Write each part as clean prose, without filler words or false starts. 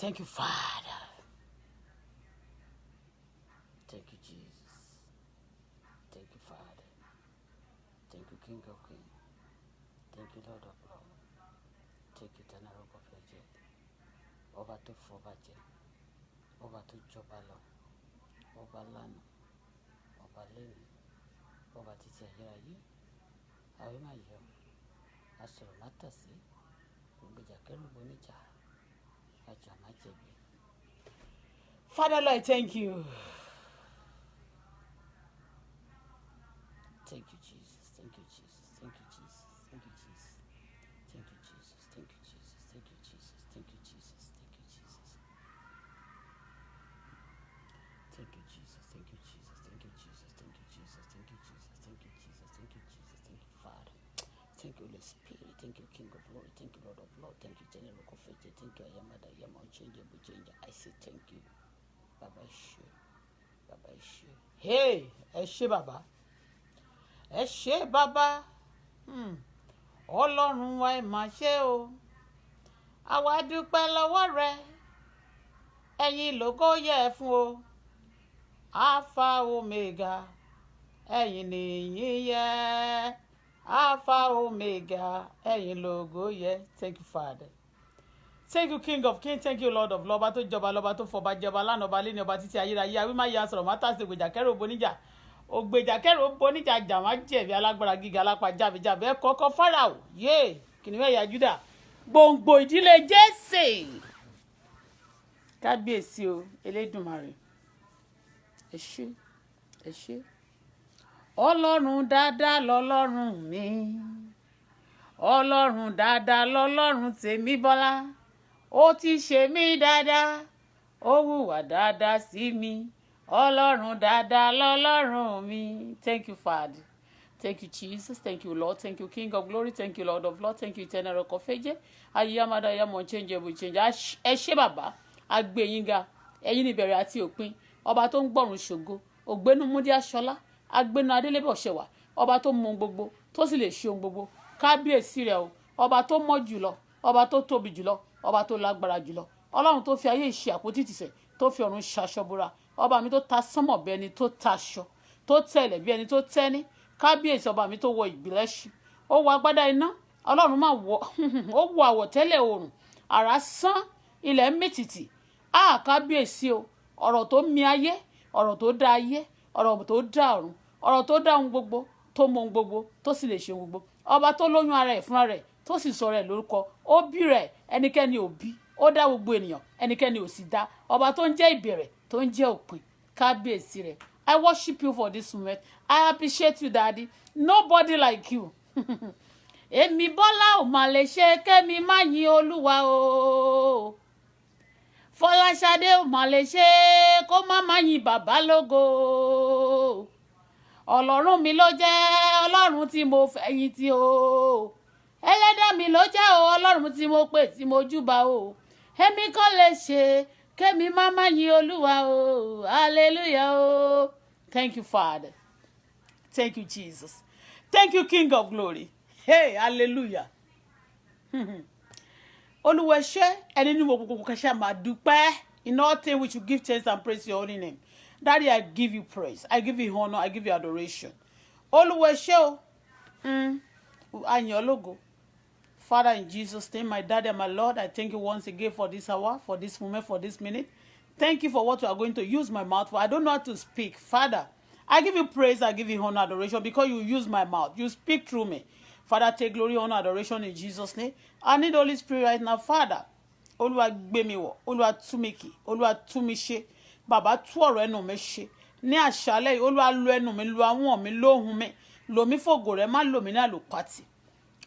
Thank you, Father. Thank you, Jesus. Thank you, Father. Thank you, King of Kings. Thank you, Lord of Lords. Thank you, Eternal Rock of Ages. Ọba tó fọba jẹ, ọba tó jọba lọ, ọba lánàá, ọba lẹ́nu, ọba títí ayérayé, àwẹ̀ máa yọ, asọ̀rọ̀ má tàsé, ògbèjà kẹrù boníjà, ajá má jẹ̀bi. Father Lord, thank you. Thank you, Jesus. Thank you, Jesus. Thank you, Jesus. Thank you, Jesus. Thank you, Jesus. Thank you, Jesus. Thank you, Jesus. Thank you, Jesus. Thank you, Jesus. Thank you, Jesus. Thank you, Jesus. Thank you, Jesus. Thank you, Jesus. Thank you, Jesus. Thank you, Jesus. Thank you, Jesus. Thank you, Father. Thank you, Holy Spirit. Thank you, King of Glory. Thank you, Lord of Lord. Thank you, General of Faith. Thank you, I am that I am, unchangeable changer. I say thank you. Baba Eshe. Baba Eshe. Hey, Eshe Baba. Eshe Baba. Ọlọ́run wa ẹ máa ṣe o. Àwa dúpẹ́ lọ́wọ́ rẹ. Ẹ̀yin lógo yẹ fún o. Alpha Omega. Ẹ̀yin nìyí yẹ. Alpha Omega. Ẹ̀yin lógo yẹ. Thank you, Father. Thank you, King of Kings. Thank you, Lord of Lords. Ọba tó jọba lọ́ba tó fọba jọba lánàá ọba lẹ́ni ọba títí ayérayé. Àwí máa yà sọ̀rọ̀ má tàsí ògbèjà kẹ́rù boníjà. Ògbèjà kẹ́rù boníjà jà má jẹ̀bi alágbára gíga alápá jàbíjàbí. Ẹ kọ́kọ́ Fáráò. Yé kìnìún ẹ̀yà Júdà. Gbòǹgbò ìdílé Jésè. Kábíyèsí o, Elédùmarè. Ẹ ṣé, ẹ ṣé. Ọlọ́run dáadáa lọ́lọ́run mi. Ọlọ́run dáadáa lọ́lọ́run tèmi Bọ́lá. Ó ti ṣe mí dáadáa, ó hùwà dáadáa sí mi. Ọlọ́run dáadáa lọ́lọ́run mi. Thank you, Father. Thank you, Jesus. Thank you, Lord. Thank you, King of Glory. Thank you, Lord of Lords. Thank you, Eternal Rock of Ages. Ayamada ayamọ unchangeable changer. Ẹ ṣé bàbá, a gbé yín ga. Ẹ̀yin ni ìbẹ̀rẹ̀ àti òpin. Ọba tó ń gbọ̀run ṣògo. Ògbénu Múdí Aṣọlá. Agbénu Adélébọ̀ Ṣẹ̀wà. Ọba tó mọ ohun gbogbo, tó sì lè ṣe ohun gbogbo. Kábíyèsí rẹ̀ o. Ọba tó mọ́ jùlọ. Ọba tó tóbi jùlọ. Ọba tó lágbára jùlọ. Ọlọ́run tó fi ayé ìṣe àpótí tìsẹ̀, tó fi ọ̀run ṣaṣọ bora. Ọba mi tó ta sánmọ̀ bí ẹni tó taṣọ, tó tẹ̀lẹ̀ bí ẹni tó tẹ́ní. Kábíyèsí ọba mi tó wọ ìgbìlẹ̀ṣù. Ó wọ agbádá iná. Ọlọ́run máa wọ ó wọ àwọ̀tẹ́lẹ̀ oòrùn. Àrá sán ilẹ̀ mìtìtì. Kábíyèsí o. Ọ̀rọ̀ tó mì ayé, ọ̀rọ̀ tó dá ayé, ọ̀rọ̀ tó dá ọ̀run, ọ̀rọ̀ tó dá ohun gbogbo, tó mọ ohun gbogbo, tó sì lè ṣe ohun gbogbo. Ọba tó lóyún ara ẹ̀ fúnra rẹ̀, tó sì sọ rẹ̀ lórúkọ. Ó bí rẹ̀, ẹnikẹ́ni ò bí. Ó dá gbogbo ènìyàn, ẹnikẹ́ni ò sì dá. Ọba tó ń jẹ́ ìbẹ̀rẹ̀, tó ń jẹ́ òpin. Kábíyèsí rẹ̀. I worship you for this moment. I appreciate you, Daddy. Nobody like you. Èmi Bọ́lá ò mà lè ṣe kémi má yin Olúwa o. Fọláṣadé ò mà lè ṣe kó má yin bàbá lógo. Ọlọ́run mi ló jẹ́ Ọlọ́run tí mo fẹ̀yìntì o. Ẹlẹ́dàá mi ló jẹ́ o Ọlọ́run tí mo pè tí mo júbà o. Èmi kò lè ṣe kémi má yin Olúwa o. Hallelujah o. Thank you, Father. Thank you, Jesus. Thank you, King of Glory. Hey, hallelujah. Olúwa ẹ ṣé, ẹni ní gbogbo kẹṣẹ́ máa dúpẹ́. In all things we should give thanks and praise your holy name. Daddy, I give you praise. I give you honor. I give you adoration. Olúwa ẹ ṣé o. Àyìn ológo. Father, in Jesus' name, my Daddy and my Lord, I thank you once again for this hour, for this moment, for this minute. Thank you for what you are going to use my mouth for. I don't know how to speak. Father, I give you praise. I give you honor, adoration, because you use my mouth. You speak through me. Father, take glory, honor, adoration in Jesus' name. I need Holy Spirit right now, Father. Olúwa gbé mi wọ̀, Olúwa tú mi kì, Olúwa tú mi ṣe. Bàbá tú ọ̀rọ̀ ẹnu mi ṣe. Ní àṣálẹ́ yìí, Olúwa lo ẹnu mi, lo ahọ́n mi, lóhùn mi. Lò mí fògo rẹ, má lò mí ní àlòpàtì.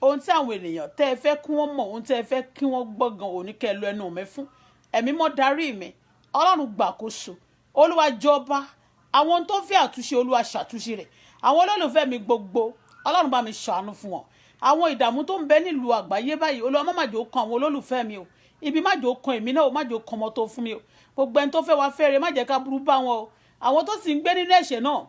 Ohun tí àwọn ènìyàn tẹ́ ẹ fẹ́ kí wọ́n mọ̀, ohun tí ẹ fẹ́ kí wọ́n gbọ́ gan òní kẹ́ lo ẹnu mi fún. Ẹ̀mí mọ́ darí mi. Ọlọ́run gbàkóso. Olúwa jọba. Àwọn tó fẹ́ àtúnṣe, Olúwa ṣàtúnṣe rẹ̀. Àwọn olólùfẹ́ mi gbogbo, Ọlọ́run bá mi ṣàánú fún wọn. Àwọn ìdààmú tó ń bẹ nílùú àgbáyé báyìí, Olúwa má jẹ́ ó kan àwọn olólùfẹ́ mi o. Ibi má jẹ́ ó kan èmi náà, má jẹ́ ó kan ọmọ tó fún mi o. Gbogbo ẹni tó fẹ́ wá fẹ́rẹ̀ má jẹ́ ká burú bá wọn o. Àwọn tó sì ń gbé nínú ẹ̀ṣẹ̀ náà,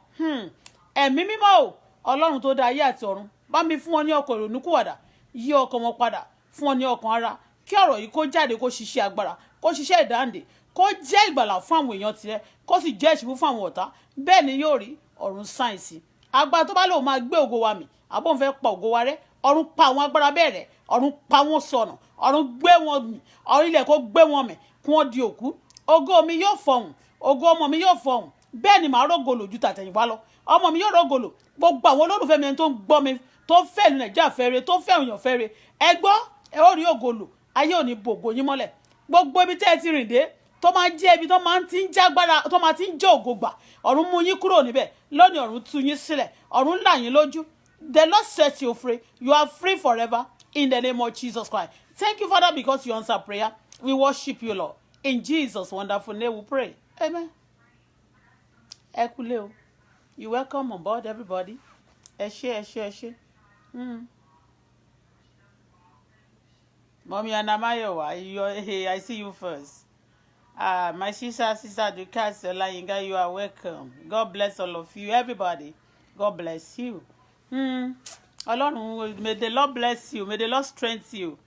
ẹ̀mí mímọ́ o. Ọlọ́run tó dá ayé àti ọ̀run, bá mi fún wọn ní ọkàn ìrònúkúwàdà, yí ọkàn wọn padà, fún wọn ní ọkàn ara, kí ọ̀rọ̀ yìí kó jáde kó ṣiṣẹ́ agbára kó ṣiṣẹ́ ìdáǹdè kó jẹ́ ìgbàlà fún àwọn èèyàn tirẹ̀ kó sì jẹ́ ìṣubú fún àwọn ọ̀tá bẹ́ẹ̀ ni yóò rí ọ̀run sáyẹ̀nsì agbára tó bá lòun máa gbé ògo wa mì àbóun fẹ́ pa ògo wa rẹ́ ọ̀run pa àwọn agbára bẹ́ẹ̀ rẹ́ ọ̀run pa wọ́n sọnù ọ̀run gbé wọn mì ọ̀run ilẹ̀ kó gbé wọn mì kí wọ́n di òkú ògo mi yóò fọhùn ògo ọmọ mi yóò fọhùn bẹ́ẹ̀ ni màá rógolò ju tàtẹ̀yìnwá lọ ọmọ mi yóò rógolò gbogbo àwọn olólùfẹ́ mi tó ń gbọ́ mi tó fẹ́ ìlú nàìjíríà fẹ́re tó fẹ́ òyàn fẹ́re ẹ gbọ́ ẹ ó rí ògolò ayé ò ní bògo yín mọ́lẹ̀ gbogbo ibi tẹ́ ẹ ti rìn dé tó máa jẹ́ ibi tó máa ti ń jágbára tó máa ti ń jẹ́ ògo gbà ọ̀run mú yín kúrò níbẹ̀ lónìí ọ̀run tú yín sílẹ̀ ọ̀run là yín lójú the Lord set you free you are free forever in the name of Jesus Christ thank you Father because you answer prayer we worship you Lord in Jesus wonderful name we pray amen. Ẹ kúlé o you welcome on board everybody ẹ ṣé. Mommy Anamayowa, I see you first. My sister Dukas Olayinka, you are welcome. God bless all of you, everybody. God bless you. Ọlọ́run, may the Lord bless you, may the Lord strengthen you.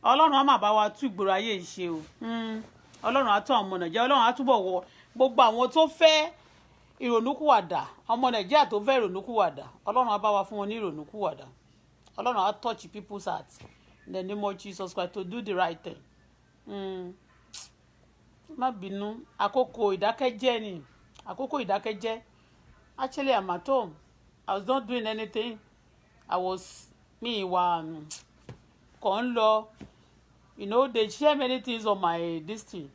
Ọlọ́run á máa bá wa tú ìgboro ayé ìṣe o. Ọlọ́run á tún ọmọ Nàìjíríà, Ọlọ́run á túbọ̀ wọ gbogbo àwọn tó fẹ́ ìrònúkúwàdà, ọmọ Nàìjíríà tó fẹ́ ìrònúkúwàdà, Ọlọ́run á bá wa fún wọn ní ìrònúkúwàdà. Ọlọ́run á touch people's hearts. In the name of Jesus Christ to do the right thing. Má bínú àkókò ìdákẹ́jẹ́ ni àkókò ìdákẹ́jẹ́. Actually I'm at home. I was not doing anything. I was kàn ń lọ. You know they share many things on my this thing.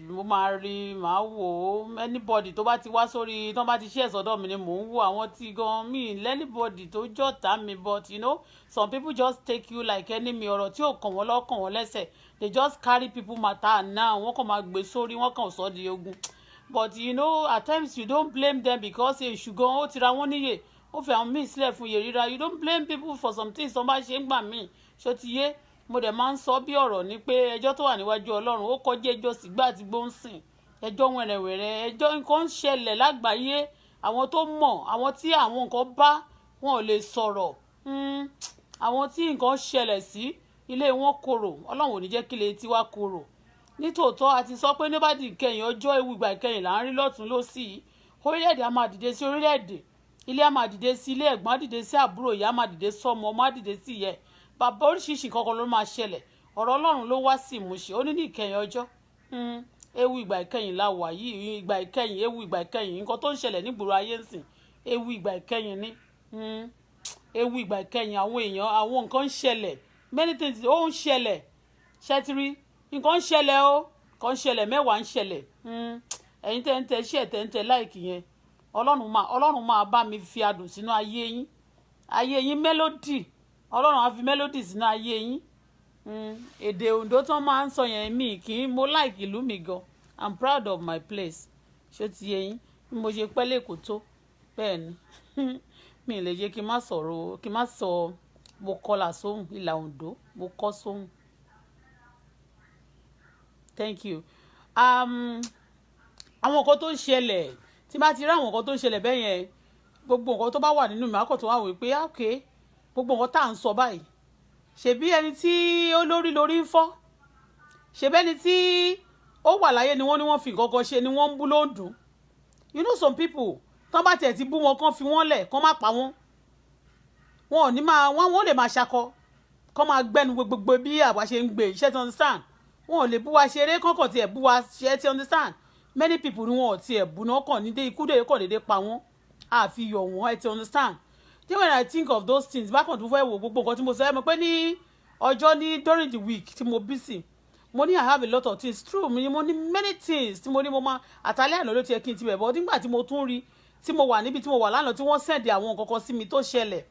Mo máa rí màá wò ó anybody tó bá ti wá sórí tó bá ti share sọ́dọ̀ mi ni mò ń wò àwọn tí gan mi anybody tó jọ̀tá mi but you know some people just take you like enemy ọ̀rọ̀ tí ò kàn wọ́n lọ́kàn wọ́n lẹ́sẹ̀ they just carry people matter now wọ́n kàn máa gbé sórí wọ́n kàn sọ di ogun but you know at times you don't blame them because èṣù gan ó tira wọ́n níyè ó fi àwọn míì sílẹ̀ fún iye ríra you don't blame people for some things tó bá ṣe ń gbà míì ṣó ti yé mo dẹ̀ máa ń sọ bí ọ̀rọ̀ ni pé ẹjọ́ tó wà níwájú Ọlọ́run ó kọjá ẹjọ́ sígbà àti gbóǹsìn ẹjọ́ wẹ̀rẹ̀wẹ̀rẹ̀ ẹjọ́ nǹkan ń ṣẹlẹ̀ lágbàáyé àwọn tó mọ̀ àwọn tí àwọn nǹkan bá wọn ò lè sọ̀rọ̀ àwọn tí nǹkan ṣẹlẹ̀ sí ilé wọn korò Ọlọ́run ò ní jẹ́ kí ilé tiwa korò nítòótọ́ a ti sọ pé níbàdí ìkẹyìn ọjọ́ ewu ìgbà ìkẹyìn là ń rí lọ́tún lósì orílẹ̀-èdè a máa dìde sí orílẹ̀-èdè ilé a máa dìde sí ilé ẹ̀gbọ́n á dìde sí àbúrò ìyá a máa dìde sọ́mọ ọmọ á dìde sí ìyẹ́ bàbá oríṣiríṣi kankan ló máa ṣẹlẹ̀ ọ̀rọ̀ Ọlọ́run ló wá sí ìmúṣẹ ó ní ní ìkẹyìn ọjọ́ ewu ìgbà ìkẹyìn la wà yìí ìgbà ìkẹyìn ewu ìgbà ìkẹyìn nǹkan tó ń ṣẹlẹ̀ nígboro ayé ń sìn ewu ìgbà ìkẹyìn ni ewu ìgbà ìkẹyìn àwọn èèyàn àwọn nǹkan ń ṣẹlẹ̀ many things ó ń ṣẹlẹ̀ ṣẹ́tìrí nǹkan ń ṣẹlẹ̀ ó nǹkan ń ṣẹlẹ̀ mẹ́wàá ń ṣẹlẹ̀ ẹ̀yin tẹ́ ń tẹ láìkì yẹn Ọlọ́run máa bá mi fi adùn sínú ayé yín mélòdì Ọlọ́run á fi mélòdì sínú ayé yín èdè Oǹdó tán máa ń sọ yẹn mi kì í mo like ìlú mi gan I'm proud of my place ṣó ti yé yín bí mo ṣe pẹ́ lẹ́kọ̀ọ́ tó bẹ́ẹ̀ ni mi lè jẹ́ kí n má sọ mo kọlà sóhùn ìlà Oǹdó mo kọ́ sóhùn thank you àwọn nǹkan tó ń ṣẹlẹ̀ tí bá ti rí àwọn nǹkan tó ń ṣẹlẹ̀ bẹ́ẹ̀ yẹn gbogbo nǹkan tó bá wà nínú mi àkọ́tún wà wí pé okay gbogbo nǹkan tá à ń sọ báyìí ṣebí ẹni tí ó lórí ń fọ́ ṣebí ẹni tí ó wà láyé ni wọ́n fi nǹkan kan ṣe ni wọ́n ń bú lóòdùn you know some people tán bá tiẹ̀ ti bú wọn kán fi wọ́n lẹ̀ kán má pa wọ́n wọn ò ní máa wọ́n lè máa ṣakọ kán máa gbẹ́nu gbogbo bí àwa ṣe ń gbé iṣẹ́ tí understand wọn ò lè bú wa ṣeré kọ́kàn tiẹ̀ bú wa ṣe tí understand many people ni wọn ò tiẹ̀ bú náà kàn ní dé ikú dé kàn déédéé pa wọ́n àfi yọ̀ wọ́n ẹ ti understand then when I think of those things bákan tó fẹ́ wo gbogbo nǹkan tí mo sọ ẹ mọ̀ pé ní ọjọ́ ní during the week tí mo busy mo ní I have a lot of things true mi mo ní many things tí mo ní mo máa àtàlẹ́ àná ló ti yẹ kí n ti bẹ̀ bọ́ nígbà tí mo tún rí tí mo wà níbi tí mo wà lánàá tí wọ́n sẹ̀dẹ̀ àwọn nǹkan kan sí mi tó ṣẹlẹ̀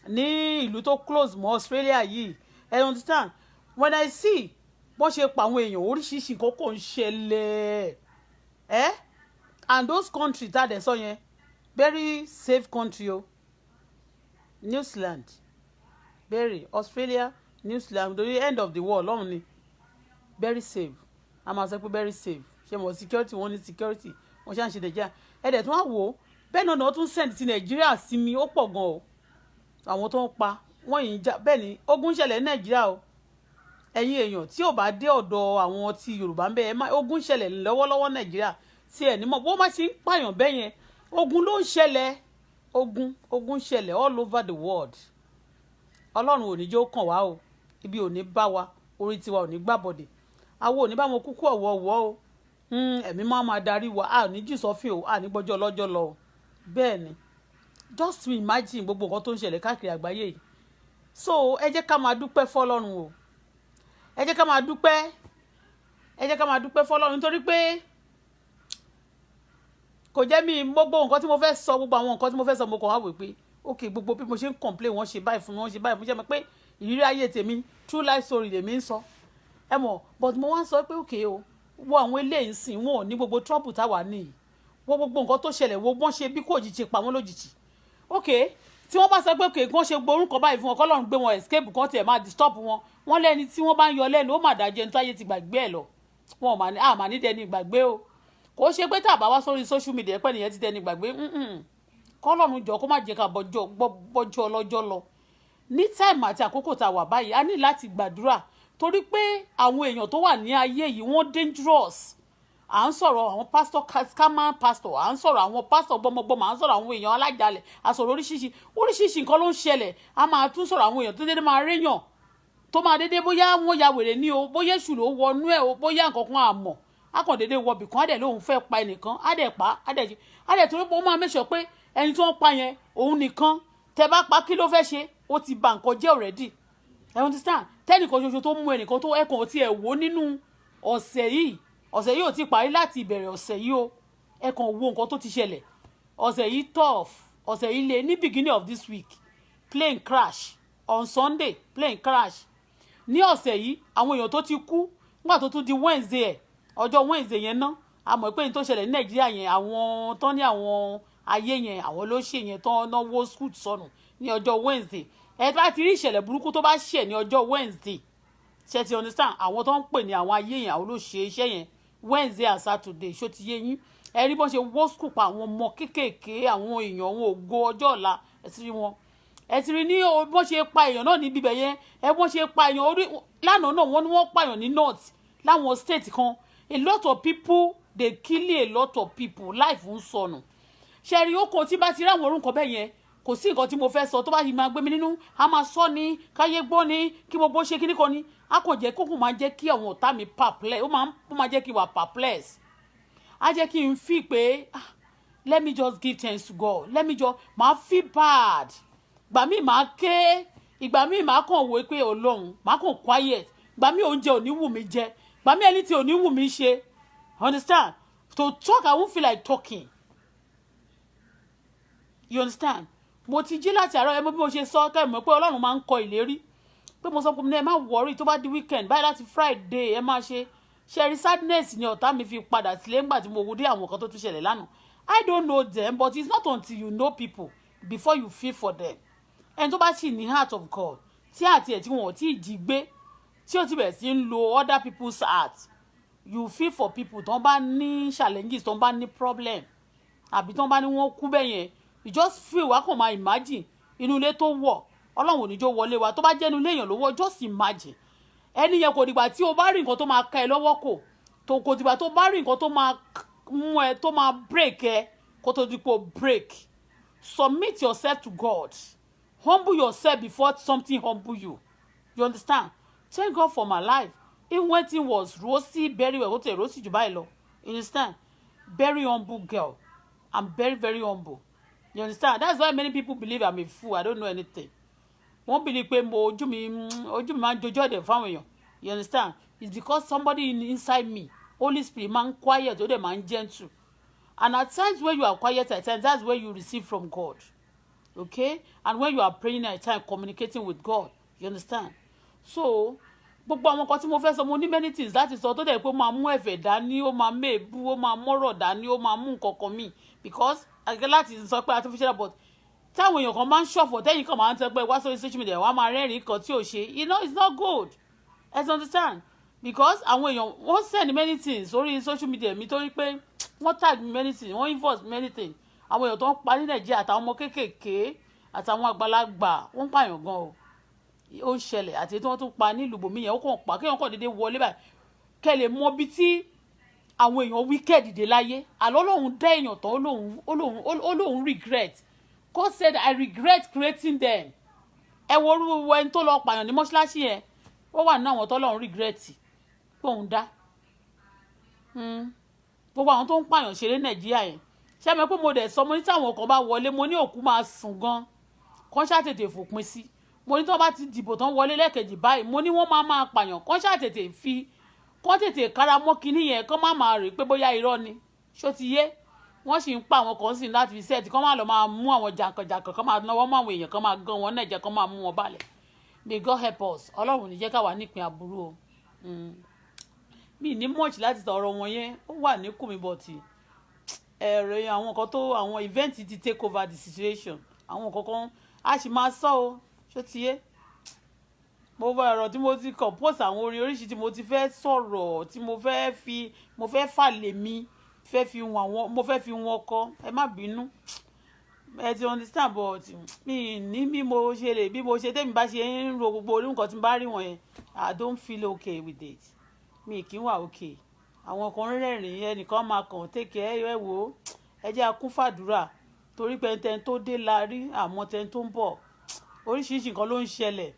ní ìlú tó close mọ́ Australia yìí I understand when I see bọ́n ṣe pa àwọn èèyàn oríṣiríṣi nǹkan kò ń ṣẹlẹ̀ and those countries tá a dẹ̀ sọ yẹn very safe country o New Zealand very Australia New Zealand the end of the world lọ́run ni very safe a máa sọ pé very safe ṣe mọ̀ security wọ́n ní security wọ́n ṣáà ń ṣe nàìjíríà ẹ̀dẹ̀ tí wọ́n wò ó bẹ́ẹ̀ náà wọ́n tún send ti nàìjíríà sí mi ó pọ̀ gan o àwọn tó ń pa wọ́n yìí já bẹ́ẹ̀ ni ogun ṣẹlẹ̀ ní nàìjíríà o ẹ̀yin èèyàn tí ò bá dé ọ̀dọ̀ àwọn ti Yorùbá ń bẹ ogun ṣẹlẹ̀ lọ́wọ́lọ́wọ́ Nàìjíríà tí ẹ̀ ní mọ̀ bó má ṣe ń pààyàn bẹ́ẹ̀ yẹn ogun ló ń ṣẹlẹ̀ ogun ṣẹlẹ̀ all over the world. Ọlọ́run ò ní jẹ́ ó kàn wá o, ibi ò ní bá wa, orí tiwa ò ní gbàbọ̀dẹ̀, àwọn ò ní bá wọn kúkú ọ̀wọ̀ọ̀wọ́ o, ẹ̀mí máa darí wa, a ò ní jù sọ́fìn o, a ní gbọ́jọ́ ọlọ́jọ́ lọ o. Bẹ́ẹ̀ ni, just to imagine gbogbo nǹkan tó ń ṣẹlẹ̀ káàkiri àgbáyé yìí. So ẹ jẹ́ ká máa dúpẹ́ fọ́lọ́run o, ẹ jẹ́ ká máa dúpẹ́ fọ́lọ́run nítorí pé kò jẹ́ mi gbogbo nǹkan tí mo fẹ́ sọ, gbogbo àwọn nǹkan tí mo fẹ́ sọ mo kàn wá wò pé ok gbogbo bí mo ṣe ń complain wọ́n ṣe báyìí fún mi, wọ́n ṣe báyìí fún mi, ṣe mọ̀ pé ìrírí ayé tèmi true life story lèmi ń sọ ẹ mọ̀, but mo wá ń sọ pé ok o wo àwọn eléyìí sìn wọn ò ní gbogbo trouble táwa ní wo gbogbo nǹkan tó ṣẹlẹ̀ wo bọ́n ṣe bí kò jìjì pa wọ́n lójijì ok tí wọ́n bá sọ pé ok kí wọ́n ṣe gbórúkọ báyìí fún wọn kọ́lọ́run gbé wọn escape kan tiẹ̀ máa disturb wọn wọ́n lẹ́ni tí wọ́n bá ń yọ lẹ́nu ó mà dájẹ́ ní táyé ti gbàgbé ẹ̀ lọ wọn ò mà ní dẹni gbàgbé o kò ṣe pé tàbá wá sórí social media pẹ́ nìyẹn ti dẹni gbàgbé kọ́lọ́run jọ kó má jẹ́ ká bọ́jọ́ ọlọ́jọ́ lọ ní time àti àkókò tá a wà báyìí a ní láti gbàdúrà torí pé àwọn èèyàn tó wà ní ayé yìí wọ́n dangerous. À ń sọ̀rọ̀ àwọn pastor scammer pastor, à ń sọ̀rọ̀ àwọn pastor gbọmọgbọmọ, à ń sọ̀rọ̀ àwọn èèyàn alájàlẹ̀, à sọ̀rọ̀ oríṣiríṣi nǹkan ló ń ṣẹlẹ̀. A máa tún sọ̀rọ̀ àwọn èèyàn tó dédé máa réyàn tó máa dédé bóyá wọ́n ya wèrè ní o, bóyá èṣù ló wọnú ẹ̀ o, bóyá nǹkan kan àmọ́ a kàn dédé wọ bìkan á dẹ̀ lóun fẹ́ pa ẹnìkan á dẹ̀ pa á dẹ̀ torí pé ó máa make sure pé ẹni tó ń pa yẹn òun nìkan tẹ bá pa kí ló fẹ́ ṣe ó ti bà nǹkan jẹ́ already. I understand tẹ́nìkan ṣoṣo tó mú ẹnìkan tó ẹ̀kan tí ẹ̀ wò nínú ọ̀sẹ̀ yìí ò ti parí láti ìbẹ̀rẹ̀ ọ̀sẹ̀ yìí o ẹ̀kan wo nǹkan tó ti ṣẹlẹ̀ ọ̀sẹ̀ yìí tough ọ̀sẹ̀ yìí le ní beginning of this week plane crash on Sunday plane crash ní ọ̀sẹ̀ yìí àwọn èèyàn tó ti kú nígbà tó tún di Wednesday ẹ̀ ọjọ́ Wednesday yẹn ná a mọ̀ pé ní tó ṣẹlẹ̀ ní Nàìjíríà yẹn àwọn tán ní àwọn ayé yẹn àwọn ló ṣe yẹn tán náwó school sọnù ní ọjọ́ Wednesday ẹ bá ti rí ìṣẹ̀lẹ̀ burúkú tó bá ṣẹ̀ ní ọjọ́ Wednesday ṣe ti understand àwọn tó ń pè ní àwọn ayé yẹn àwọn ló ṣe iṣẹ́ yẹn Wednesday and Saturday ṣó ti yé yín ẹ rí bọ́n ṣe wó school pa àwọn ọmọ kéékèèké àwọn èèyàn àwọn ògo ọjọ́ ọ̀la ẹ ti rí wọn ẹ ti rí ní bọ́n ṣe pa èèyàn náà ní bíbẹ̀ yẹn ẹ bọ́n ṣe pa èèyàn orí lánàá náà wọ́n ní wọ́n pààyàn ní north láwọn state kan a lot of people they kill a lot of people life ń sọnù ṣe rí ó kò tí bá ti rí àwọn orúkọ bẹ́ẹ̀ yẹn kò sí nǹkan tí mo fẹ́ sọ tó bá yìí máa gbé mi nínú a máa sọ ní káyé gbọ́ ní kí gbogbo ṣe kíní kan ní a kò jẹ́ kókò máa jẹ́ kí àwọn ọ̀tá mi perplex ó máa jẹ́ kí wà perplex a jẹ́ kí n feel pé let me just give thanks to God let me just máa feel bad gbà mí máa ké ìgbà mí máa kàn wò pé Ọlọ́run máa kàn quiet gbà mí oúnjẹ ò ní wù mí jẹ gbà mí ẹni tí ò ní wù mí ṣe understand to talk I won't feel like talking you understand mo ti jí láti àárọ̀ ẹ mọ̀ bí mo ṣe sọ kẹ́ mọ̀ pé Ọlọ́run máa ń kọ ìlérí pé mo sọ fún mi ẹ má worry tó bá di weekend báyìí láti Friday ẹ má ṣe rí sadness ni ọ̀tá mi fi padà sílé ńgbà tí mo wo dé àwọn kan tó tún ṣẹlẹ̀ lánàá I don't know them but it's not until you know people before you feel for them ẹni tó bá sì ní heart of God tí àti ẹ̀ tí wọn ò tí ì jí gbé tí ó ti bẹ̀rẹ̀ sí ń lo other people's heart you feel for people tó ń bá ní challenges tó ń bá ní problem àbí tó ń bá ní wọ́n kú bẹ́yẹn you just feel wá kàn máa imagine inú ilé tó wọ̀ Ọlọ́run ò ní jó wọlé wa tó bá jẹ́ inú ilé èèyàn ló wọ̀ just imagine ẹni yẹn kò dìgbà tí o bá rí nǹkan tó máa ká ẹ lọ́wọ́ kò dìgbà tó bá rí nǹkan tó máa mú ẹ tó máa break ẹ kó tó di pé o break submit yourself to God humble yourself before something humble you understand thank God for my life even when thing was rosy very well ó tẹ̀ rosy jù báyìí lọ you understand very humble girl I'm very very humble. You understand? That's why many people believe I'm a fool. I don't know anything. Wọ́n believe pé ojú mi máa ń jọjọ́ ẹ̀dẹ̀ fáwọn èèyàn. You understand? It's because somebody inside me, Holy Spirit, máa ń quiet, ó dẹ̀ máa ń gentle. And at times when you are quiet at times, that's where you receive from God. Okay? And when you are praying at times, communicating with God. You understand? So, gbogbo àwọn kan tí mo fẹ́ sọ mo ní many things láti sọ tó dẹ̀ pé ó máa mú ẹ̀fẹ̀ dání, ó máa mẹ́ẹ̀bú, ó máa mọ́rọ̀ dání, ó máa mú nǹkan kan mí. Because àgbẹ̀ láti sọ pé artificial but táwọn èèyàn kan máa ń ṣọ̀fọ̀ tẹ́yìn kan máa ń tẹ́ pé wá sórí social media wọ́n á máa rẹ́rìn-ín kan tí ò ṣe you know it's not good you understand because àwọn èèyàn wọ́n send many things sórí social media mi torí pé wọ́n tag many things wọ́n involve many things àwọn èèyàn tó ń pa ní Nàìjíríà àtàwọn ọmọ kéékèèké àtàwọn àgbàlagbà wọ́n pààyàn gan o ó ń ṣẹlẹ̀ àti tí wọ́n tún pa nílùú bòmí yẹn ó kàn pa kéèyàn kàn déédéé wọlé báyìí kẹ́ lè mọ bí tí àwọn èèyàn wicked dé láyé àlọ́ lòun dá èèyàn tán ó lòun regret. God said I regret creating them. Ẹ wo orú ẹni tó lọ pààyàn ní mọ́ṣáláṣí yẹn ó wà ní àwọn tọ́lọ́run regret pé òun dá. Gbogbo àwọn tó ń pààyàn ṣeré Nàìjíríà yẹn ṣé mi pé mo dẹ̀ sọ mo ní táwọn kan bá wọlé mo ní òkú máa sùn gan kán ṣáà tètè fòpin sí mo ní tí wọ́n bá ti dìbò tán wọlé lẹ́ẹ̀kejì báyìí mo ní wọ́n máa pààyàn kán ṣáà tètè fi kán tètè kára mọ́ kinní yẹn kán má máa rè pé bóyá irọ́ ni ṣó ti yé wọ́n sì ń pa àwọn kan sí láti fi sẹ́ẹ̀tì kán má lọ máa mú àwọn jàǹkànjàǹkàn kán máa náwó mọ́ àwọn èèyàn kán máa gan wọn náà jẹ́ kán máa mú wọn balẹ̀. May God help us ọlọ́run ní jẹ́ káwa nípìn àbúrò o. Mi ní much láti sọ̀rọ̀ wọn yẹn ó wà ní kùmí bọ̀tì ẹ̀rọ àwọn nǹkan tó àwọn event ti take over the situation àwọn kankan a sì máa sọ o ṣó ti yé mo fẹ́ ọ̀rọ̀ tí mo ti compose àwọn orin oríṣi tí mo ti fẹ́ sọ̀rọ̀ tí mo fẹ́ fà lè mi fẹ́ fi wọn mo fẹ́ fi wọn kọ ẹ má bínú ẹ ti understand but mi ní bí mo ṣe lè bí mo ṣe tẹ́mi bá ṣe ń ro gbogbo orí nǹkan tí mo bá rí wọn yẹn I don't feel okay with it mi kì í wà okay àwọn kan rẹ́rìn ẹnìkan máa kàn take ẹ wò ó ẹ jẹ́ akún fàdúrà torí pé tẹ́ni tó dé la rí àmọ́ tẹ́ni tó ń bọ̀ oríṣiríṣi nǹkan ló ń ṣẹlẹ̀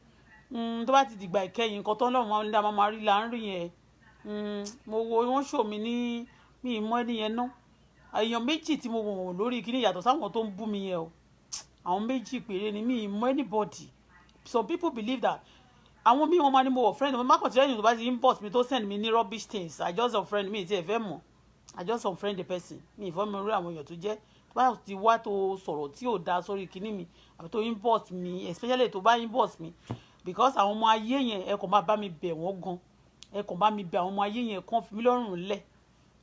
tó bá ti dìgbà ìkẹyìn nǹkan tó ń lọ́rùn máa ń dá máa rí là ń rí yẹn mo wo wọ́n ṣò mí ní mi ì mọ ẹni yẹn ná èèyàn méjì tí mo wọ̀n lórí kíní yàtọ̀ sáwọn tó ń bú mi yẹn o àwọn méjì péré ni mi ì mọ anybody some people believe that àwọn míì wọn máa ní mo wọ friend mo má kàn tí lẹ́yìn tó bá ti import mi tó send mi ní rubbish things I just unfriend mi ti ẹ̀ fẹ́ mọ̀ I just unfriend the person mi ì fọ́ mi rí àwọn èèyàn tó jẹ́ tó bá ti wá tó sọ̀rọ̀ tí ò da sórí kíní mi àbí tó import mi especially tó bá import mi because àwọn ọmọ ayé yẹn ẹ kàn máa bá mi bẹ̀ wọ́n gan ẹ kàn bá mi bẹ̀ àwọn ọmọ ayé yẹn kàn fi mí lọ́rùn lẹ̀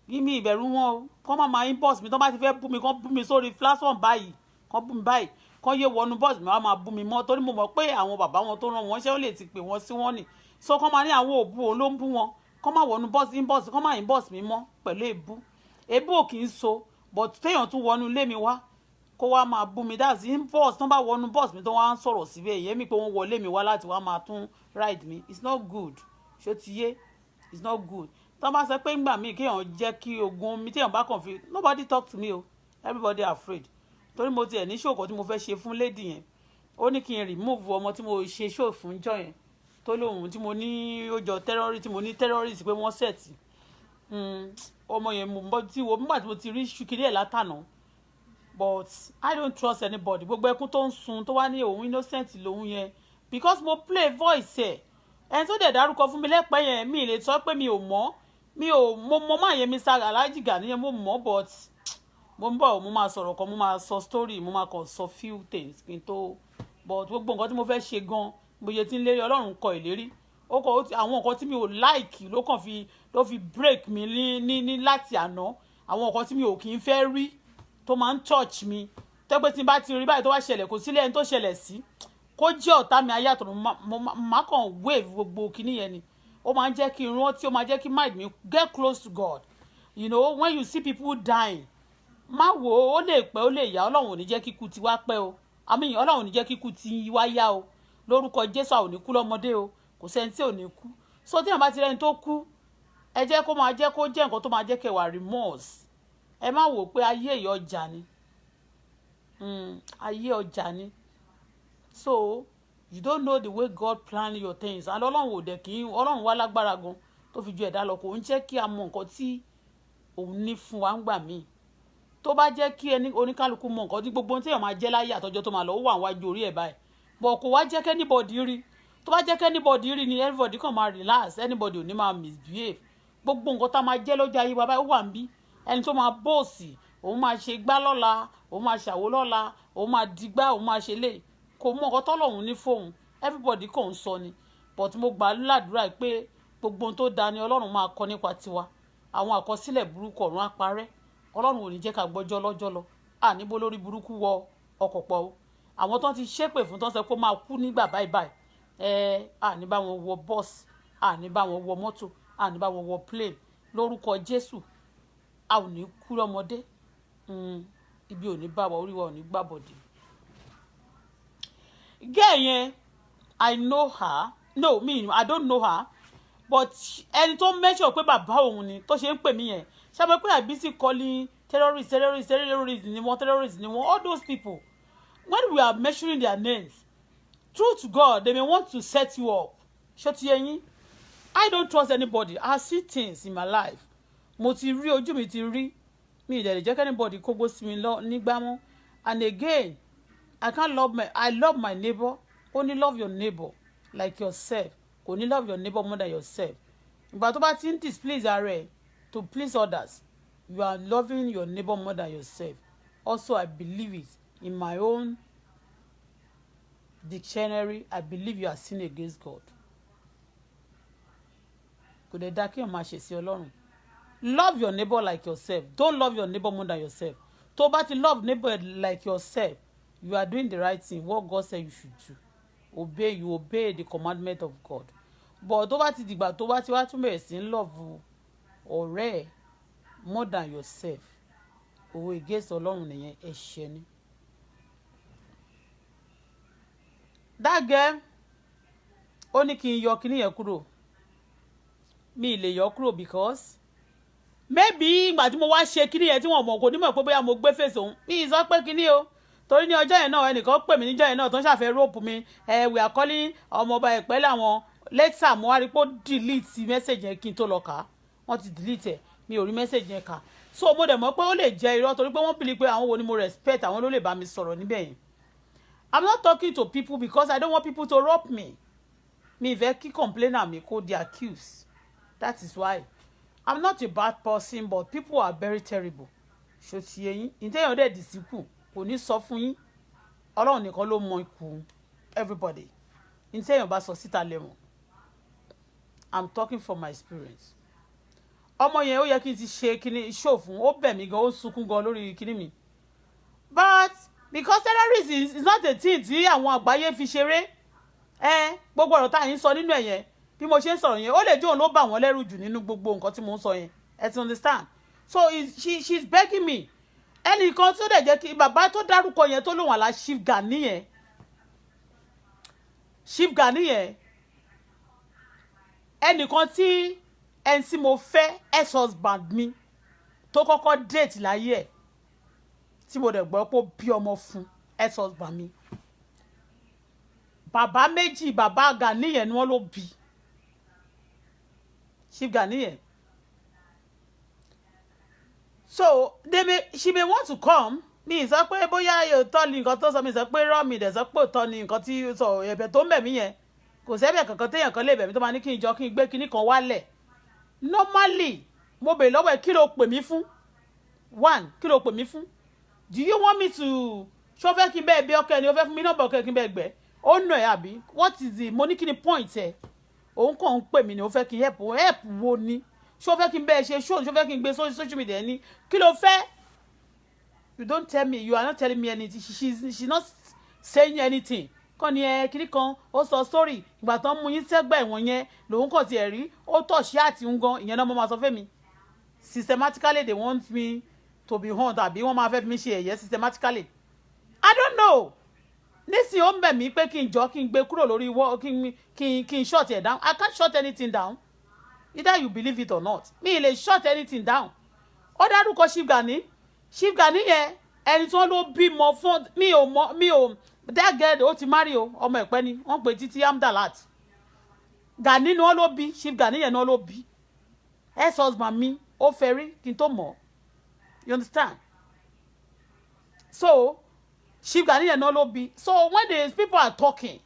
bí mi ìbẹ̀rù wọn o kàn máa inbox mi tó bá ti fẹ́ bú mi kàn bú mi sórí platform báyìí kàn bú mi báyìí kàn yé wọnú box mi wá máa bú mi mọ́ torí mo mọ̀ pé àwọn bàbá wọn tó rán wọn ṣé ó lè ti pè wọ́n sí wọn nì so kàn máa ní àwọn òbú òun ló ń bú wọn kàn máa wọnú box inbox kàn máa inbox mi mọ́ pẹ̀lú èébú ò kì í so but téèyàn tún wọnú ilé mi wá kó wá máa bú mi that's inbox tó bá wọnú box mi tó wá ń sọ̀rọ̀ síbẹ̀ ìyẹn mi pé wọ́n wọlé mi wá láti wá máa tún ride mi it's not good ṣó ti yé it's not good tó bá sọ pé ńgbà míì kéèyàn jẹ́ kí ogun mi téèyàn bá kàn fi nobody talk to me o everybody afraid torí mo tiẹ̀ ní ṣòkò tí mo fẹ́ ṣe fún lady yẹn ó ní kí n remove ọmọ tí mo ṣe ṣò fún jọ yẹn tó lóhun tí mo ní ó jọ terrorist tí mo ní terrorist pé wọ́n set ọmọ yẹn mo bọ́ tí wo nígbà tí mo ti rí ṣùkìrí ẹ̀ látànà but I don't trust anybody gbogbo ẹkún tó ń sun tó wá ní òun innocent lòun yẹn because mo play voice ẹ̀ ẹni tó dẹ̀ dárúkọ fún mi lẹ́pẹ́ yẹn mi lè sọ pé mi ò mọ̀ mo máa yẹ mi sára Alhaji Gani yẹn mo mọ̀ but mo ń bọ̀ mo máa sọ̀rọ̀ kan mo máa sọ story mo máa kàn sọ few things kí n tó but gbogbo nǹkan tí mo fẹ́ ṣe gan bóyá tí ń lérí Ọlọ́run kọ ìlérí ó kọ àwọn nǹkan tí mi ò like ló fi break mi ní láti àná àwọn nǹkan tí mi ò kì í fẹ́ rí tó máa ń touch mi tẹ́gbẹ́ tí n bá ti rí báyìí tó wá ṣẹlẹ̀ kò sílẹ̀ ẹni tó ṣẹlẹ̀ sí kó jẹ́ ọ̀tá mi ayé àtọ̀run má kàn wave gbogbo kinní yẹn ni ó máa ń jẹ́ kí n rántí ó máa jẹ́ kí mind mi get close to God you know when you see people dying má wò ó lè pẹ́ ó lè yá Ọlọ́run ò ní jẹ́ kíkú ti wá pẹ́ o àmì Ọlọ́run ò ní jẹ́ kíkú ti wá yá o lórúkọ Jésù a ò ní kú lọ́mọdé o kò sẹ́ni tí ò ní kú so tí àwọn bá ti rẹ́ni tó kú ẹ jẹ́ kó máa jẹ́ kó jẹ́ nǹkan tó máa jẹ́ kẹwàá remorse ẹ má wò pé ayé èyí ọjà ni ayé ọjà ni so you don't know the way God plan your things and Ọlọ́run ò dẹ̀ kí Ọlọ́run wá lágbára gan tó fi ju ẹ̀dá lọ kò ń jẹ́ kí a mọ nǹkan tí òun ní fún wa ń gbà míì tó bá jẹ́ kí ẹni oníkálukú mọ nǹkan tí gbogbo tí èèyàn máa jẹ́ láyé àtọjọ́ tó máa lọ ó wà wájú orí ẹ̀ báyìí bọ̀ kò wá jẹ́ kí anybody rí tó bá jẹ́ kí anybody rí ni everybody kàn máa relax anybody ò ní máa misbehave gbogbo nǹkan tá máa jẹ́ lọ́jọ́ ayé wa báyìí ó wà ń bí ẹni tó máa bọ́ọ̀sì òun máa ṣe gbá lọ́la òun máa ṣàwo lọ́la òun máa digbá òun máa ṣe lè kò mọ nǹkan tọ́lọ́run ní fóun everybody kàn ń sọ ni but mo gbà ládùúrà pé gbogbo ohun tó da ni Ọlọ́run máa kọ nípa tiwa àwọn àkọsílẹ̀ burúkú ọ̀run á parẹ́ Ọlọ́run ò ní jẹ́ ká gbọ́jọ́ lọ́jọ́ lọ níbo lórí burúkú wọ ọkọ̀ pọ̀ o àwọn tó ti ṣépè fún tó ń sọ pé ó máa kú nígbà báyìí ní bá wọn wọ bọ́ọ̀sì ní bá wọn wọ mọ́tò ní bá wọn wọ plane lórúkọ Jésù a ò ní kú lọ́mọdé ibi ò ní bá wa orí wa ò ní gbàbọ̀dé. Gẹ́ yẹn I know her. No, I don't know her. But ẹni tó mention pé bàbá òun ni tó ṣe ń pè mí yẹn. Ṣé mo pé I busy calling terrorists ni wọ́n, all those people. When we are mentioning their names, true to God, they may want to set you up. Ṣó ti yé yín? I don't trust anybody. I see things in my life. Mo ti rí, ojú mi ti rí. Mi ìdẹ̀ lè jẹ́ anybody kó gbó sí mi nígbà mọ́. And again, I love my neighbor. Only love your neighbor like yourself. Only love your neighbor more than yourself. Ìgbà tó bá ti ń displease ara ẹ̀ to please others, you are loving your neighbor more than yourself. Also, I believe it in my own dictionary. I believe you are sinning against God. Kò dẹ̀ dá kí o máa ṣẹ̀ sí Ọlọ́run. Love your neighbor like yourself. Don't love your neighbor more than yourself. Tó bá ti love neighbor like yourself, you are doing the right thing. What God said you should do. You obey the commandment of God. But tó bá ti dìgbà tó bá ti wá tún bẹ̀rẹ̀ sí ń love ọ̀rẹ́ more than yourself, òwe against Ọlọ́run nìyẹn, ẹ̀ṣẹ̀ ni. That girl, ó ní kí n yọ kíní yẹn kúrò. Mi lè yọ kúrò because maybe ìgbà tí mo wá ṣe kíní yẹn tí wọ́n mọ̀ kò ní mọ̀ pé bóyá mo gbé fèsì òun. Mi sọ pé kíní o. Torí ní ọjọ́ yẹn náà ẹnìkan pè mí níjọ́ yẹn náà tó ń ṣàfẹ́ rope mi. We are calling ọmọọba Ẹ̀pẹ́ làwọn. Later mo wá rí pé ó delete message yẹn kí n tó lọ kà á. Wọ́n ti delete ẹ̀. Mi ò rí message yẹn kà. So mo dẹ̀ mọ̀ pé ó lè jẹ́ irọ́ torí pé wọ́n believe pé àwọn wo ni mo respect, àwọn ló lè bá mi sọ̀rọ̀ níbẹ̀ yẹn. I'm not talking to people because I don't want people to rope me. Mi ìfẹ́ kí complainer mi kó di accused. That is why. I'm not a bad person, but people are very terrible. Ṣó ti yé yín? Ìtẹ́yàn dẹ̀ dìsíkù kò ní sọ fún yín. Ọlọ́run nìkan ló mọ ikú everybody. Ìtẹ́yàn bá sọ síta lẹ́wọ̀n. I'm talking from my experience. Ọmọ yẹn ó yẹ kí n ti ṣe kíní show fún, ó bẹ̀ mí gan, ó sunkún gan lórí kíní mi. But because terrorism is not a thing tí àwọn àgbáyé fi ṣeré. Gbogbo ọ̀rọ̀ tá à ń sọ nínú ẹ̀ yẹn, bí mo ṣe ń sọ̀rọ̀ yẹn, ó lè jẹ́ òun ló bà wọ́n lẹ́rù jù nínú gbogbo nǹkan tí mo ń sọ yẹn. Ẹ ti understand? So she's begging me. Ẹnìkan tó dẹ̀ jẹ́ kí bàbá tó dárúkọ yẹn tó lòun àlá Chief Gani yẹn. Ẹnìkan tí ẹni tí mo fẹ́ ex-husband mi tó kọ́kọ́ date láyé ẹ̀ tí mo dẹ̀ gbọ́ pé ó bí ọmọ fún ex-husband mi. Bàbá méjì bàbá Gani yẹn ni wọ́n ló bí. Chief Gani yẹn. So she may want to come. Mi sọ pé bóyá òótọ́ ni nǹkan tó sọ, mi sọ pé rọ́ mi dẹ̀ sọ pé òótọ́ ni nǹkan tí sọ ẹ̀bẹ̀ tó ń bẹ̀ mí yẹn. Kò sẹ́bẹ̀ kankan téèyàn kan lè bẹ̀ mí tó máa ní kí n jọ kí n gbé kinní kan wálẹ̀. Normally mo bèèrè lọ́wọ́ ẹ̀ kí ló pè mí fún. One, kí ló pè mí fún. Do you want me to ṣó fẹ́ kí n bẹ́ẹ̀ bí ọkẹ́ ni ó fẹ́ fún mi nọ́mbà ọkẹ́ kí n bẹ́ẹ̀ gbẹ́? Ó nà ẹ̀ àbí? What is the mo ní kí ni point ẹ̀? Òun kàn ń pè mí ni ó fẹ́ kí n help wo ni? Ṣó fẹ́ kí n bẹ́ẹ̀ ṣe show, ṣó fẹ́ kí n gbé social media ni? Kí ló fẹ́? You don't tell me, you are not telling me anything. She's not saying anything. Kàn ní kíní kan ó sọ story ìgbà tán mú yín sẹ́gbà ẹ̀wọ̀n yẹn lòun kàn tiẹ̀ rí ó tọ̀ ṣí àti ń gan ìyẹn náà mo máa sọ fẹ́ mi. Systematically they want me to be hunt àbí wọ́n máa fẹ́ fi mi ṣe ẹ̀yẹ systematically. I don't know. Nísìnyí ó ń bẹ̀ mí pé kí n jọ kí n gbé kúrò lórí kí n shut it down. I can't shut anything down. Either you believe it or not. Mi lè shut anything down. Ó dárúkọ Chief Gani yẹn ẹni tí wọ́n ló bímọ fún mi ò that girl ó ti marry o ọmọ Ẹ̀pẹ́ ni wọ́n pè Títí Amdalat. Gani ni wọ́n ló bí Chief Gani yẹn ni wọ́n ló bí ex-husband mi ó fẹ́ rí kí n tó mọ̀. You understand? So Chief Gani yẹn ni wọ́n ló bí. So when the people are talking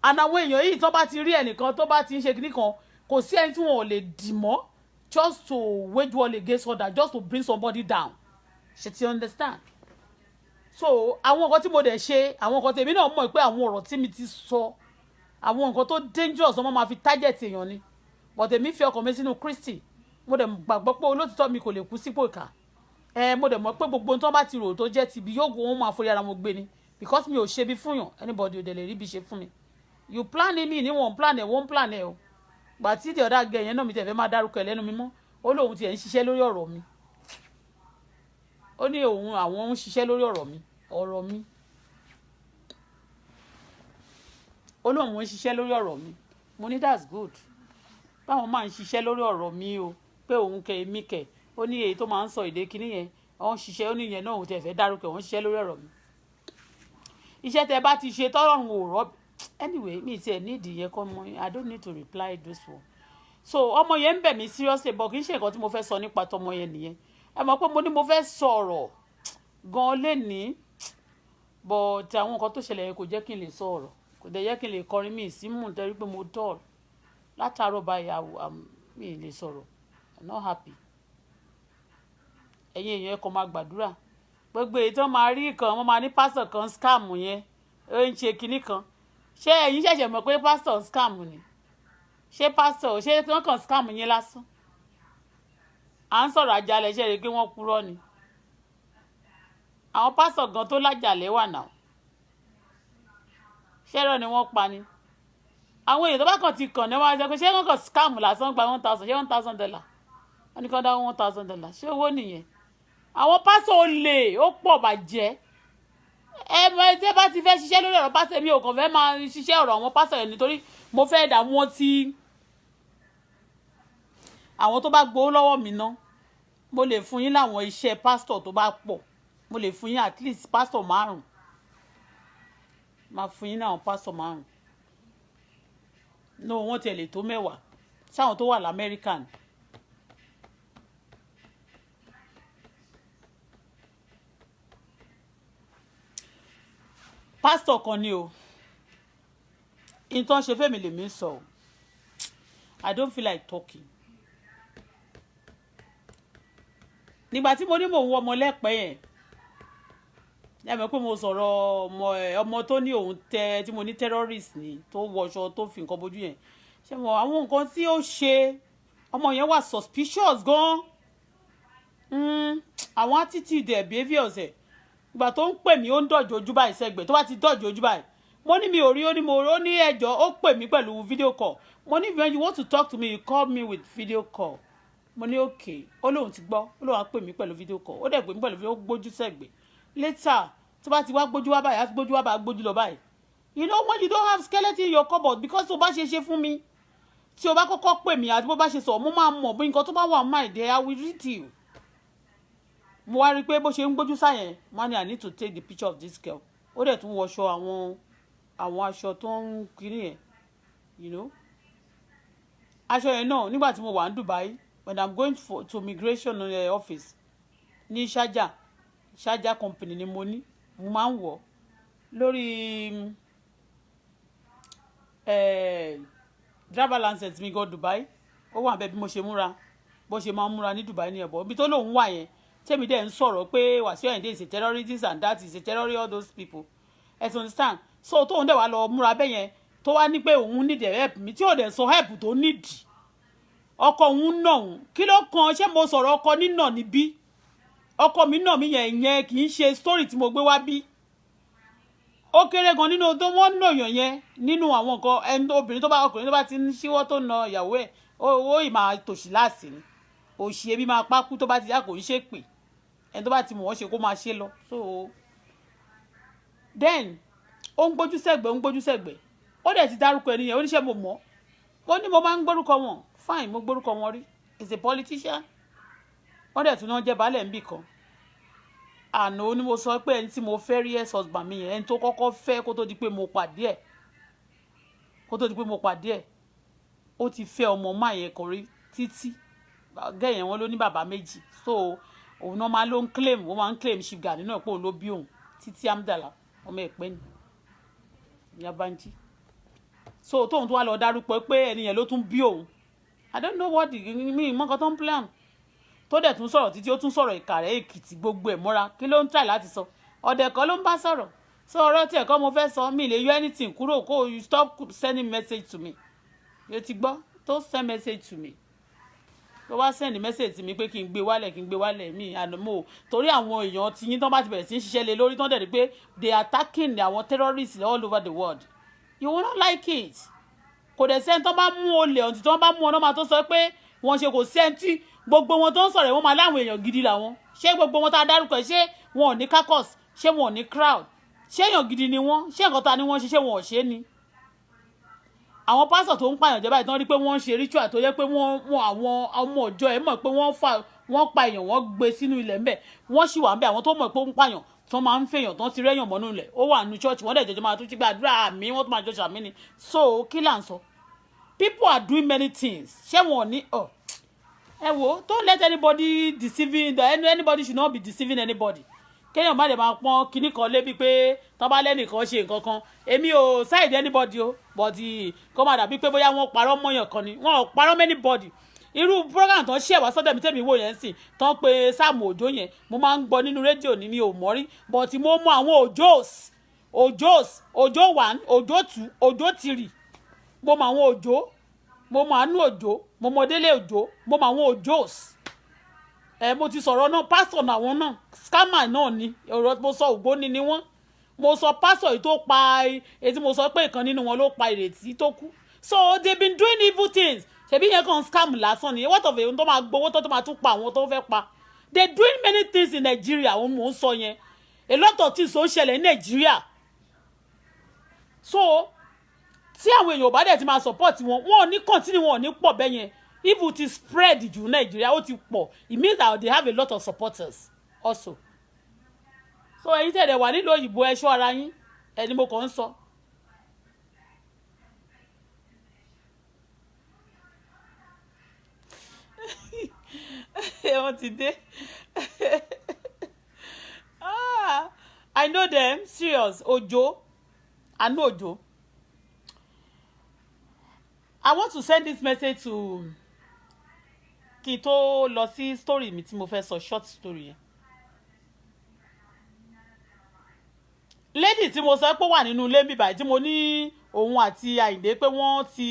and àwọn èèyàn yìí tó bá ti rí ẹnìkan tó bá ti ń ṣe kíní kan kò sí ẹni tí wọn ò lè dì mọ́ just to wage war against other, just to bring somebody down. Ṣé ti understand? So àwọn nǹkan tí mo dẹ̀ ṣe àwọn nǹkan tèmi náà mọ̀ pé àwọn ọ̀rọ̀ tí mi ti sọ àwọn nǹkan tó dangerous wọ́n máa fi target èèyàn ni, but èmi fi ọkàn mi sínú Kristi. Mo dẹ̀ gbàgbọ́ pé olótìtọ́ mi kò lè kú sípò ìkà. Mo dẹ̀ mọ̀ pé gbogbo ohun tó bá ti rò tó jẹ́ ti bí yóò wọn máa forí ara wọn gbé ni because mi ò ṣe bí fún yàn, anybody ò dẹ̀ lè rí bí ṣe fún mi. You plan me ní wọ́n plan ẹ̀ wọ́n plan ẹ̀ o. Gbà tí the other girl yẹn náà mi tẹ̀ fẹ́ máa dárúkọ ẹ̀ lẹ́nu mi mọ́ ó lóun tiẹ̀ ń ṣiṣẹ́ lórí ọ̀rọ̀ mi. Ó ní àwọn ń ṣiṣẹ́ lórí ọ̀rọ̀ mi. ó lóun ń ṣiṣẹ́ lórí ọ̀rọ̀ mi. Mo ní that's good. Báwọn máa ń ṣiṣẹ́ lórí ọ̀rọ̀ mi o pé òun kẹ èmi kẹ ó ní èyí tó máa ń sọ èdè kínní yẹn wọ́n ṣiṣẹ́ ó ní ìyẹn náà òun tẹ̀ fẹ́ dárúkọ wọ́n ṣiṣẹ́ lórí ọ̀rọ̀ mi. Iṣẹ́ tẹ bá ti ṣe tọ́lọ́run ò rọ́ anyway mi tiẹ̀ nídìí yẹn kọ́ mọ́ I don't need to reply those one. So ọmọ yẹn ń bẹ̀ mí seriously but kì í ṣe nǹkan tí mo fẹ́ sọ nípa tọmọ yẹn nìyẹn. Ẹ mọ̀ pé mo ní mo fẹ́ sọ̀rọ̀ gan lénìí but àwọn nǹkan tó ṣẹlẹ̀ yẹn kò jẹ́ kí n lè sọ̀rọ̀ kò dẹ̀ jẹ́ kí n lè kọrin mi ìsímù nítorí pé mo dull látàárọ̀ báyìí mi ì lè sọ̀rọ̀ I'm not happy. Ẹ̀yin èèyàn ẹ kàn máa gbàdúrà gbogbo èyí tó máa rí kan wọ́n máa ní pásítọ̀ kan scam yẹn ó ń ṣe kinní kan ṣé ẹ̀yin ṣẹ̀ṣẹ̀ mọ̀ pé pásítọ̀ scam ni ṣé pásítọ̀ ṣé wọ́n kàn scam yẹn lásán à ń sọ̀rọ̀ àjálẹ̀ ṣe rè pé wọ́n purọ́ ni àwọn pásítọ̀ gan tó lájàlẹ̀ wà náà ṣẹ́rọ̀ ni wọ́n pa ni àwọn èèyàn tó bá kàn ti kàn ní wọ́n á sọ pé ṣé wọ́n kàn scam lásán gba $1,000 ṣé $1,000 wọ́n ní kí wọ́n dá $1,000 ṣé owó nìyẹn àwọn pásítọ̀ olè ó pọ̀ bàjẹ́ ẹ mọ ẹ tẹ́ bá ti fẹ́ ṣiṣẹ́ lórí ọ̀rọ̀ pásítọ̀ mi ò kàn fẹ́ máa ṣiṣẹ́ ọ̀rọ̀ àwọn pásítọ̀ yẹn nítorí mo fẹ́ dà wọ́n tí àwọn tó bá gbowó lọ́wọ́ mi ná mo lè fún yín láwọn iṣẹ́ pásítọ̀ tó bá pọ̀ mo lè fún yín at least pásítọ̀ 5 máa fún yín láwọn pásítọ̀ 5 no wọ́n tiẹ̀ lè tó 10 sáwọn tó wà l'Amẹ́ríkà ni. Pásítọ̀ kan ni o nǹkan ṣe fẹ́mi lèmi ń sọ I don't feel like talking. Nígbà tí mo ní mò ń wọ ọmọ lẹ́pẹ́ yẹn ẹ mọ̀ pé mo sọ̀rọ̀ ọmọ tó ní òun tí mo ní terrorist ni tó wọṣọ tó fi nǹkan bojú yẹn ṣé mo àwọn nǹkan tí ó ṣe ọmọ yẹn wà suspicious gan àwọn attitude ẹ̀ behaviours ẹ̀ ìgbà tó ń pè mí ó ń dọ̀jọ́ ojú báyìí sẹ́gbẹ̀ẹ́ tó bá ti dọ̀jọ́ ojú báyìí mo ní mi ò rí ó ní ẹjọ́ ó pè mí pẹ̀lú video call mo ní when you want to talk to me you call me with video call mo ní okay ó lóun ti gbọ́ ó lóun á pè mí pẹ̀lú video call ó dẹ̀ pè mí pẹ̀lú video gbójú sẹ́gbẹ̀ẹ́ later tó bá ti wá gbójú wá báyìí á gbójú wá bá gbójú lọ báyìí you know when you don't have skeleton in your cupboard because tó bá ṣe fún mi tí o bá kọ́kọ́ pè mí àti bó bá ṣe sọ mo máa mọ̀ bí nǹkan tó bá wà máa dé I will read you. Mo wá rí pé bó ṣe ń gbójú sáyẹn wọ́n ní I need to take the picture of this girl ó dẹ̀ tún wọṣọ àwọn aṣọ tó ń kiri yẹn you know aṣọ yẹn náà nígbà tí mo wà ní Dubai when I'm going to immigration office ní Sharjah company ni mo ní mo máa ń wọ̀ lórí driver license mi go Dubai ó wà bẹ́ẹ̀ bí mo ṣe múra bó ṣe máa ń múra ní Dubai ní ẹ̀bọ̀ ibi tó lòun wà yẹn tẹ́mi dẹ̀ ń sọ̀rọ̀ pé Wasiu Ayinde is a terrorist and that is a terrorist all those people ẹ ti understand so tóun dẹ̀ wá lọ múra bẹ́ẹ̀ yẹn tó wá ní pé òun need help mi tí ò dẹ̀ sọ help tó need ọkọ òun náà òun kí ló kan ṣé mo sọ̀rọ̀ ọkọ nínà níbí ọkọ mi náà mi yẹn kì í ṣe story tí mo gbé wá bí ó kéré gan nínú tó wọ́n nàyàn yẹn nínú àwọn nǹkan ẹni obìnrin tó bá ọkùnrin tó bá ti ń ṣíwọ́ tó na ìyàwó ẹ̀ ó ì máa tòṣì láàsì ni òṣì ebi máa pákú tó bá ti yá kò ń ṣe pè ẹni tó bá ti mọ̀ wọ́n ṣe kó máa ṣe lọ so then ó ń gbójú sẹ́gbẹ̀ẹ́ ó dẹ̀ ti dárúkọ ẹni yẹn oníṣẹ́ mo mọ̀ ó ní mo máa ń gbórúkọ wọn fine mo gbórúkọ wọn rí is a politician wọ́n dẹ̀ tún náà jẹ́ baálẹ̀ níbì kan àná ó ní mo sọ pé ẹni tí mo fẹ́ rí ex husband mi yẹn ẹni tó kọ́kọ́ fẹ́ kó tó di pé mo pàdé ẹ̀ ó ti fẹ́ ọmọ máa yẹn kò rí títí gẹ́yìn wọn ló ní bàbá méjì so òun náà máa ló ń claim wọ́n máa ń claim ṣìgá nínú ẹ̀pọ̀ òun ló bí òun títí amdala ọmọ ẹ̀pẹ́ ni yabanji so tóun tó wá lọ dárúkọ pé ẹni yẹn ló tún bí òun I don't know what mi mọ nǹkan tó ń plan tó dẹ̀ tún sọ̀rọ̀ títí ó tún sọ̀rọ̀ Ìkàrẹ́ Èkìtì gbogbo ẹ̀ mọ́ra kí ló ń try láti sọ ọ̀dẹ̀ kan ló ń bá sọ̀rọ̀ so ọ̀rọ̀ tí ẹ̀kọ́ mo fẹ́ sọ mi lè yọ anything kúrò kó you stop sending message to me yóò ti gbọ́ tó send message to me tó wá send message to me pé kí n gbé wálẹ̀ mi ànàmọ́ torí àwọn èèyàn tí yín tán bá ti bẹ̀rẹ̀ sí ń ṣiṣẹ́ lé lórí tán dẹ̀ rí pé they attacking àwọn terrorists all over the world you will not like it kò dẹ̀ sẹ́ni tán bá mú olè ọ̀tí tán bá mú ọ̀nà máa tó sọ pé wọ́n ṣe kò sẹ́ni tí gbogbo wọn tó ń sọ̀rọ̀ wọ́n máa láwọn èèyàn gidi làwọn ṣé gbogbo wọn tá a dárúkọ ṣé wọn ò ní caucus ṣé wọn ò ní crowd ṣé èèyàn gidi ni wọ́n ṣé nǹkan ta ni wọ́n ṣe ṣé wọn ò ṣe ni àwọn pásọ̀ tó ń pààyàn jẹ́ báyìí tán rí pé wọ́n ń ṣe ritual tó yẹ pé wọ́n àwọn ọmọ ọjọ́ ẹ̀ mọ̀ pé wọ́n pa èèyàn wọ́n gbé sínú ilẹ̀ ńbẹ̀ wọ́n sì wà ńbẹ̀ àwọn tó mọ̀ pé ó ń pààyàn tó máa ń fèèyàn tán ti rẹ́yàn mọ́nú ilẹ̀ ó wà ní church wọ́n dẹ̀ jẹjọ́ máa tún ti gbàdúrà àmì wọ́n tún máa jọ ṣàmì ni so kí là ń sọ people are doing many things ṣé wọn ò ní ẹ wo don't let anybody deceiving anybody should not be deceiving anybody kéèyàn má lè máa pọ́n kinní kan lébi pé tán bá lẹ́nìkan ṣe nǹkan kan èmi ò side anybody o but kó má dàbí pé bóyá wọ́n parọ́ mọ́yàn kan ni wọ́n ò parọ́ mọ́ anybody irú program tán ṣe wá sọ́dọ̀ mi tẹ́mi wò yẹn sìn tán pé Sáàmù Òjó yẹn mo máa ń gbọ́ nínú rédíò ní mi ò mọ̀ rí but mo mọ àwọn Òjós Òjó 1 Òjó 2 Òjó 3 mo mọ àwọn Òjó mo mọ Àánú Òjó mo mọ Délé Òjó mo mọ àwọn Òjós mo ti sọ̀rọ̀ náà pásítọ̀ làwọn náà scammer náà ni ọ̀rọ̀ mo sọ ògbóni ni wọ́n mo sọ pásítọ̀ yìí tó pa etí mo sọ pé ìkan nínú wọn ló pa Ìrètí tó kú so they been doing evil things ṣebí yẹn kan scam lásán ni what of èyí tó máa gbowó tó máa tún pa àwọn tó fẹ́ pa they doing many things in Nigeria òun mò ń sọ yẹn a lot of things ó ṣẹlẹ̀ ní Nigeria so tí àwọn èèyàn ò bá dẹ̀ ti máa support wọn wọn ò ní continue wọn ò ní pọ̀ bẹ́ẹ̀ yẹn evil ti spread jù Nigeria ó ti pọ̀ it means that they have a lot of supporters also so ẹ̀yin tẹ̀lé wà nílò òyìnbó ẹ ṣọ́ ara yín ẹni mo kàn ń sọ. wọ́n ti dé I know them serious Ojo I know Ojo I want to send this message to kí n tó lọ sí story mi tí mo fẹ́ sọ short story yẹn. Lady tí mo sọ pé wà nínú ilé mi báyìí tí mo ní òun àti Àyìndé pé wọ́n ti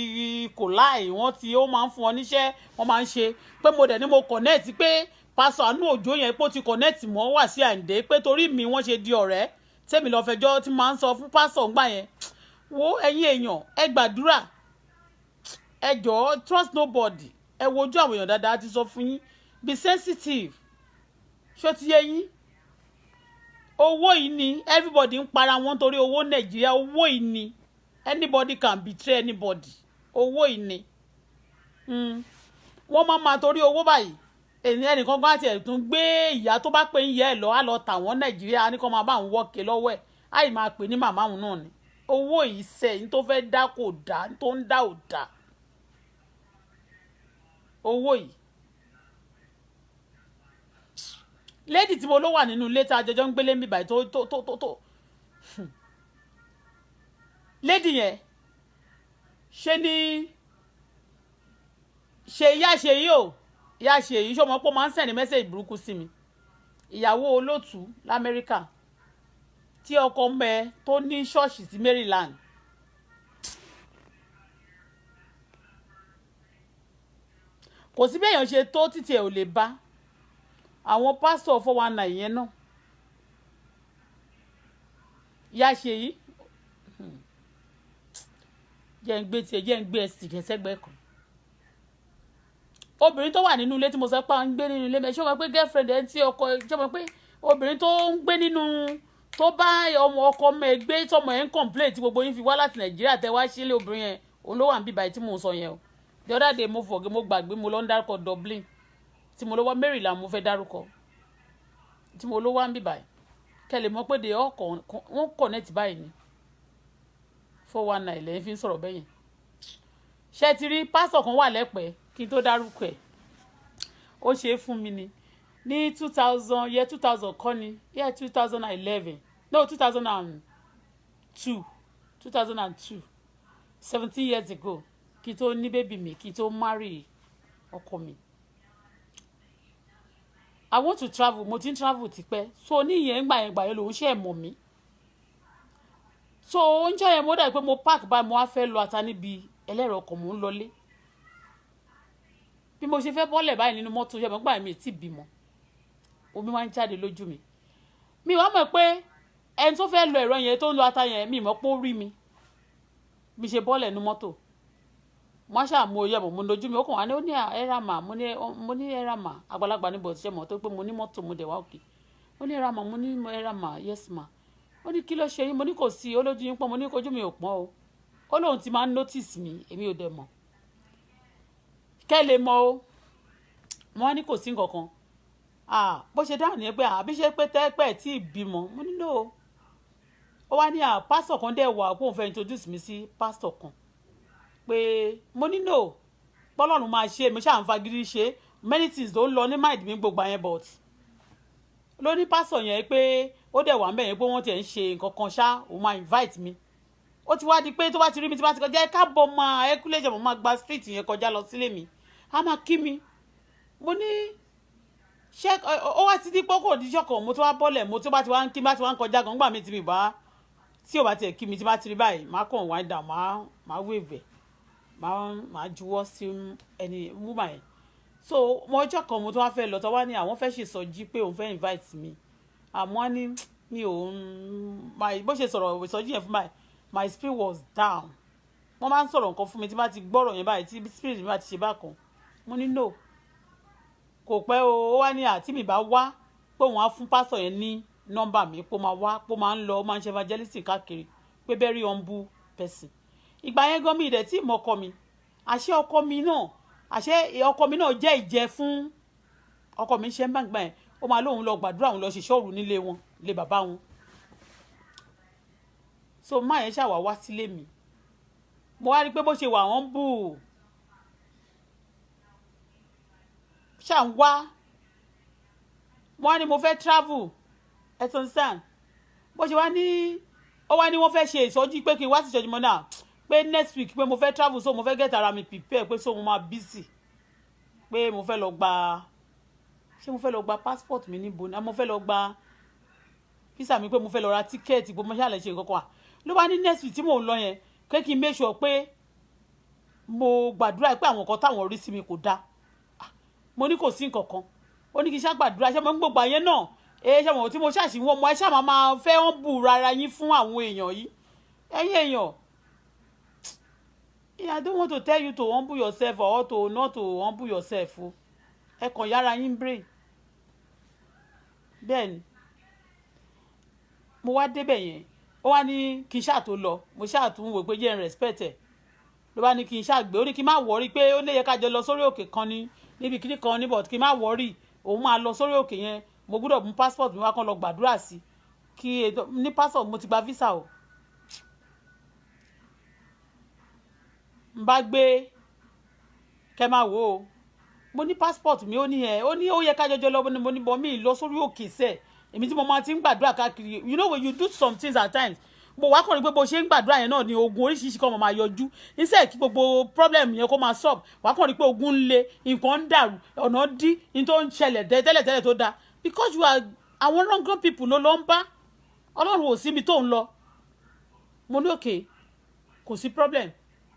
kò láì wọ́n ti ó máa ń fún wọn níṣẹ́ wọ́n máa ń ṣe pé mo dẹ̀ ní mo connect pé pásọ Àánú Òjó yẹn pé ó ti connect mọ́ wá sí Àyìndé pé torí mi wọ́n ṣe di ọ̀rẹ́ tèmi lọ fẹjọ́ tí máa ń sọ fún pásọ ńgbà yẹn wo ẹ̀yin èèyàn ẹ gbàdúrà ẹ jọ̀ọ́ trust nobody ẹ wojú àwọn èèyàn dáadáa ti sọ fún yín be sensitive ṣó ti yé yín owó yìí ni everybody ń para wọn torí owó Nàìjíríà owó yìí ni anybody can betray anybody owó yìí ni wọ́n máa torí owó báyìí ẹnìkan kan àti ẹ̀ tún gbé ìyá tó bá pé ń yẹ ẹ̀ lọ á lọ tà wọ́n Nàìjíríà ní kó máa bá àwọn wọ́ọ̀kẹ́ lọ́wọ́ ẹ̀ àì máa pè ní màmá òun náà ni owó yìí sẹ́yìn tó fẹ́ dá kò dá tó ń dá ò dá owó yìí lady tí mo ló wà nínú ilé tá a jọjọ ń gbélé mi báyìí tó lady yẹn ṣe ni ṣe ìyá ṣe yìí o ìyá ṣe yìí ṣó mọ̀ pé ó máa ń send message burúkú sí mi ìyàwó olóòtú l'Amẹ́ríkà tí ọkọ mẹ tó ní ṣọ́ọ̀ṣì sí Maryland kò sí bí èèyàn ṣe tó títí ẹ̀ ò lè bá àwọn pásítọ̀ 419 yẹn náà ìyá ṣe yìí jẹ́ ń gbé tiẹ̀ jẹ́ ń gbé ẹsì kẹsẹ́gbẹ́ kan obìnrin tó wà nínú ilé tí mo sọ pé à ń gbé nínú ilé ṣé o mọ̀ pé girlfriend ẹ̀ tí ọkọ ṣé o mọ̀ pé obìnrin tó ń gbé nínú tó bá ọmọ ọkọ ọmọ ẹ̀ gbé tọmọ ẹ̀ ń complain tí gbogbo yín fi wá láti Nàìjíríà tẹ wá sílé obìnrin yẹn òun ló wà ń bíbá yìí tí mò ń sọ yẹn o the other day mo gbàgbé mo lọ ń dárúkọ Dublin tí mo lọ wá Maryland mo fẹ́ dárúkọ tí mo lọ wá ń bíbá yìí kẹlẹ̀ mọ́ pé de wọ́n connect báyìí ni 419 lẹ́yìn fi ń sọ̀rọ̀ bẹ́yẹn ṣe ti rí pásọ̀ kan wà lẹ́pẹ́ kí n tó dárúkọ ẹ̀ ó ṣe é fún mi ni ní 2000 kọ́ ni 2011 no 2002 17 years ago kí n tó ní bébì mi kí n tó marry ọkọ mi I want to travel mo ti ń travel tipẹ́ so níyẹn gbà yẹn lòun ṣe é mọ̀ mí so oúnjẹ yẹn mo dà pé mo park báyìí mo wá fẹ́ lọ ata níbi ẹlẹ́rọ ọkọ̀ mò ń lọlé bí mo ṣe fẹ́ bọ́lẹ̀ báyìí nínú mọ́tò yẹn mo gbà mí tí bímọ omi wá ń jáde lójú mi wá mọ̀ pé ẹni tó fẹ́ lo ẹ̀rọ yẹn tó ń lo ata yẹn mi mọ̀ pé ó rí mi bí ṣe bọ́lẹ̀ nínú mọ́tò wọ́n ṣàmú oyè mọ̀ mo lójú mi ó kàn wá ní ó ní ẹ̀rà mà mo ní ẹ̀rà mà àgbàlagbà níbo ṣe mọ̀ tó pé mo ní mọ́tò mo dẹ̀ wá òkè ó ní ẹ̀rà mà mo ní ẹ̀rà mà yes ma ó ní kí ló ṣe yín mo ní kò sí olójú yín pọ́n mo ní kojú mi ò pọ́n o ó lóun ti máa ń notice mi èmi ò dẹ̀ mọ̀ kẹ́ lè mọ̀ o wọ́n ní kò sí nǹkan kan bó ṣe dáhùn ní pé àbí ṣe pé tẹ́pẹ́ tí ì bímọ mo nílò ó wá ní pásítọ̀ kan dẹ̀ wà kó òun fẹ́ introduce mi sí pásítọ̀ kan pé mo nílò bọ́lọ́run máa ṣe mi ṣáà ń fagídí ṣe many things ló ń lọ ní mind mi gbogbo àyẹn but ló ní pásítọ̀ yẹn pé ó dẹ̀ wà ń bẹ̀ yẹn pé wọ́n tiẹ̀ ń ṣe nǹkan kan ṣá òun máa invite mi ó ti wá di pé tó bá ti rí mi tí bá ti kọjá káàbọ̀ máa ẹkúlẹ̀jẹ̀ mo máa gba street yẹn kọjá lọ sílé mi á máa kí mi mo ní ṣé ó wá ti di pé kò díjọ́ kan mo tó wá bọ́lẹ̀ mo tó bá ti wá ń kí bá ti wá ń kọjá gan gbà mí tí mi bá tí ò bá tiẹ̀ kí mi tí bá ti rí báyìí máa kàn wá dà máa wave máa juwọ́ sí ẹni woman yẹn so mo ọjọ́ kan mo tó wá fẹ́ lọ tó wá ní àwọn fẹ́ ṣèsọjí pé òun fẹ́ invite mi àmọ́ ní mi ò bó ṣe sọ̀rọ̀ ìsọjí yẹn fún my spirit was down wọ́n máa ń sọ̀rọ̀ nǹkan fún mi tí bá ti gbọ́rọ̀ yẹn báyìí tí spirit mi bá ti ṣe bákan mo ní no kò pẹ́ o ó wá ní àti mi bá wá pé òun á fún pásítọ̀ yẹn ní nọ́mbà mi pé ó máa wá pé ó máa ń lọ ó máa ń ṣe evangelism káàkiri pé very humble person ìgbà yẹn gan mi ìdẹ̀ tí ìmọ̀ ọkọ mi àṣé ọkọ mi náà jẹ́ ìjẹ fún ọkọ mi ṣe ń bá gbà yẹn ó máa lóun lọ gbàdúrà òun lọ ṣe ṣọ́ọ̀rù nílé wọn lé bàbá wọn so máa yẹn ṣàwà wá sílé mi mo wá rí pé bó ṣe wà wọ́n bù ṣà ń wá wọ́n ní mo fẹ́ travel ẹ̀sán sàn bó ṣe wá ní ó wá ní wọ́n fẹ́ ṣe ìsọjí pé kí n wá sí ìṣẹ́jú mọ́ náà pé next week pé mo fẹ́ travel so mo fẹ́ get ara mi prepare pé so mo máa busy pé mo fẹ́ lọ gba passport mi níbo ni mo fẹ́ lọ gba visa mi pé mo fẹ́ lọ ra ticket gbogbo mo ṣàlẹ̀ ṣe nǹkan kan ló bá ní next week tí mò ń lọ yẹn pé kí n make sure pé mo gbàdúrà pé àwọn nǹkan táwọn rí sí mi kò dáa mo ní kò sí nǹkan kan ó ní kí n ṣá gbàdúrà ṣé mo ń gbogbo àyẹn náà ṣé mo tí mo ṣàṣì wọ́n mọ ẹ ṣáà máa fẹ́ wọ́n bù rárá yín fún àwọn èèyàn yìí ẹ̀yin èèyàn I don't want to tell you to humble yourself or to not to humble yourself o ẹ kàn yára yín brain bẹ́ẹ̀ ni mo wá débẹ̀ yẹn ó wá ní kí n ṣáà tó lọ mo ṣáà tún wò pé jẹ́ n respect ẹ̀ ló bá ní kí n ṣáà gbé ó ní kí n má wọrí pé ó lè yẹ ká jọ lọ sórí òkè kan ní níbi kíní kan níbọ̀ kí n má wọrí òun máa lọ sórí òkè yẹn mo gbọ́dọ̀ mú passport mi wá kán lọ gbàdúrà sí kí ní passport mo ti gba visa o n bá gbé kẹ máa wò ó mo ní passport mi ó ní ó yẹ ká jọjọ lọ mo ní bọ́ mi lọ sórí òkè sẹ́ẹ̀ èmi tí mo máa ti ń gbàdúrà káàkiri you know when you do some things at times mo wá kàn rí pé bó ṣe ń gbàdúrà yẹn náà ni ogun oríṣiríṣi kan máa yọjú instead kí gbogbo problem yẹn kó máa solve wá kàn rí pé ogun ń le nǹkan ń dàrú ọ̀nà dí ní tó ń ṣẹlẹ̀ tẹ́lẹ̀tẹ́lẹ̀ tó dáa because you are àwọn wrong people ló lọ ń bá ọlọ́run ò síbi tó ń lọ mo ní òkè kò sí problem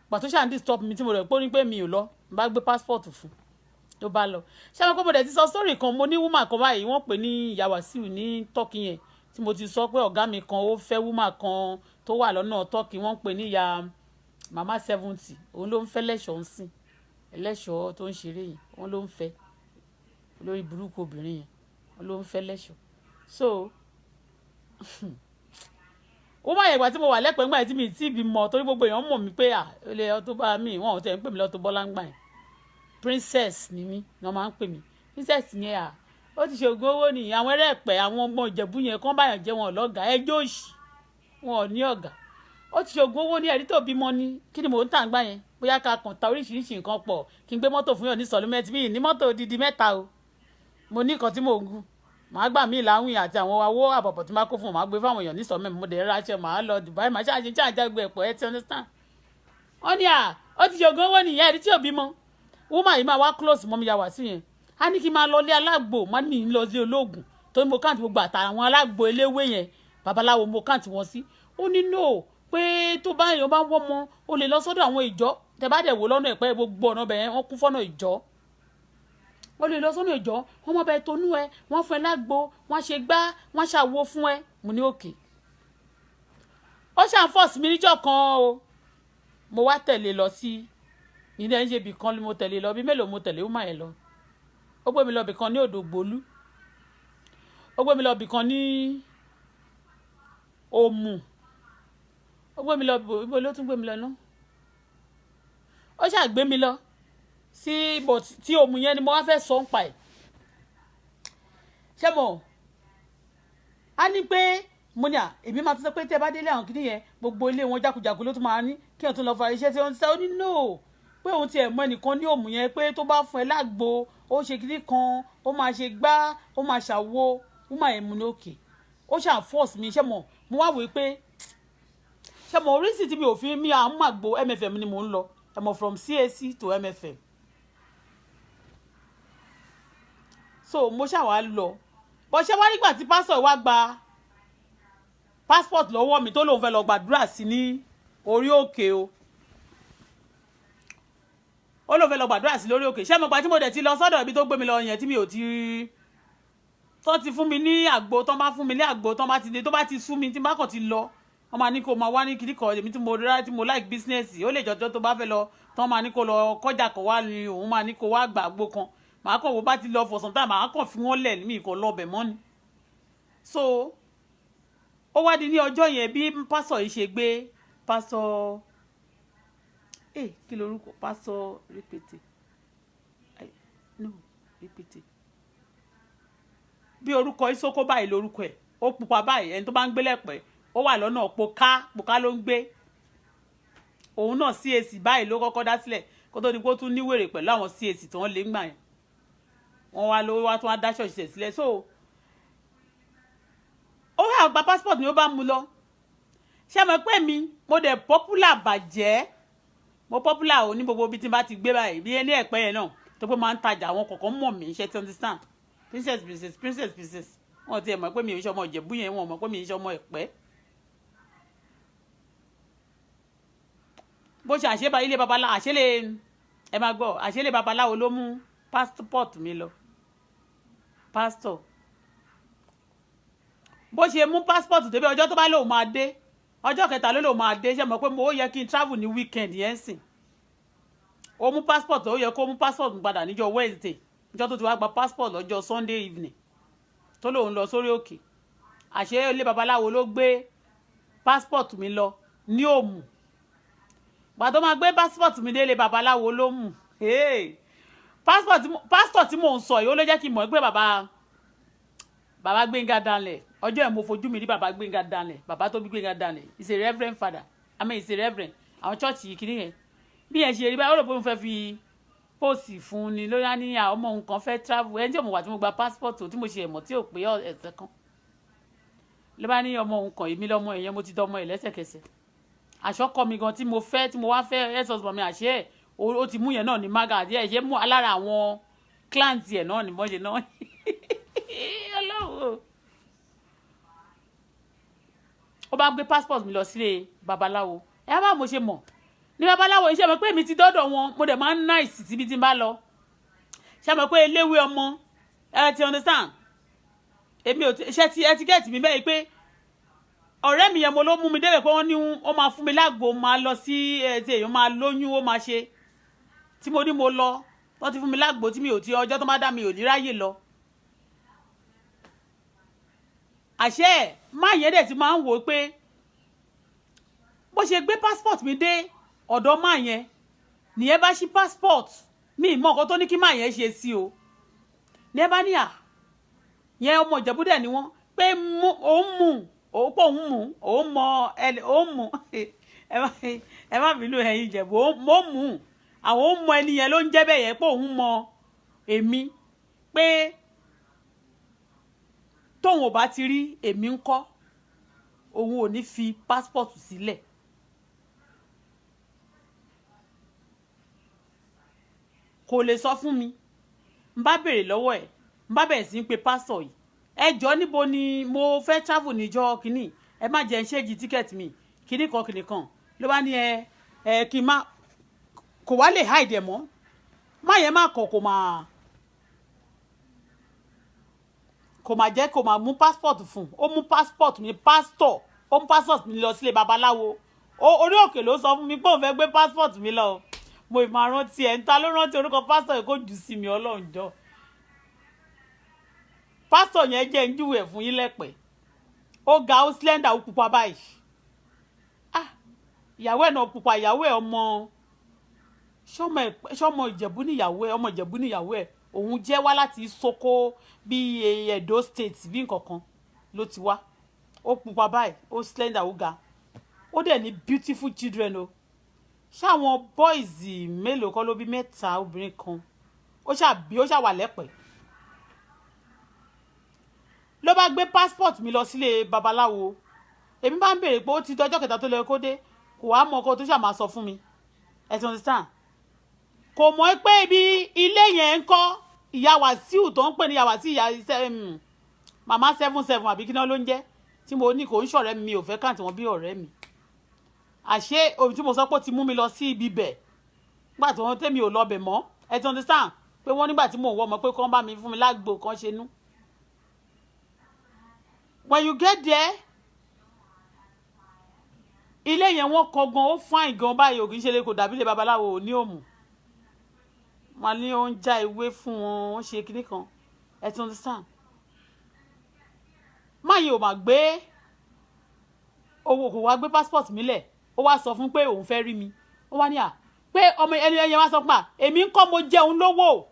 pàtó ṣáà ń disturb mi tí mo rẹ̀ pé ó ní pé mi ò lọ n bá gbé passport fún tó bá lọ ṣé àwọn kọ́bọ̀dẹ̀ ti sọ story kan mo ní woman kan báyìí wọ́n pè ní ìyá Wàsíù ní Turkey yẹn tí mo ti sọ pé ọ̀gá mi kan ó fẹ́ woman kan tó wà lọ́nà Turkey wọ́n pè ní ìyá mama 70 òun ló ń fẹ́ lẹ́ṣọ̀ọ́ ń sìn ẹlẹ́ṣọ̀ọ́ tó ń ṣeré yìí òun ló ń fẹ́ olórí burúkú obìnrin yẹn òun ló ń fẹ́ lẹ́ṣọ̀ọ́ so woman yẹn ìgbà tí mo wà lẹ́pẹ̀ẹ́ ńgbà tí mi ti bímọ torí gbogbo èèyàn mọ̀ mí pé ilé Auto Bola mi wọn ò tẹ̀ ń pè mí l'Auto Bola ńgbà yẹn princess ni mí ni wọ́n máa ń pè mí princess yẹn ó ti ṣògùn owó nìyẹn àwọn ẹrẹ́pẹ̀ àwọn ọmọ Ìjẹ̀bú yẹn kán báyàn jẹ́ wọn lọ́gàá ẹjọ́ òṣì wọn ò ní ọ̀gá ó ti ṣògùn owó ní ẹ̀rí tó bímọ ni kí ni mò ń tà ń gbà yẹn bóyá ká kàn ta oríṣiríṣi nǹkan pọ̀ kí n gbé mọ́tò fún yàn ní sọ̀lúmẹ́tì bíi ní mọ́tò odidi 3 o mo ní nǹkan tí mò ń gùn màá gbà mí láwìn àti àwọn owó àbọ̀bọ̀ tí máa kó fún wọn màá gbé fáwọn èèyàn ní sọ̀lúmẹ́tì mo dẹ̀ ráṣẹ màá lọ Dubai màá ṣáàjẹ́ ẹ̀pọ̀ ẹ ti understand wọ́n ní ó ti ṣògùn owó nìyẹn ẹ̀rí tí ò bímọ woman yìí máa wá close mọ́ mi yà wá sí yẹn a ní kí n máa lọ lé alágbo má ní lọ sí olóògùn tó ní mo káàntì gbogbo àtàwọn alágbo eléwé yẹn babaláwo mo káàntì wọn sí ó ní no pé tó bá èèyàn bá ń wọ́ mọ́ o lè lọ sọ́dọ̀ àwọn ìjọ tẹ bá dẹ̀ wò lọ́nà ẹ̀pẹ́ gbogbo ọ̀nà bẹ̀yẹn wọ́n kún fọ́nà ìjọ o lè lọ sọ́nà ìjọ wọ́n mọ̀ bẹ́ẹ̀ tonú ẹ wọ́n fún ẹ lágbo wọ́n ṣe gbá wọ́n ṣàwo fún ẹ mo ní òkè ó ṣàǹfọ̀sì mi níjọ́ kan o mo wá tẹ̀lé lọ sí ilé ẹ̀ ń ṣe ibì kan mo tẹ̀lé lọ bí mélòó mo tẹ̀lé woman yẹn lọ ó gbé mi lọ ibì kan ní Òdògbólú ó gbé mi lọ ibì kan ní Òmù ó gbé mi lọ ibo ló tún gbé mi lọ náà ó ṣàgbé mi lọ sí but tí òmù yẹn ni mo wá fẹ́ sọ ń pa ẹ̀ ṣé mo a ní pé mo ní à èmi máa tún sọ pé tẹ́ bá délé àwọn kìnìún yẹn gbogbo ilé wọn jákujàku ló tún máa ní kí wọ́n tún lọ fa iṣẹ́ tí wọ́n ń sẹ́ ó ní no pé òun tiẹ̀ mọ ẹnìkan ní òmù yẹn pé tó bá fún ẹ lágbo ó ṣe kìnìún kan ó máa ṣe gbá ó máa ṣàwo ó máa ẹ̀mú ní òkè ó ṣà force mi ṣé mo wá wò pé ṣé mo oríṣi tí mi ò fi mi à ń màgbo MFM ni mò ń lọ ẹ mọ̀ from CAC to MFM so mo ṣà wá lọ bó ṣe wá nígbà tí pásítọ̀ wá gba passport lọ́wọ́ mi tó lóun fẹ́ lọ gbàdúrà sí ní orí òkè o ó lóun fẹ́ lọ gbàdúrà sí lórí òkè ṣé mo gbà tí mo dẹ̀ ti lọ sọ́dọ̀ ibi tó gbé mi lọ yẹn tí mi ò ti tó ti fún mi ní àgbo tó bá fún mi ní àgbo tó bá ti dé tó bá ti sú mi tí bá kàn ti lọ wọ́n máa ní kó máa wá ní kiri kan èmi tí mo like business ó lè jọjọ́ tó bá fẹ́ lọ tó máa ní kó lọ kọjá kan wá ní òun máa ní kó wá gbà àgbo kan màá kàn wò bá ti lọ for some time màá kàn fi wọ́n lẹ̀ mí kò lọ bẹ̀ mọ́ ni so ó wá di ní ọjọ́ yẹn bí pásọ̀ yìí ṣe gbé pásọ̀ kí lorúkọ pásọ̀ rẹpẹtẹ bí orúkọ Isoko báyìí lorúkọ ẹ̀ ó pupa báyìí ẹni tó bá ń gbé lẹ́pẹ́ ó wà lọ́nà pòká ló ń gbé òun náà CAC báyìí ló kọ́kọ́ dá sílẹ̀ kó tó di pé ó tún níwèrè pẹ̀lú àwọn CAC tí wọ́n lè ń gbà yẹn wọ́n wá lówó wá tún wá dá ṣọ́ọ̀ṣì sílẹ̀ so ó yà gba passport ni ó bá mú lọ ṣé mo pé mi mo dẹ̀ popular bàjẹ́ mo popular ò ní gbogbo ibi tí n bá ti gbé báyìí bí ẹni ẹ̀pẹ́ yẹn náà tó pé máa ń tajà àwọn kọ̀ọ̀kan mọ̀ mí ṣe ti understand princess wọn ti ẹ̀ mọ̀ pé mi ò ń ṣe ọmọ Ìjẹ̀bú yẹn wọn mọ̀ pé mi ò ń ṣe ọmọ Ẹ̀pẹ́ bó ṣe àṣebà ilé babaláwo àṣẹlẹ̀ ẹ máa gbọ́ àṣẹlẹ̀ babaláwo ló mú passport mi lọ pastor bó ṣe mú passport débi ọjọ́ tó bá lóun máa dé ọjọ́ kẹta ló lóun máa dé ṣe mọ̀ pé mo yẹ kí n travel ní weekend yẹn sìn ó mú passport ó yẹ kó mú passport padà níjọ́ Wednesday níjọ́ tó ti wá gba passport lọ́jọ́ Sunday evening tó lóun lọ sórí òkè àṣẹ ilé babaláwo ló gbé passport mi lọ ní Òmù gbà tó máa gbé passport mi délé babaláwo ló mú passport tí mò ń sọ yìí ó ló jẹ́ kí n mọ̀ pé bàbá Gbénga Daniel ọjọ́ ẹ̀ mo fojú mi rí bàbá Gbénga Daniel bàbá tó bí Gbénga Daniel is a reverend father is a reverend àwọn church yìí kiri yẹn bí yẹn ṣe rí báyìí ó rò pé mo fẹ́ fi póòsì fún ni lóyá ní ọmọ nǹkan fẹ́ travel ẹni tí òun wà tí mo gba passport tí mo ṣe ẹ̀mọ́ tí ò pé ẹ̀sẹ̀ kan ló bá ní ọmọ nǹkan èmi lọ́mọ èèyàn mo ti dọ́mọ ẹ̀ lẹ́sẹ̀kẹsẹ̀ àṣọkọ mi gan tí mo wá fẹ́ ẹ̀sọ̀sọ̀ mi àṣẹ ẹ̀ ó ti mú yẹn náà ní maga àti ẹ̀ ṣe mú alára àwọn client ẹ̀ náà ní mọ́ṣẹ́ náà ọlọ́wọ́ ó bá gbé passport mi lọ sílé babaláwo ẹ bá mo ṣe mọ̀ ní babaláwo iṣẹ́ mi pé mi ti dọ́dọ̀ wọn mo dẹ̀ máa ń náìsì síbi tí n bá lọ ṣe mọ̀ pé eléwé ọmọ ẹ ti understand èmi ò ṣe ti etiquette mi bẹ́ẹ̀ pé ọ̀rẹ́ mi yẹn mo ló mú mi débẹ̀ pé wọ́n ní ó máa fún mi lágbo máa lọ sí ti èèyàn máa lóyún ó máa ṣe tí mo ní mo lọ wọ́n ti fún mi lágbo tí mi ò ti ọjọ́ tó má dá mi ò ní ráyè lọ àṣẹ máa yẹn dẹ̀ ti máa ń wò pé bó ṣe gbé passport mi dé ọ̀dọ̀ máa yẹn nìyẹn bá ṣí passport mi mọ̀ nǹkan tó ní kí máa yẹn ṣe sí o ní ẹ bá ní yẹn ọmọ Ìjẹ̀bú dẹ̀ ni wọ́n pé òun mú òun pọ̀ òun mú òun mọ òun mú ẹ má bínú ẹ̀yin Ìjẹ̀bú mo mú àwọn òun mọ ẹni yẹn ló ń jẹ́ bẹ́ẹ̀ yẹn pé òun mọ èmi pé tóun ò bá ti rí èmi ń kọ́ òun ò ní fi passport sílẹ̀ kò lè sọ fún mi n bá béèrè lọ́wọ́ ẹ̀ n bá bẹ̀rẹ̀ sí ń pe pásítọ̀ yìí ẹ jọ níbo ni mo fẹ́ travel níjọ́ kínní ẹ má jẹ́ ń ṣéèjì tíkẹ́ẹ̀tì mi kínní kan ló bá ní ẹ kí n má kò wá lè hide ẹ̀ mọ́ má yẹn má kọ̀ kò má jẹ́ kò má mú passport fún ó mú passport mi pastor ó mú passport mi lọ sílé babaláwo orí òkè ló sọ fún mi pé òun fẹ́ gbé passport mi lọ mo máa rántí ẹ̀ ń ta ló rántí orúkọ pastor yìí kò jù sí mi Ọlọ́run jọ pastor yẹn jẹ́ ń júwèé fún yín lẹ́pẹ́ ó ga ó slender ó pupa báyìí ìyàwó ẹ̀ náà pupa ìyàwó ẹ̀ ọmọ ṣọmọ Ìjẹ̀bú níyàwó ẹ̀, ọmọ Ìjẹ̀bú níyàwó ẹ̀, òun jẹ́ wá láti Soko bí Edo State bí nǹkankan ló ti wá. Ó pupa báyìí, ó slender, ó ga. Ó dẹ̀ ní beautiful children o. Ṣáwọn boys mélòó kọ́ ló bí, mẹ́ta obìnrin kan. Ó ṣà wà lẹ́pẹ́. Ló bá gbé passport mi lọ sílé babaláwo. Èmi bá ń béèrè pé ó ti dọjọ́ kẹta tó lọ kó dé, kò wá mọ ọkọ tó ṣà máa sọ fún mi. Ẹ ti understand? Kò mọ̀ pé ibi ilé yẹn ń kọ́ ìyá Wàsíù tó ń pè ní ìyá Wàsíù, màmá 77 àbí kí náà ló ń jẹ́, tí mo ní kò ń ṣọ̀rẹ́ mi, ò fẹ́ káàntì wọn bí ọ̀rẹ́ mi. Àṣé ohun tí mo sọ pé ó ti mú mi lọ sí ibi bẹ̀ nígbà tí wọ́n tẹ́mi ò lọ bẹ̀ mọ́. Ẹ ti understand? Pé wọ́n nígbà tí mò ń wọ́ ọmọ pé kán bá mi fún mi lágbo kan ṣe nú. When you get there, ilé yẹn wọ́n kọ́ gan, ó fine gan báyìí, ò kì í ṣe lè kò dàbí ilé babaláwo ní òmù. Wọ́n ní ó ń já ewé fún wọn, wọ́n ṣe kinní kan. Ẹ ti understand? Máa yìí ò máa gbé owó, kò wá gbé passport mi lẹ̀. Ó wá sọ fún pé òun fẹ́ rí mi. Ó wá ní pé ọmọ ẹni ẹyẹ wá sọ pé èmi ń kọ́ mo jẹun lówó.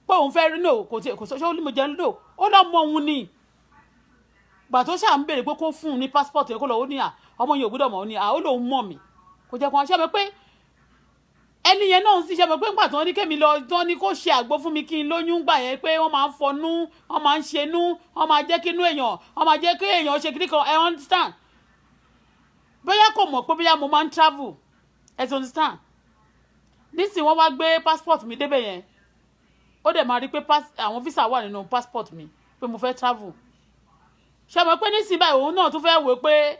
Pé òun fẹ́ rí no, kò sọ ṣé ó ní mo jẹun lówó. Ó lọ mọ òun ni. Gbà tó ṣà ń béèrè pé kó fún un ní passport yẹn kó lọ, ó ní ọmọ yìí ò gbọ́dọ̀ mọ̀, ó ní ó lóun mọ̀ mí. Kò jẹ́ kó ṣe mọ̀ pé ẹni yẹn náà sì ṣe mọ̀ pé nígbà tí wọ́n ní kémi lọ, tí wọ́n ní kó ṣe àgbo fún mi kí n lóyún gbà yẹn, pé wọ́n máa ń fọnú, wọ́n máa ń ṣenú, wọ́n máa jẹ́ kí inú èèyàn, wọ́n máa jẹ́ kí èèyàn ṣe kíní kan. I understand? Bóyá kò mọ̀ pé bóyá mo máa ń travel. I understand? Nísìnyí wọ́n wá gbé passport mi débẹ̀ yẹn. Ó dẹ̀ máa rí pé àwọn visa wà nínú passport mi pé mo fẹ́ travel. Ṣé mọ̀ pé nísìnyí báyìí òun náà tún fẹ́ wò pé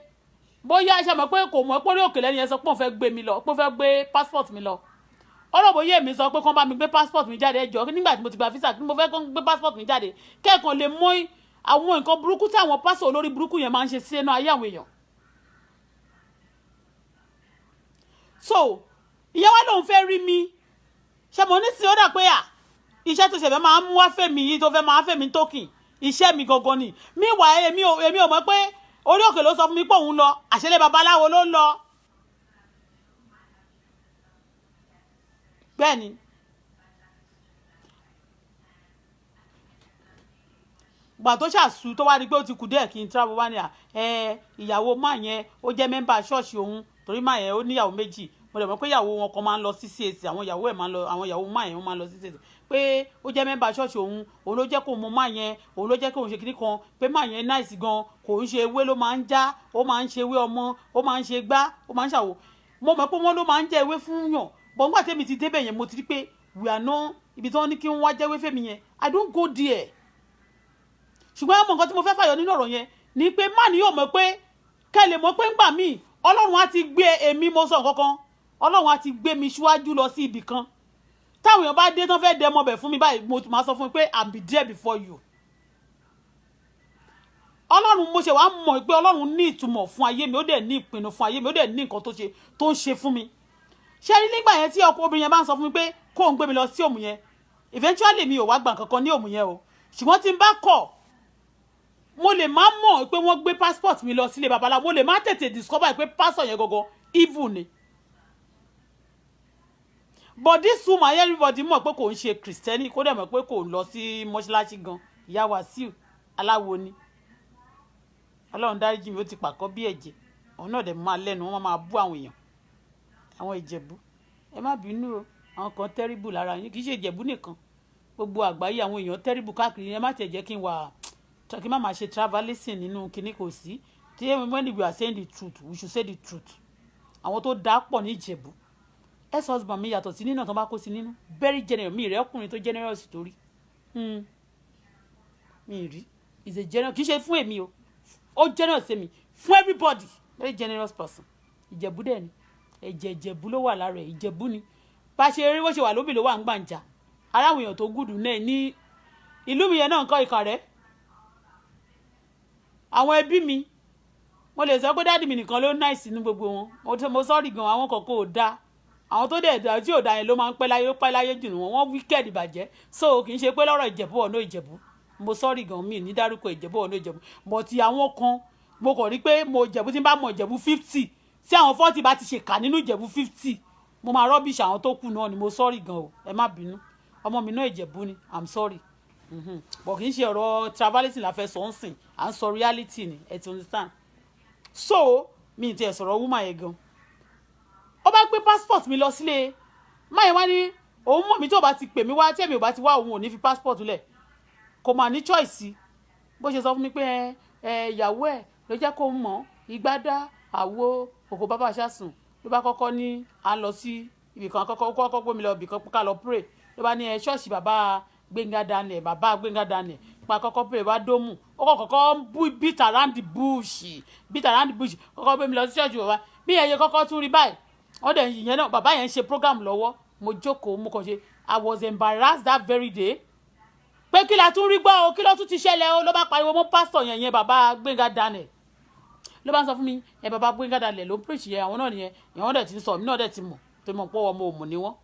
bóyá ṣé mọ̀ pé kò mọ̀ pé orí òkè lẹ́ni yẹn sọ pé òun fẹ́ gbé mi lọ, pé ó fẹ́ gbé passport mi lọ. Ọ̀rọ̀ bóyá èmi sọ pé kán bá mi gbé passport mi jáde ẹjọ́ nígbà tí mo ti gba visa tí mo fẹ́ kán gbé passport mi jáde kẹ́ẹ̀kan lè mọ àwọn nǹkan burúkú tí àwọn pásọ̀ olórí burúkú yẹn máa ń ṣe sí ẹnu ayé àwọn èèyàn. So ìyá wa lòun fẹ́ rí mi. Ṣé mo ní sí ó dà pé iṣẹ́ tó ṣẹ̀fẹ̀ máa ń mú wá fẹ́mi yìí tó fẹ́ máa fẹ́mi tókìn iṣẹ́ mi gangan ni. Meanwhile èmi ò mọ̀ pé orí òkè ló sọ fún mi pé òun lọ, àṣẹlẹ̀ babaláwo ló ń lọ. Bẹ́ẹ̀ni. Gbà tó ṣàṣù tó wá rí pé ó ti kù díẹ̀ kí n travel wá ní ìyàwó máa yẹn ó jẹ́ mẹ́mbà ṣọ́ọ̀ṣì òun, torí máa yẹn ó níyàwó méjì. Mo dẹ̀ mọ̀ pé ìyàwó wọn kan máa ń lọ sí CAC, àwọn ìyàwó ẹ̀ máa ń lọ, àwọn ìyàwó máa yẹn máa ń lọ sí CAC. Pé ó jẹ́ mẹ́mbà ṣọ́ọ̀ṣì òun ló jẹ́ kó mọ máa yẹn, òun ló jẹ́ kó ṣe kinní kan, pé máa yẹn nice gan, kò ń ṣe ewé ló máa ń já, ó máa ń ṣe ewé ọmọ, ó máa ń ṣe gbá, ó máa ń ṣàwò. Mo mọ̀ pé wọ́n ló máa ń jẹ́ ewé fún yàn. Bọ̀ nígbà tẹ́mi ti débẹ̀ yẹn mo ti rí pé we are not ibi tí wọ́n ní kí wọ́n wá jẹ́wé fẹ́mi yẹn, I don't go there. Ṣùgbọ́n ọmọ nǹkan tí mo fẹ́ fàyọ nínú ọ̀rọ̀ yẹn ni pé má ní yóò mọ̀ pé kẹ́ lè mọ̀ pé ńgbà míì Ọlọ́run á ti gbé èmi, mo sọ kankan, Ọlọ́run á ti gbé mi síwájú lọ sí ibì kan. Táwọn èèyàn bá dé tán fẹ́ dẹmọ bẹ̀ fún mi báyìí, mo máa sọ fún mi pé I'm be there before you. Ọlọ́run mo ṣe wá mọ̀ pé Ọlọ́run ní ìtumọ̀ fún ayé mi, ó dẹ̀ ní ìpinnu fún ayé mi, ó dẹ̀ ní nǹkan tó ń ṣe fún mi. Ṣé rí nígbà yẹn tí ọkọ obìnrin yẹn bá ń sọ fún mi pé kó ń gbé mi lọ sí òmù yẹn, eventually mi ò wá gbà kankan ní òmù yẹn o. Ṣùgbọ́n tí n bá kọ̀, mo lè má mọ̀ pé wọ́n gbé passport mi lọ sílé babaláwo, mo lè má tètè discover pé pastor yẹn gangan evil ni. But this woman, everybody mọ̀ pé kò ń ṣe Kristẹni, kó dẹ̀ mọ̀ pé kò lọ sí mọ́ṣáláṣí gan. Ìyá Wàsíù aláwo ni. Ọlọ́run dáríjì mi, ó ti pàkọ́ bí ẹ̀jẹ̀. Òun náà dẹ̀ máa lẹ́nu, wọ́n máa bú àwọn èèyàn. Àwọn Ìjẹ̀bú, ẹ má bínú o, àwọn kan terrible lára yín, kì í ṣe Ìjẹ̀bú nìkan. Gbogbo àgbáyé àwọn èèyàn terrible káàkiri, ẹ má tẹ̀ jẹ́ kí n wà kí n má máa ṣe traveling nínú kinní kò sí. When we are saying the truth, we should say the truth. Àwọn tó dá pọ̀ ní Ìjẹ̀bú. Ex-husband mi yàtọ̀ sí nínú tó bá kó sí nínú. Very generous, mi rẹ̀ ọkùnrin tó generous torí. Mi rí. Is a generous, kì í ṣe fún èmi o. Ó generous sí mi. Fún everybody. Very generous person. Ìjẹ̀bú dẹ̀ ni. Ẹ̀jẹ̀ Ìjẹ̀bú ló wà lára ẹ̀, Ìjẹ̀bú ni. Bá ṣe rí bó ṣe wà lóbì ló wà ń gbàǹjà. Aráwọ̀ èèyàn tó gùdù náà ní ìlú mi yẹn náà ń kọ́ ìkà rẹ̀. Àwọn ẹbí mi, mo lè sọ pé dáàdì mi nìkan ló nice nínú gbogbo wọn. Mo sọ́ọ̀rì gan, àwọn kọ̀ọ̀kan ò dáa. Àwọn tó dẹ̀ dá tí ò dáa yẹn ló máa ń pẹ́ láyé jù nù wọ́n wicked ìbàjẹ́. So kì í ṣe pé lọ́rọ̀ Ìjẹ̀bú ọ̀nà Ìjẹ̀bú. Mo sọ́ọ̀rì gan, mi ní dárúkọ Ìjẹ̀bú ọ̀nà Ìjẹ̀bú. But àwọn kan mo kàn rí pé mo Ìjẹ̀bú tí n bá mọ Ìjẹ̀bú 50 tí àwọn 40 bá ti ṣe kà nínú Ìjẹ̀bú 50 mo máa rubbish àwọn tó kù náà ni mo sorry gan o ẹ má bínú ọmọ mi náà Ìjẹ̀bú ni I'm sorry but kì í ṣe ọ̀rọ̀ travelling la fẹ́ sọ ń sìn à ń sọ reality ni ẹ ti understand so mi ti ẹ̀ sọ̀rọ̀ woman yẹn gan ó bá gbé passport mi lọ sílé máyẹ̀ wá ní òun mọ̀ mi tó bá ti pè mí wá tí èmi ò bá ti wá òun ò ní fi passport lẹ̀ kò mà ní choice bó ṣe sọ fún mi pé ìyàwó ẹ̀ ló jẹ́ kó mọ̀ ìgbádá àwo òkò bàbá ṣàsùn ló bá kọ́kọ́ ní à ń lọ sí ibìkan kọ́kọ́ gbé mi lọ ibìkan ká lọ pray ló bá ní ṣọ́ọ̀ṣì bàbá Gbénga Daniel pa kọ́kọ́ pray wá dómù ó kọ́kọ́ beat around the bush kọ́kọ́ gbé mi lọ sí ṣọ́ọ̀ṣì bàbá bí ẹ̀yẹ kọ́kọ́ tún rí báyìí ọ̀dẹ̀ ìyẹn náà bàbá yẹn ń ṣe program lọ́wọ́ mo jókòó mo kàn ṣe I was embarrassed that very day pé kí la tún rí gbọ́ o kí ló tún ti ṣẹlẹ̀ o ló bá pariwo mọ́ pásítọ̀ yẹn bàbá Gbénga Daniel ló bá ń sọ fún mi bàbá Gbénga Daniel ló ń preach yẹn àwọn náà nìyẹn ìwọ́n dẹ̀ ti ń sọ mí náà dẹ̀ ti mọ̀ tó mọ̀ pé ọmọ òmù ni wọ́n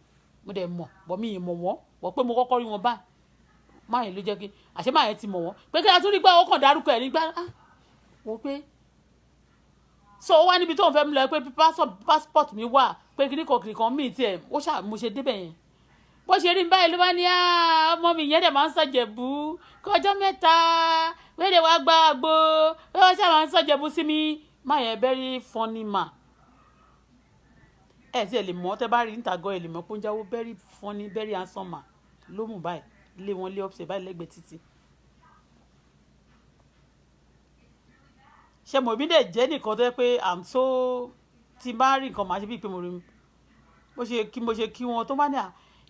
mo dẹ̀ mọ̀ bọ́ mi ì mọ̀ wọ́n wọ́n pé mo kọ́kọ́ rí wọn báyìí máyẹ̀ ló jẹ́ kí àṣẹ máyẹ̀ ti mọ̀ wọ́n pé kí la tún rí gbọ́ ó kàn dárúkọ ẹ̀ nígbà wọ́n pé so ó wá níbi tó ń fẹ́ mi lọ pé passport mi wà pé kìnnìkan mi tiẹ̀ ó ṣà mo ṣe débẹ̀ yẹn bó ṣe rí báyìí ló bá ní ọmọ mi yẹn dẹ̀ máa ń ṣàjẹ̀bú kọjọ́ mẹ́ta wẹ́rẹ́ wá gba àgbo wọ́n ṣà máa ń ṣàjẹ̀bú sí mi máyẹ̀ very funny man ẹ̀ tí ẹ̀ lè mọ̀ tẹ́ bá rí níta gan ẹ̀ lè mọ̀ pé ó ń jáwó very funny very handsome man ló mú báyìí lé wọn lé ọ́fíìsì báyìí lẹ́gbẹ̀ẹ́ títì. ṣe mọ̀ mí dẹ̀ jẹ́ nìkan tó yẹ pé I'm so tí n bá rí nǹkan máa ṣe bíi pé mo rí mo ṣe kí wọn tó bá ní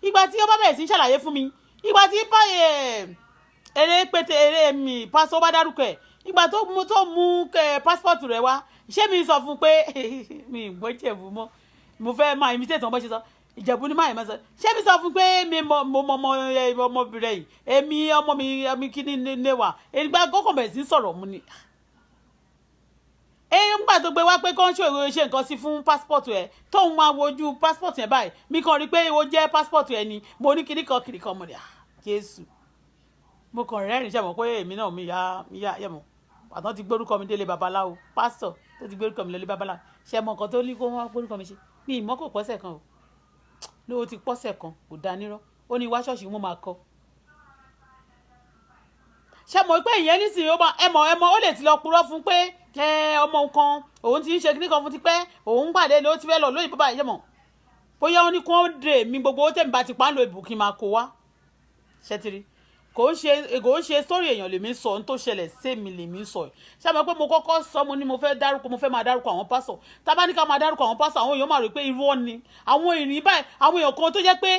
ìgbà tí ó bá bẹ̀rẹ̀ sí ṣàlàyé fún mi ìgbà tí eré mi pásọ bá dárúkọ ẹ̀ ìgbà tó mú passport rẹ̀ wá ṣé mi sọ fún pé mi gbọ́ Ìjẹ̀bú mọ́ mo fẹ́ máa imitate wọn bó ṣe sọ Ìjẹ̀bú ní máa sọ ṣé mi sọ fún pé mi mọ ọmọbìnrin yìí ọmọ mi kí ni níwà ìgbà kọ́kọ́ bẹ̀rẹ̀ sí sọ̀rọ̀ mu ni nígbà tó gbé wá pé kó ń ṣe nǹkan sí fún passport ẹ̀ tóun máa wojú passport yẹn báyìí mi kàn rí pé ó jẹ́ passport ẹ̀ ni mo ní kìnnìkan mo rí Jésù mo kàn rẹ́rìn ṣe mọ̀ pé èmi náà mi yá yẹ̀mọ̀ àtàn ti gbórúkọ mi délé babaláwo pásítọ̀ tó ti gbórúkọ mi lélé babaláwo ṣe mọ̀ nǹkan tó ní kó wọ́n gbórúkọ mi ṣe ní ìmọ̀ kò pọ́sẹ̀ kan o lówó ti pọ́sẹ̀ kan kò dá nírọ́ ó ní wá ṣọ́ọ̀ṣì wọn máa kọ́ ṣe mọ̀ pé ìyẹn nísìnyí ó máa ẹmọ ó lè ti lọ purọ́ fún pé ọmọ nǹkan òun ti ń ṣe kíní kan fún ti pẹ́ òun pàdé ló ti fẹ́ lọ lóyìn bàbá ìyẹn mọ̀ bóyá ó ní kó dè mí gbogbo ó tẹ̀mí bá ti pa ń lo ìbùkún máa kó wá ṣẹ́tìrì kò ń ṣe sórí èèyàn lèmi sọ ohun tó ṣẹlẹ̀ sẹ́mi lèmi sọ ẹ̀ ṣe mọ̀ pé mo kọ́kọ́ sọ mo ní mo fẹ́ máa dárúkọ àwọn pásọ̀ tábà ní ká máa dárúkọ àwọn pásọ̀ àwọn èèyàn máa rò pé irọ́ ni àwọn ìrìn báyìí àwọn èèyàn kan tó jẹ́ pé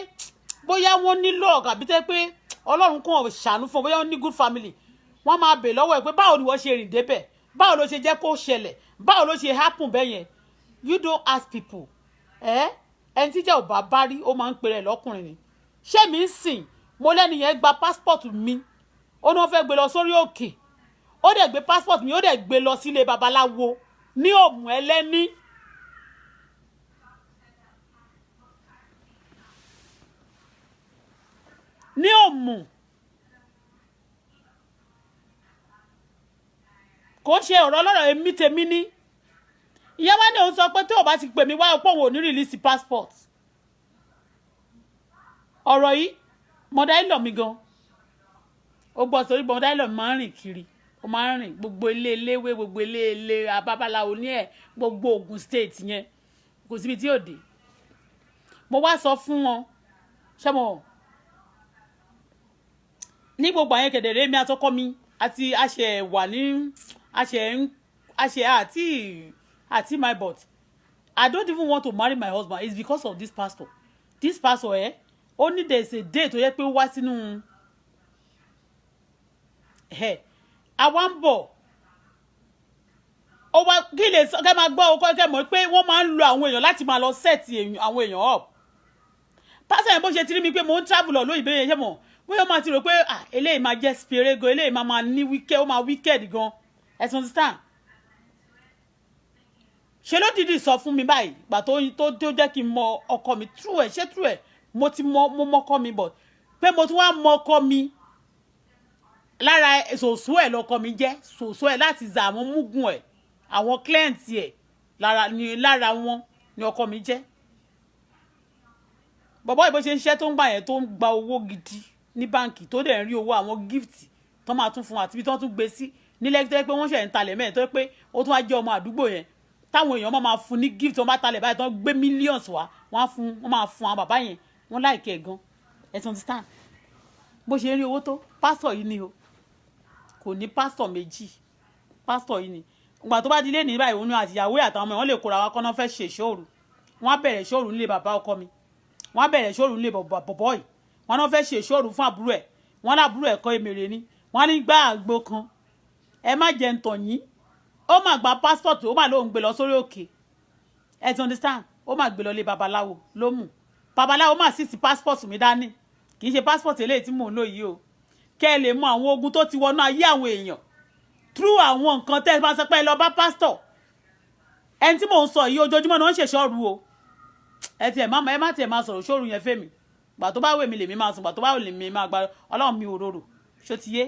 bóyá wọ́n nílò ọ̀gá bí tẹ́ pé Ọlọ́run kàn ṣàánú fún bóyá wọ́n ní good family wọ́n máa bè lọ́wọ́ ẹ̀ pé báwo ni wọ́n ṣe rìn débẹ̀ báwo ló ṣe jẹ́ kó ṣẹlẹ̀ báwo ló ṣe happen bẹ́ẹ̀ yẹn you don't ask people ẹni tí jẹ́ ò bá rí ó máa ń pèrè lọ́kùnrin ni ṣé mi ń sìn mo lẹ́nu yẹn gba passport mi ó ní wọ́n fẹ́ gbé lọ sórí òkè ó dẹ̀ gbé passport mi ó dẹ̀ gbé lọ sílé babaláwo ní Òmù Ẹlẹ́ni ní Òmù kò ṣe ọ̀rọ̀ ọlọ́rọ̀ èmi tèmi ní ìyá wa ní òun sọ pé tí ò bá ti pè mí wá pọ̀ òun ò ní release passport ọ̀rọ̀ yìí mọ̀dá ìlọ̀ mi gan ó gbọ́ sórí mọ̀dá ìlọ̀ mi máa ń rìn kiri ó máa ń rìn gbogbo ilé eléwé gbogbo ilé abábaláwo ní ẹ̀ gbogbo Ògùn state yẹn kò síbi tí ò dé mo wá sọ fún wọn ṣé mo ní gbogbo àyẹn kẹ̀dẹ̀rẹ́ mi àtọkọ mi àti àṣẹ wà ní àṣẹ àti my but I don't even want to marry my husband it's because of this pastor only there's a day tó yẹ pé ó wá sínú àwa ń bọ̀ ó wá kí lè sọ kẹ́ máa gbọ́ ọkọ kẹ́ mọ̀ pé wọ́n máa ń lo àwọn èèyàn láti máa lọ set àwọn èèyàn up pásítọ̀ yẹn bó ṣe ti rí mi pé mo ń travel lọ lóyìnbó yẹn ṣe mọ̀ bóyá ó máa ti rò pé eléyìí máa jẹ́ spirego eléyìí máa ní wicked ó máa wicked gan ẹ ti understand ṣe ló dìdí sọ fún mi báyìí gbà tó jẹ́ kí n mọ ọkọ mi true ẹ̀ mo ti mọ ọkọ mi but pé mo tún wá mọ ọkọ mi lára ṣòṣò ẹ̀ lọkọ mi jẹ́ ṣòṣò ẹ̀ láti za àwọn múgùn ẹ̀ àwọn client ẹ̀ lára wọn ni ọkọ mi jẹ́ bọ̀bọ́ ìbò ṣe ń ṣiṣẹ́ tó ń gbà yẹn tó ń gba owó gidi ní báǹkì tó dẹ̀ ń rí owó àwọn gift tó máa tún fún àti bí tó tún gbé sí nílẹ̀ tó yẹ pé wọ́n ṣẹ̀ ń talẹ̀ mẹ́rin tó yẹ pé ó tún wá jẹ́ ọmọ àdúgbò yẹn táwọn èèyàn máa fún ní gift tó bá talẹ̀ báyìí tó ń gbé millions wá wọ́n máa fún àwọn bàbá yẹn wọ́n láìkẹ́ gan ẹ ti understand bó ṣe ń rí owó tó pásítọ̀ yìí ni o kò ní pásítọ̀ méjì pásítọ̀ yìí ni ìgbà tó bá di lé ní báyìí òun àtìyàwó àtàwọn ọmọ wọn lè kóra wa kọ́ná fẹ́ ṣe ìṣòro wọ́n á bẹ̀rẹ̀ ìṣòro nílé bàbá ọkọ mi wọ́n á bẹ̀rẹ̀ ìṣòro nílé bọ̀bọ̀ yìí wọ́n náà fẹ́ ṣe ìṣòro fún àbúrò ẹ̀ wọ́n lábúrò ẹ̀ kọ́ èmèrè ni wọ́n ní gbá àgbo kan ẹ má jẹ́ ń tàn yín ó mà gba passport ó mà lóun gbé lọ sórí òkè ẹ ti understand ó mà gbé lọ lé babaláwo ló mú babaláwo mà sì ti passport mi dání kì í ṣe passport eléyìí tí mò ń lò yìí o kẹ́ ẹ lè mọ àwọn ogun tó ti wọnú ayé àwọn èèyàn through àwọn nǹkan tẹ́ ẹ bá sọ pé ẹ lọ bá pastor ẹni tí mò ń sọ yìí ojoojúmọ́ náà ń ṣe ṣọ́ọ̀rù o ẹ má tiẹ̀ máa sọ̀rọ̀ ṣọ́ọ̀rù yẹn fẹ́mi gbà tó bá wè mí lèmi máa sùn gbà tó bá wè mí máa gba ọlọ́run mi òróró ṣó ti yé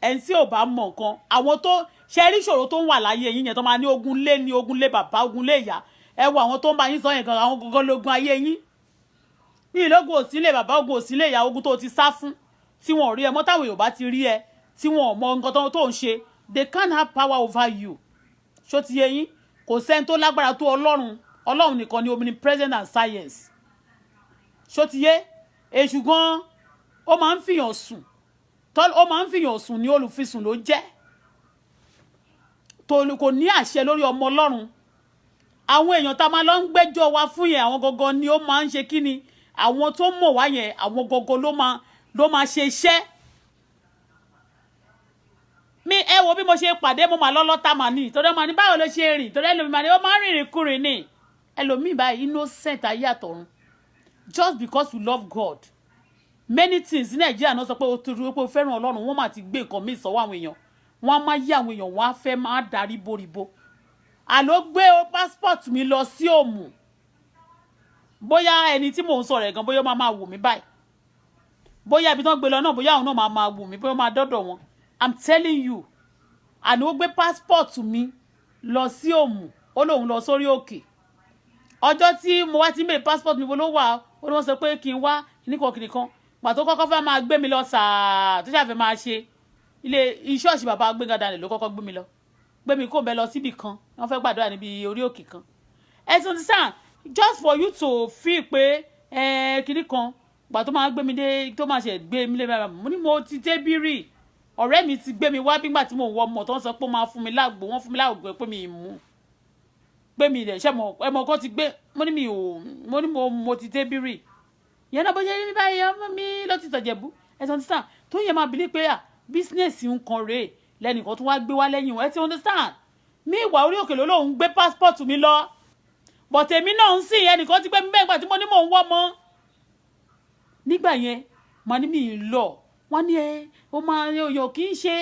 ẹni tí ò bá mọ̀ nǹkan àwọn tó ṣe rí ìṣòro tó ń wà láyé yín yẹn tó máa ní ogun lé bàbá ogun lé ìyá ẹ wo àwọn tó ń bá yín sọ yẹn gan àwọn gangan lógun ayé yín ní ìlógun òsínlé bàbá ogun òsínlé ìyá ogun tó ti sá fún tí wọn ò rí ẹ mọ́ táwọn Yorùbá ti rí ẹ tí wọn ò mọ nǹkan tó ń ṣe they can't have power over you ṣó ti yé yín kò sẹ́ni tó lágbára tó ọlọ́run nìkan ni omnipresent and science ṣó ti yé èṣù gan ó máa ń fìyàn sùn ní olùfisùn ló jẹ́ kò ní àṣẹ lórí ọmọ ọlọ́run àwọn èèyàn tá a máa lọ ń gbẹ́jọ́ wa fún yẹn àwọn gangan ni ó máa ń ṣe kí ni àwọn tó mọ̀ wá yẹn àwọn gangan ló máa ṣe iṣẹ́ mi ẹ wo bí mo ṣe pàdé mo máa lọ́lọ́ta mà ní torí ọmọ ní báwo ló ṣe rìn torí ẹlòmíì mà ní ó máa ń rìnrìn kúrin ní ẹlòmíì báyìí innocent ayé àtọ̀run just because we love God many things ní Nàìjíríà náà sọ pé o torí pé o fẹ́ràn Ọlọ́run wọ́n máa ti gbé nǹkan míì sọ́wọ́ àwọn èèyàn wọ́n á máa yí àwọn èèyàn wọ́n á fẹ́ máa darí boríbo àló gbé o passport mi lọ sí òmù bóyá ẹni tí mò ń sọ̀rọ̀ ẹ̀ gan bóyá ó máa wò mí báyìí bóyá ibi tó ń gbé lọ náà bóyá àwọn náà máa wò mí bóyá ó máa dọ́dọ̀ wọn I'm telling you àní ó gbé passport mi lọ sí òmù ó lóun lọ sórí òkè ọjọ́ tí mo wá ti mèrè passport mi ló wà ó ní wọ́n sọ pé kí n wá kìnnìkan pàtó kọ́kọ́ fẹ́ máa gbé mi lọ sàá tó ṣàfẹ́ máa ṣe ilé ìṣọ́ọ̀ṣì bàbá Gbénga Daniel ló kọ́kọ́ gbé mi lọ gbé mi kó bẹ lọ síbì kan wọ́n fẹ́ gbàdúrà níbi orí òkè kan ẹ ti understand just for you to feel pé kìnnìkan pàtó máa gbé mi dé tó máa ṣe gbé mi lé mo ní mo ti débí rí ọ̀rẹ́ mi ti gbé mi wá bígbà tí mo wọ ọmọ tó ń sọ pé ó máa fún mi lágbo wọ́n fún mi lágbo pé mi ì mú pé mi ìdẹ̀ ṣẹ́ ẹmọ kan ti gbé mo ní mo ti dé bírì yẹn náà bó ṣe ní báyìí ọmọ mi ló ti tọ̀jẹ̀bú ẹ̀sán ti sàn tó yẹ máa bìlí pé bísínẹ́sì ń kan rèé lẹ́nìkan tó wá gbé wá lẹ́yìn wọn ẹ ti understand mi ìwà orí òkè lòun gbé passport mi lọ but èmi náà ń sìn ẹnìkan ti gbé mi bẹ́ẹ̀ gbà tí mo ní mò ń wọ́ mọ́ nígbà yẹn mà ní mi ì lọ wọ́n ní ó máa yàn kì í ṣe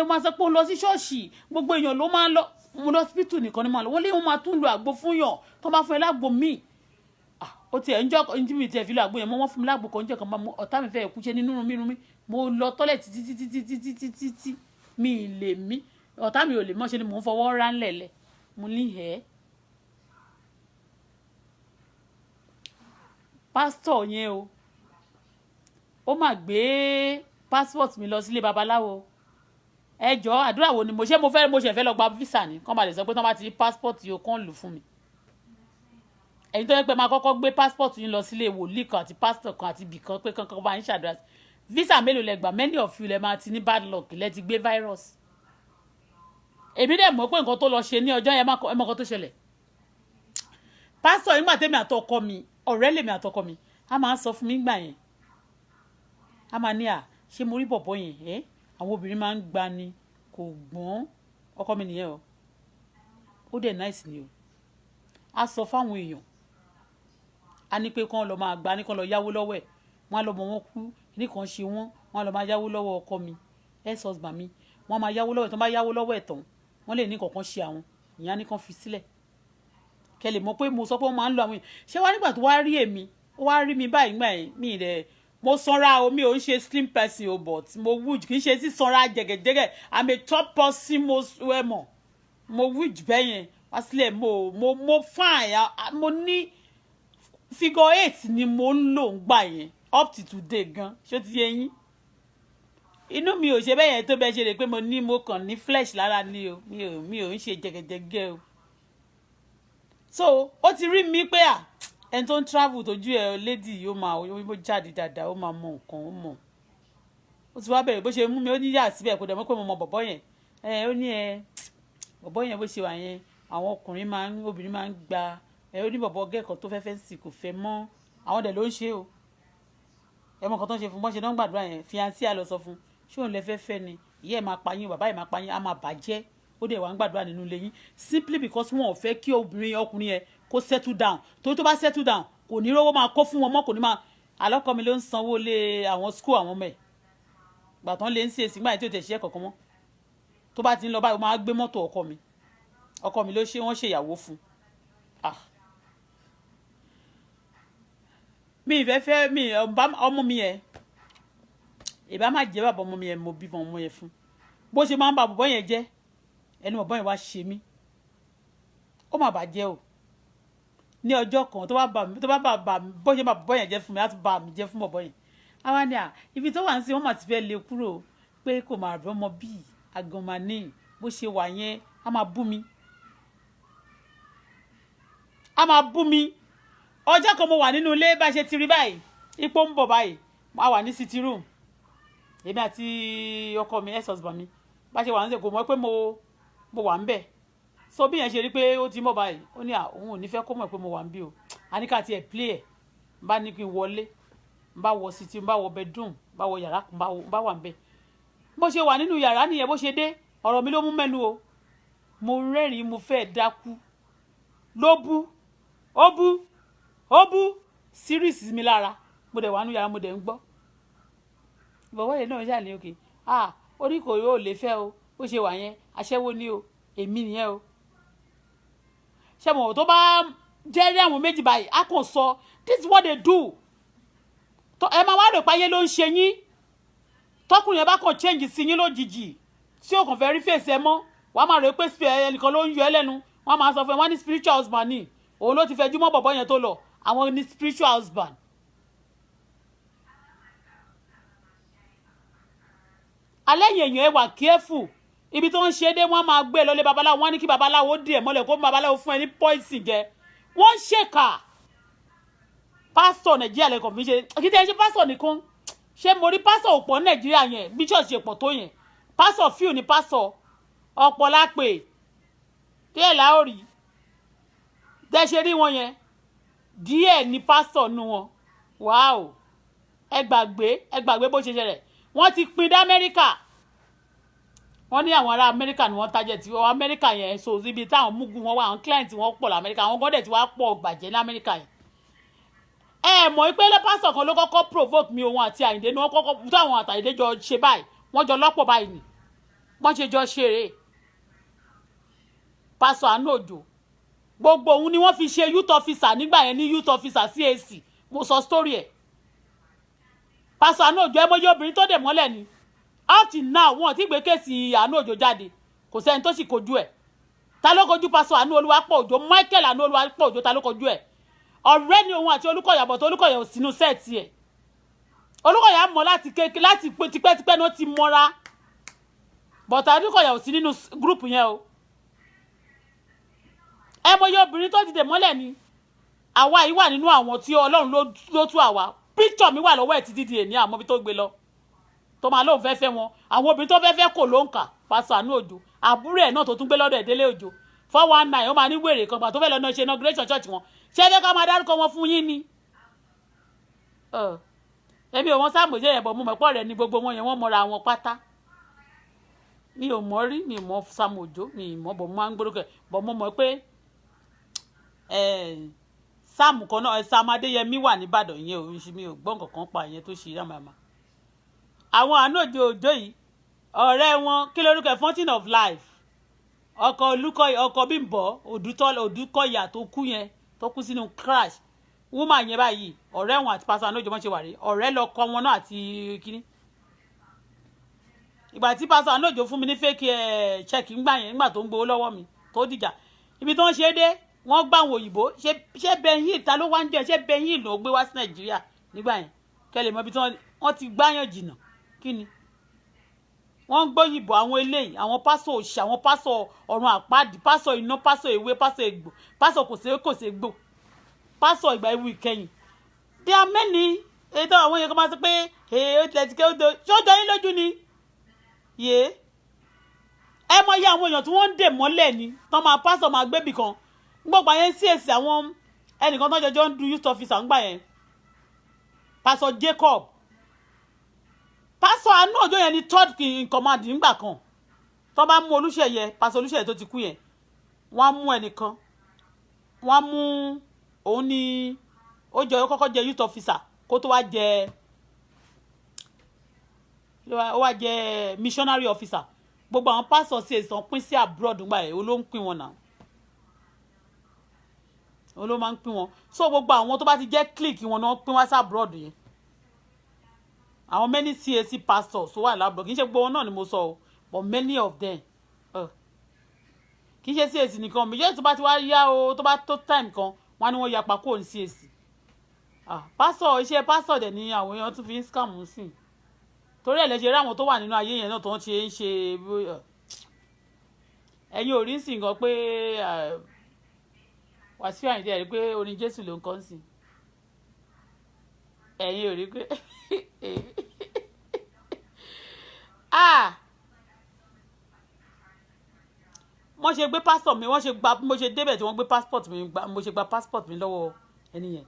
ó máa sọ pé ó lọ sí ṣọ́ọ̀ṣì gbogbo èèyàn ló máa ń lọ mo lọ hospital nìkan ni máa lọ wọ́n lé wọn máa tún lo àgbo fún yàn tó bá fún ẹ lágbo míì ó tiẹ̀ ń jọ́ ní mi tiẹ̀ fi lo àgbo yẹn wọ́n fún mi lágbo kan jẹ́ kan ọ̀tá mi fẹ́ kú ṣe nínú mi mo lọ tọ́lẹ̀ títí mi ì lè mí ọ̀tá mi ò lè mọ́ ṣe ni mò ń fọwọ́ rá ńlẹ̀lẹ̀ mo ní pásítọ̀ yẹn ó mà gbé passport mi lọ sílé babaláwo ẹ jọ̀ọ́ àdúrà wo ni mo ṣe fẹ́ lọ gba visa ni kàn bá lè sọ pé tán bá ti rí passport yìí ó kàn lù fún mi ẹ̀yin tó yẹ pé máa kọ́kọ́ gbé passport yìí lọ sílé wòlíì kan àti pastor kan àti ibì kan pé kankan bá ń ṣàdúrà visa mélòó lẹ gbà many of you lẹ máa ti ní bad luck lẹ ti gbé virus èmi dẹ̀ mọ̀ pé nǹkan tó lọ ṣe ní ọjọ́ yẹn ẹ mọ̀ nǹkan tó ṣẹlẹ̀ pastor yìí gbà tèmi àtọkọ mi ọ̀rẹ́ lèmi àtọkọ mi a máa ń sọ fún mi gbà yẹn a máa ní ṣé mo rí bọ̀bọ̀ yẹn àwọn obìnrin máa ń gba ni kò gbọ́n ọkọ mi nìyẹn ó dẹ̀ nice ni a sọ fáwọn èèyàn a ní pé kán lọ máa gba ní kán lọ yáwó lọ́wọ́ ẹ̀ wọ́n á lọ mọ wọn kú ní kan ṣe wọ́n á lọ máa yáwó lọ́wọ́ ọkọ mi ex-husband mi wọ́n máa yáwó lọ́wọ́ ẹ̀ tán bá yáwó lọ́wọ́ ẹ̀ tán wọ́n lè ní kankan ṣe àwọn ìyá ní kan fi sílẹ̀ kẹ́ lè mọ̀ pé mo sọ pé wọ́n máa ń lo àwọn èèyàn ṣé wá nígbà tó wá rí èmi ó wá rí mi báyìí gbà yẹn mi rẹ̀ mo sanra o mi ò ń ṣe slim person o but mo wúj kì í ṣe sí sanra jẹgẹjẹgẹ I'm a top person mo wúj bẹ́yẹn wá sílẹ̀ mo fine mo ní figure 8 ni mo ń lò ń gbà yẹn up to today gan ṣó ti yé yín inú mi ò ṣe bẹ́ẹ̀ yẹn tó bẹ́ẹ̀ ṣe lè pé mo kàn ní flesh lára ni o mi ò ń ṣe jẹgẹjẹgẹ o so ó ti rí mi pé ẹni tó ń travel tójú ẹ lady yóò máa ó jáde dáadáa ó máa mọ nǹkan ó mọ̀ ó ti wá bẹ̀rẹ̀ bó ṣe mú mi ó ní yà síbẹ̀ kó dẹ̀ mọ́ pé mo mọ bọ̀bọ́ yẹn ó ní bọ̀bọ́ yẹn bó ṣe wà yẹn àwọn obìnrin máa ń gba ó ní bọ̀bọ́ gẹ́ẹ̀kan tó fẹ́fẹ́ sì kò fẹ́ mọ́ àwọn dẹ̀ ló ń ṣe o ẹ mọ nǹkan tó ń ṣe fún bọ́n ṣe náà ń gbàdúrà yẹn fiancé à lọ sọ fún ṣé òun lẹ fẹ́ ni ìyá ẹ̀ máa pa yín bàbá ẹ̀ máa pa yín á máa bàjẹ́ ó dẹ̀ wá ń gbàdúrà nínú ilé yín simply because wọn ò fẹ́ kí ọkùnrin yẹn kó settle down tó bá settle down kò ní rówó máa kó fún wọn mọ́ kò ní máa àlọ́kọ mi ló ń sanwó lé àwọn school àwọn ọmọ ẹ̀ gbà tán lé ń ṣe èsì gbà yẹn tí ò tẹ̀ ṣiṣẹ́ kankan mọ́ tó bá ti ń lọ báyìí ó máa gbé mọ́tò ọkọ mi ló ṣe wọ́n ṣèyàwó fún mi ìfẹ́fẹ́ mi ọmọ mi yẹn ìbá má jẹ́ bàbá ọmọ mi yẹn mo bí ọmọ yẹn fún bó ṣe máa ń ba bọ̀bọ́ yẹn jẹ́ ẹni bọ̀bọ́ yẹn wá ṣe mí ó má bàjẹ́ o ní ọjọ́ kan tó bá bà mí bó ṣe máa bọ̀bọ́ yẹn jẹ́ fún mi láti bà mí jẹ́ fún bọ̀bọ́ yẹn àwa ni ibi tó wà ń sin wọ́n mà ti fẹ́ lé kúrò pé kò máa rí ọmọ bíi aganmaní bó ṣe wà yẹn á máa bú mi ọjọ́ kan mo wà nínú ilé bá ṣe ti rí báyìí ipò ń bọ̀ báyìí a wà ní city room èmi àti ọkọ mi ex-husband mi bá ṣe wà ń ṣe kò mọ̀ pé mo wà ń bẹ̀ so bí yẹn ṣe rí pé ó ti mọ̀ báyìí ó ní òun ò ní fẹ́ kó mọ̀ pé mo wà ń bí o a ní ká tiẹ̀ play ẹ̀ n bá ní kí n wọlé n bá wọ city n bá wọ bedroom n bá wọ yàrá n bá wà ń bẹ̀ bó ṣe wà nínú yàrá nìyẹn bó ṣe dé ọ̀rọ̀ mi ló mú mẹ́nu o mo rẹ́rìn-ín mo fẹ́ dákú ló bú ó bú series mi lára mo dẹ̀ wà nínú yàrá mo dẹ̀ ń gbọ́ bọ̀wọ́ yẹn náà ṣàlẹ́ òkè orí kò yóò lè fẹ́ o bó ṣe wà yẹn aṣẹ́wó ni o èmi nìyẹn o ṣe mọ̀ tó bá jẹ́rí àwọn méjì báyìí a kàn sọ this is what they do ẹ máa wá rò pé ayé ló ń ṣe yín tọkùnrin yẹn bá kàn change sí yín lójijì tí o kàn fẹ́ rí fèsì ẹ mọ́ wàá máa rò pé ẹnìkan ló ń yọ ẹ lẹ́nu wọ́n máa sọ fún ẹ wọ́n ní spiritual husband ni òun ló ti fẹ́ jùmọ̀ bọ̀bọ̀ yẹn tó lọ àwọn ní spiritual husband. alẹ́ yẹn èèyàn ẹ wà careful ibi tó ń ṣe dé wọ́n máa gbé lọ́lé babaláwo wọ́n ní kí babaláwo dì ẹ̀ mọ́lẹ̀ kó babaláwo fún ẹ ní poison jẹ wọ́n ṣèkà pásítọ̀ nàìjíríà lẹ́kọ̀ọ́ fi ṣe kí tẹ́ ẹ ṣe pásítọ̀ nìkan ṣé mo rí pásítọ̀ òpọ̀ nàìjíríà yẹn bí church ṣe pọ̀ tó yẹn pásítọ̀ fíù ní pásítọ̀ ọ̀pọ̀ lápè díẹ̀ láòrì tẹ́ ṣe rí wọn yẹn díẹ̀ ní pásítọ̀ nu wọn wáò ẹ gbàgbé bó ṣe ṣẹlẹ̀ wọ́n ti pín dá amẹ́ríkà wọ́n ní àwọn ará amẹ́ríkà ni wọ́n tajẹ̀ tí wọ́n amẹ́ríkà yẹn so ibi táwọn múgun wọn wà àwọn client wọn pọ̀ lamẹ́ríkà àwọn gọ́dẹ̀ tí wọ́n pọ̀ gbàjẹ́ lamẹ́ríkà yẹn mọ̀ pé pásítọ̀ kan ló kọ́kọ́ provoke mi òun àti àyìndé ni wọ́n kọ́kọ́ táwọn àtàyìndé jọ ṣe báyìí wọ́n jọ lọ́pọ̀ báyìí ni wọ́n ṣe jọ ṣeré pásítọ̀ Àánú Òjó gbogbo òun ni wọ́n fi ṣe youth officer nígbà yẹn ní youth officer CAC mo sọ story ẹ̀ pásítọ̀ Àánú Òjó ẹmọye obìnrin tó dẹ̀ mọ́lẹ̀ ni up till now wọn ti gbé kéèsì Àánú Òjó jáde kò sẹ́ni tó sì kojú ẹ̀ ta ló kojú pásítọ̀ Àánú Olúwapọ̀ Òjó Michael Àánú Olúwapọ̀ Òjó ta ló kojú ẹ̀ ọ̀rẹ́ ni òun àti Olúkọ̀yà bọ̀ tó Olúkọ̀yà ò sínú sẹ́ẹ̀tì ẹ̀ Olúkọ̀yà mọ̀ láti kéèké láti pé tipẹ́tipẹ́ ní ó ti mọ́ra bọ̀tà Olúkọ̀yà ò sí nínú gúrùpù yẹn o ẹmọye obìnrin tó dìde mọ́lẹ̀ ni àwa yìí wà nínú àwọn tí Ọlọ́run ló tú àwa píkítọ̀ mi wà lọ́wọ́ ẹ̀ títí di èní àmọ́ bí tó gbé lọ tó máa lóun fẹ́fẹ́ wọn àwọn obìnrin tó fẹ́fẹ́ kò ló ń kà pásítọ̀ Àánú Òjó àbúrò ẹ̀ náà tó tún gbé lọ́dọ̀ Ìdélé Òjó 419 ó máa ní wèrè kan gbà tó fẹ́ lọ náà ṣe inauguration church wọn ṣé ẹ fẹ́ ká máa dárúkọ wọn fún yín ni ẹbí wọn sáàmùjẹ́ yẹn bọ̀ mo mọ̀ pọ̀ rẹ̀ ni gbogbo wọn yẹn wọ́n mọra wọn pátá mi ò mọ̀ rí mi mọ̀ Sam Òjó mi mọ̀ bọ̀ mo máa ń gbórúkọ bọ̀ mo mọ̀ pé Sam kan náà Sam Adéyẹmí wà nìbàdàn yẹn ò mi ò gbọ́ nǹkan kan pa yẹn tó ṣe rámàmà àwọn Àánú Òjó yìí ọ̀rẹ́ wọn kí lórúkọ Fountain of Life ọkọ Olúkọ̀yà ọkọ Bímbọ́ Odúkọ̀yà tó kú yẹn tó kú sínú crash woman yẹn báyìí ọ̀rẹ́ wọn àti pásítọ̀ Àánú Òjó mọ́ ṣe wà rí ọ̀rẹ́ lọ kọ́ wọn náà àti kíní ìgbà tí pásítọ̀ Àánú Òjó fún mi ní fake check ńgbà yẹn nígbà tó ń gbowó lọ́wọ́ mi tó dìjà ibi tó ń ṣe dé wọ́n gbà àwọn òyìnbó ṣé Benhil ta ló wá ń jẹ́ ṣé Benhil ló gbé wá sí Nàìjíríà nígbà yẹn kẹ́lẹ̀ mọ́ ibi tí wọ́n ti gbáyàn jìnnà kí ni wọ́n gbóyìnbó àwọn eléyìí àwọn pásọ̀ òṣì àwọn pásọ̀ ọ̀run àpáàdì pásọ̀ iná pásọ̀ ewé pásọ̀ egbò pásọ̀ kòsè gbò pásọ̀ ìgbà ewu ìkẹyìn there are many ètò àwọn yẹn kọ́ máa sọ pé ó tilẹ̀ ti kẹ́ ó jọ yín lójú ni yé ẹ mọ iye àwọn èèyàn tí wọ́n ń dè mọ́lẹ̀ ni tọ́ máa pásọ̀ máa gbébì kan gbọ́gbà yẹn sí èsì àwọn ẹnìkan tó jọjọ́ ń du youth officer ńgbà yẹn pásọ̀ Jacob pásọ̀ Àánú Òjó yẹn ni third in command nígbà kan tó bá mú Olúṣèyẹ pásọ̀ Olúṣèyẹ tó ti kú yẹn wọ́n á mú ẹnìkan wọ́n á mú òun ní ó kọ́kọ́ jẹ youth officer kó tó wá jẹ ó wá jẹ missionary officer gbogbo àwọn pásọ̀ sí èsàn pín sí abroad ńgbà yẹn ló ń pín wọn náà ló máa ń pín wọn so gbogbo àwọn tó bá ti jẹ́ clique wọn náà pín wá sí abroad yẹn àwọn many CAC pastors wà lábúrò kì í ṣe gbogbo wọn náà ni mo sọ o but many of them kì í ṣe CAC nìkan méjèèjì tó bá ti wá yá o tó bá tó time kan wọn ni wọn yapa kúrò ní CAC pásọ̀ iṣẹ́ pásọ̀ dẹ̀ ni àwọn èèyàn tún fi ń scam sí i torí ẹ̀ lè ṣe rí àwọn tó wà nínú ayé yẹn náà tó ń ṣe ẹ̀yin ò rí sí nǹkan pé Wàsíù Àyìndé rí pé orin Jésù ló ń kọ́ sí ẹ̀yin ò rí pé wọ́n ṣe gbé passport mi wọ́n ṣe gba mo ṣe débẹ̀ tí wọ́n gbé passport mi mo ṣe gba passport mi lọ́wọ́ ẹni yẹn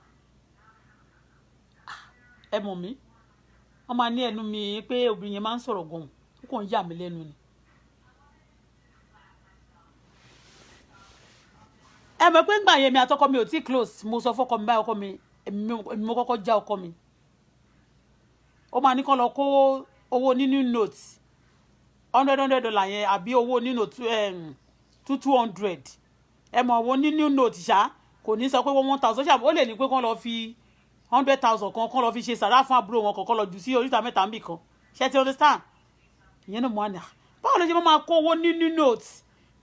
ẹ mọ̀ mí wọ́n máa ní ẹnu mi pé obìnrin yẹn máa ń sọ̀rọ̀ gan-an ó kàn ń yà mí lẹ́nu ni. ẹ mọ̀ pé ńgbà yẹn mi àtọkọ mi ò tí close mo sọ fọ́kọ mi báyìí ọkọ mi èmi mo kọ́kọ́ já ọkọ mi ó máa ní kán lọ kó owó nínú note $100 yẹn àbí owó nínú 200 ẹ mọ̀ owó nínú note ṣá kò ní sọ pé 1000 ṣá ó lè ní pé kán lọ fi 100,000 kan lọ fi ṣe sàrà fún àbúrò wọn kọ̀ọ̀kan lọ jù sí oríta mẹ́ta níbì kan ṣé ti understand ìyẹn náà mọ̀ àná báwo ló ṣe máa kó owó nínú note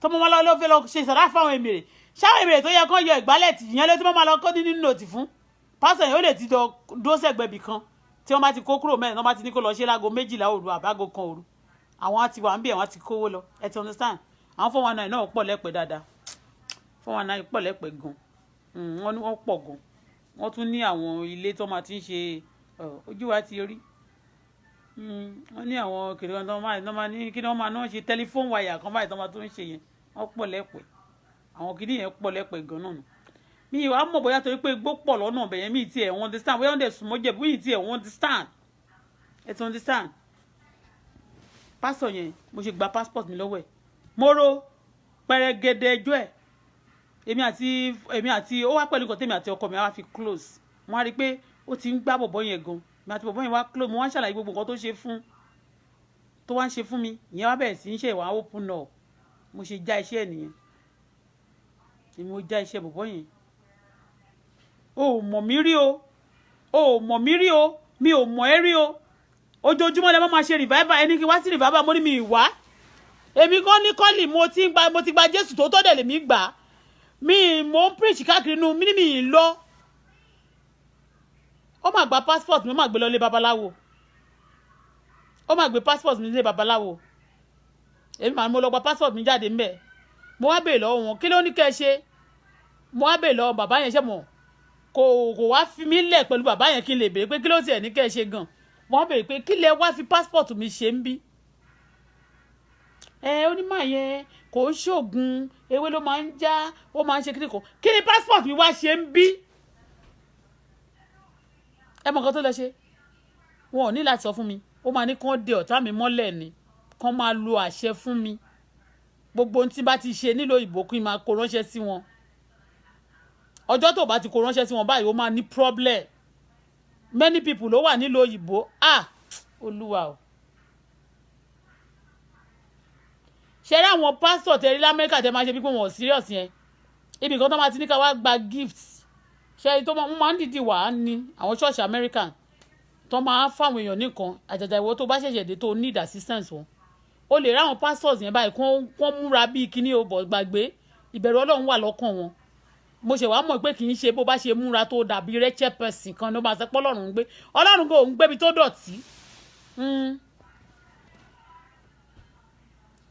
tó mọ́ máa lọ fẹ́ lọ ṣe sàrà fún àwọn èmèrè ṣáwọn èmèrè tó yẹ kán yọ ìgbálẹ̀tì ìyẹn ló ti máa lọ kó nínú note fún pásọ̀ yẹn ó lè ti dó sẹ́gbẹ̀bì kan tí wọ́n bá ti kó kúrò mẹ́rin wọ́n bá ti ní kó lọ ṣe láago 12 òru àbágo 1 òru àwọn àti wà ń bí àwọn àti kówó lọ ẹ ti understand àwọn 419 náà pọ̀ lẹ́pẹ̀ dáadáa 419 pọ̀ lẹ́pẹ̀ gan wọ́n ní wọ́n pọ̀ gan wọ́n tún ní àwọn ilé tó máa ti ń ṣe ojú wa ti rí wọ́n ní àwọn kìnìún tó máa ní kí wọ́n máa náà ṣe tẹlifóònù wáyà kan báyìí tó máa tún ń ṣe yẹn wọ́n pọ̀ lẹ́pẹ̀ àwọn kìnìún yẹn pọ̀ lẹ́pẹ̀ gan náà mi ìwà mọ̀ bóyá torí pé igbó pọ̀ lọ́nà ọ̀bẹ̀ yẹn mi ti ẹ̀ understand bóyá wọ́n dẹ̀ sùn mọ́jẹ̀ bóyá ti ẹ̀ understand ẹ̀ ti understand pásọ̀ yẹn mo ṣe gba passport mi lọ́wọ́ ẹ̀ mo ro pẹrẹgẹdẹ ẹjọ́ ẹ̀ èmi àti ó wá pẹ̀lú nǹkan tèmi àti ọkọ mi wá fi close wọ́n á rí i pé ó ti ń gbá bọ̀bọ̀ yẹn gan mi àti bọ̀bọ̀ yẹn wá close mo wá ń ṣàlàyé gbogbo nǹkan tó wá ń ṣe fún mi ìyẹn wá bẹ̀rẹ̀ sí í ṣe ìwà open up mo ṣe já iṣẹ́ ẹ̀ nìyẹn èmi mo já iṣẹ́ bọ̀bọ̀ yẹn o ò mọ̀ mí rí o mi ò mọ̀ ẹ́ rí o ojoojúmọ́ lẹ máa ṣe revival ẹni kí wá sí revival mo ní mi ìwá èmi gan ní kọ́lì mo ti gba Jésù tó tọ́ dẹ̀ lèmi gbà mi mo ń preach káàkiri inú mi ní mi ì lọ ó máa gba passport mi ó máa gbé lọ lé babaláwo ó máa gbé passport mi lé babaláwo èmi màá mo lọ gba passport mi jáde ńbẹ̀ mo wá bèèrè lọ́wọ́ wọn kí ló ní kẹ́ ẹ ṣe mo wá bèèrè lọ́wọ́ bàbá yẹn ṣe mọ̀ kò wá fi mí lẹ̀ pẹ̀lú bàbá yẹn kí n lè béèrè pé kí ló tiẹ̀ ní kẹ́ ẹ ṣe gan wọ́n béèrè pé kí lẹ wá fi passport mi ṣe ń bí onímọ̀ yẹn kò ń ṣoògùn ewé ló máa ń já ó máa ń ṣe kíni kan kí ni passport mi wá ṣe ń bí ẹ mọ̀ nǹkan tó lọ ṣe wọn ò ní láti sọ fún mi ó máa ní kán de ọ̀tá mi mọ́lẹ̀ ni kán máa lo àṣẹ fún mi gbogbo ohun tí bá ti ṣe nílò ìbò kí n máa kó ránṣẹ́ sí wọn ọjọ́ tó bá ti kó ránṣẹ́ sí wọn báyìí ó máa ní problem many people ló wà nílò òyìnbó olúwa o ṣe rí àwọn pásítọ̀ tẹ̀rí lamẹ́ríkà tẹ́ máa ṣe bí pé wọn ò serious yẹn ibì kan tó máa ti ní ká wá gba gift ṣe tó máa ń dìdì wà á ní àwọn church American tó máa fáwọn èèyàn nìkan àjàjà ìwọ tó bá ṣẹ̀ṣẹ̀ dé tó need assistance wọn o lè rí àwọn pastors yẹn báyìí kó múra bíi kíní o bọ̀ gbàgbé ìbẹ̀rù Ọlọ́run wà lọ́kàn wọn mo ṣe wá mọ̀ pé kì í ṣe bó bá ṣe múra tó dàbí rachel person kan ló máa sọ pé ọlọ́run ń gbé ọlọ́run kò ń gbébi tó dọ̀tí.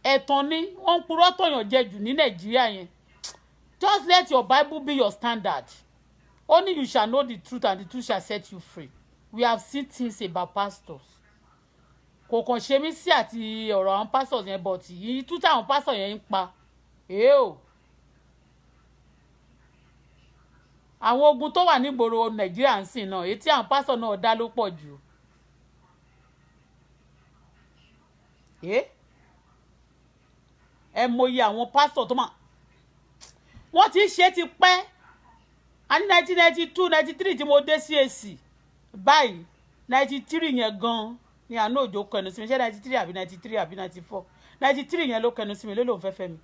ẹ̀tàn ni wọ́n ń purọ́ tọ̀yàn jẹ jù ní nàìjíríà yẹn. Just let your Bible be your standard. Only you shall know the truth and the truth shall set you free. We have seen things about pastors. Kò kàn ṣe mí sí àti ọ̀rọ̀ àwọn pastors yẹn but yìí tú táwọn pastors yẹn ń pa. Àwọn ogun tó wà nígboro Nàìjíríà ń sìn náà èyí tí àwọn pastors náà dá ló pọ̀ jù. Ẹ mọyì àwọn pastors tó máa wọ́n ti ṣe ti pẹ́ a ní 1992 93 tí mo dé CAC báyìí 93 yẹn gan ni àná òjò kẹnu sí mi ṣé 93 àbí 93 àbí 94 93 yẹn ló kẹnu sí mi ló lòun fẹ́fẹ́ mi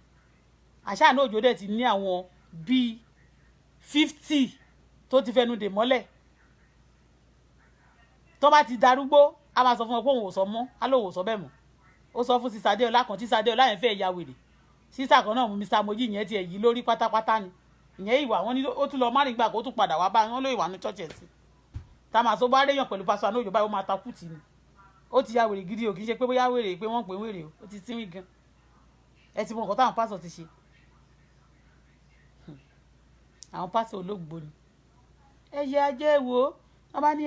àṣà àná òjò dẹ̀ ti ní àwọn bíi 50 tó ti fẹnu dè mọ́lẹ̀ tó bá ti darúgbó a máa sọ fún ọ pé òun ò sọ mọ́ á lóun ò sọ bẹ́ẹ̀ mọ́ ó sọ fún sísá Adéọlá kan tí sísá Adéọlá yẹn fẹ́ ya wèrè sísá kan náà mú Mr. Mojí yẹn tiẹ̀ yí lórí pátápátá ni ìyẹn ìwà wọn ni ó tún lọ má nígbà kó tún padà wá bá wọn ló ìwà ní church ẹ̀sìn tá a máa sọ bá réyàn pẹ̀lú pásọ àná òjò báyìí ó máa takú tì ní ó ti ya wèrè gidi o kì í ṣe pé bóyá wèrè pé wọ́n pè wèrè o ó ti sínwìn gan ẹ ti mọ nǹkan táwọn pásọ ti ṣe àwọn pásọ olóògbò ni ẹ yẹ ajé wo wọn bá ní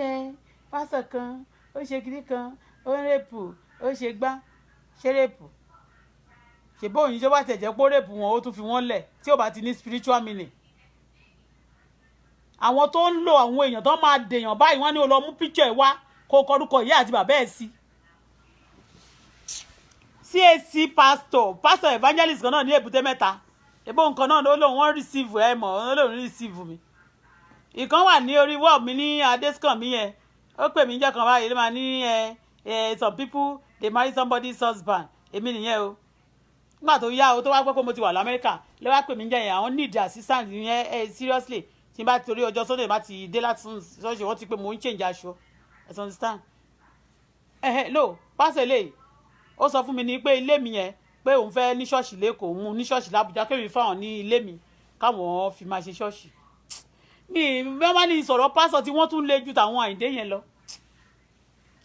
pásọ kan ó ṣe kiri kan ó ń rèpù ó ṣe gbá ṣe rèpù ṣèbó òyìn tó bá tẹ̀jẹ̀ pé ó rèpù wọn ó tún fi wọ́n lẹ̀ tí ò bá ti ní spiritual meaning àwọn tó ń lo àwọn èèyàn tó máa dèèyàn báyìí wọ́n ní ó lọ mú picture ẹ̀ wá kó kọrúkọ ìyá àti bàbá ẹ̀ sí CAC pastor evangelist kan náà ní Èbúté Mẹ́ta èbó nǹkan náà ló lóun wọ́n receive ẹ̀ mọ̀ ó lóun receive mi ìkan wà ní orí wọ́ọ̀ mi ní adescan mi yẹn ó pè mí jẹ́ kan báyìí ló máa ní some people they marry somebody's husband èmi nìyẹn o nígbà tó yá o tó wá gbọ́ pé mo ti wà lamẹ́ríkà ló wá pè mí jẹ́ yẹn àwọn need assistance yẹn seriously tí n bá torí ọjọ́ Sunday bá ti dé láti ṣọ́ọ̀ṣì wọ́n ti pé mo ń change aṣọ ẹ understand no pásẹ̀ lè ó sọ fún mi ní pé ilé mi yẹn pé òun fẹ́ ní ṣọ́ọ̀ṣì lẹ́kọ̀ọ́ òun ní ṣọ́ọ̀ṣì l'Ábùjá kéwì fáwọn ní ilé mi káwọn fi máa ṣe ṣọ́ọ̀ṣì mi bẹ́ẹ̀ má ní sọ̀rọ̀ pásọ̀ tí wọ́n tún lé ju tàwọn Àyìndé yẹn lọ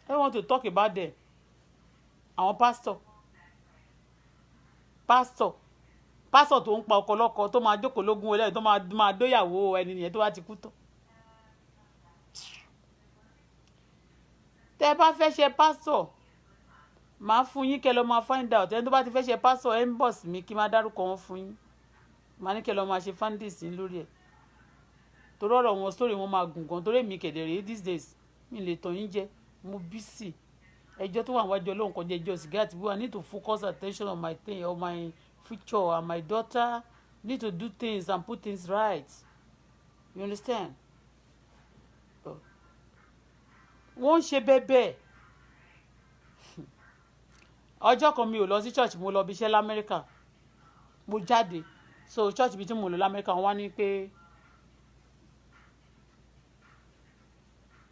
I want to talk about them àwọn pásọ̀ tó ń pa ọkọlọ́kọ tó máa jókòó lógún olóyè tó máa dóyàwó ẹni nìyẹn tó bá ti kú tán. tẹ́ bá fẹ́ ṣe pásọ̀ máa fún yín kẹ́ lọ máa find out ẹni tó bá ti fẹ́ ṣe pásọ̀ ẹ̀ ń bọ̀ sí mi kí n máa dárúkọ wọn fún yín máa ní kẹ́ lọ máa ṣe fandis lórí ẹ̀ torí ọ̀rọ̀ wọn story wọn máa gùn gan torí èmi kẹ̀dẹ̀rẹ̀ these days mi lè tàn yín jẹ mo busy ẹjọ́ tó wà wájú Ọlọ́run kọjá ẹjọ́ sìgá àti wíwá need to focus attention on my thing on my future and my daughter need to do things and put things right you understand wọ́n ń ṣe bẹ́ẹ̀ ọjọ́ kan mi ò lọ sí church mo lọ bí iṣẹ́ l'Amẹ́ríkà mo jáde so church bí tí mo lọ l'Amẹ́ríkà wọ́n wá ní pé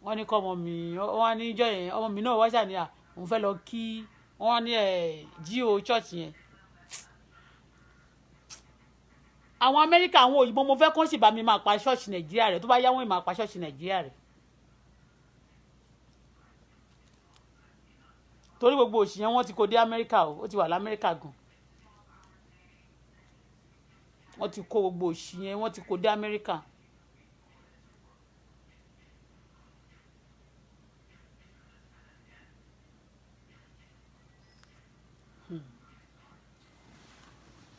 wọ́n ní kọ́ ọmọ mi wọ́n wá ní ìjọ yẹn ọmọ mi náà wá ṣàní òun fẹ́ lọ kí wọ́n wá ní GO church yẹn àwọn Amẹ́ríkà àwọn òyìnbó mo fẹ́ kó sì bá mi máa pa ṣọ́ọ̀ṣì Nàìjíríà rẹ̀ tó bá yá wọ́n máa pa ṣọ́ọ̀ṣì Nàìjíríà rẹ̀ torí gbogbo òṣì yẹn wọ́n ti kó dé Amẹ́ríkà o ó ti wà l'Amẹ́ríkà gan wọ́n ti kó gbogbo òṣì yẹn wọ́n ti kó dé Amẹ́ríkà.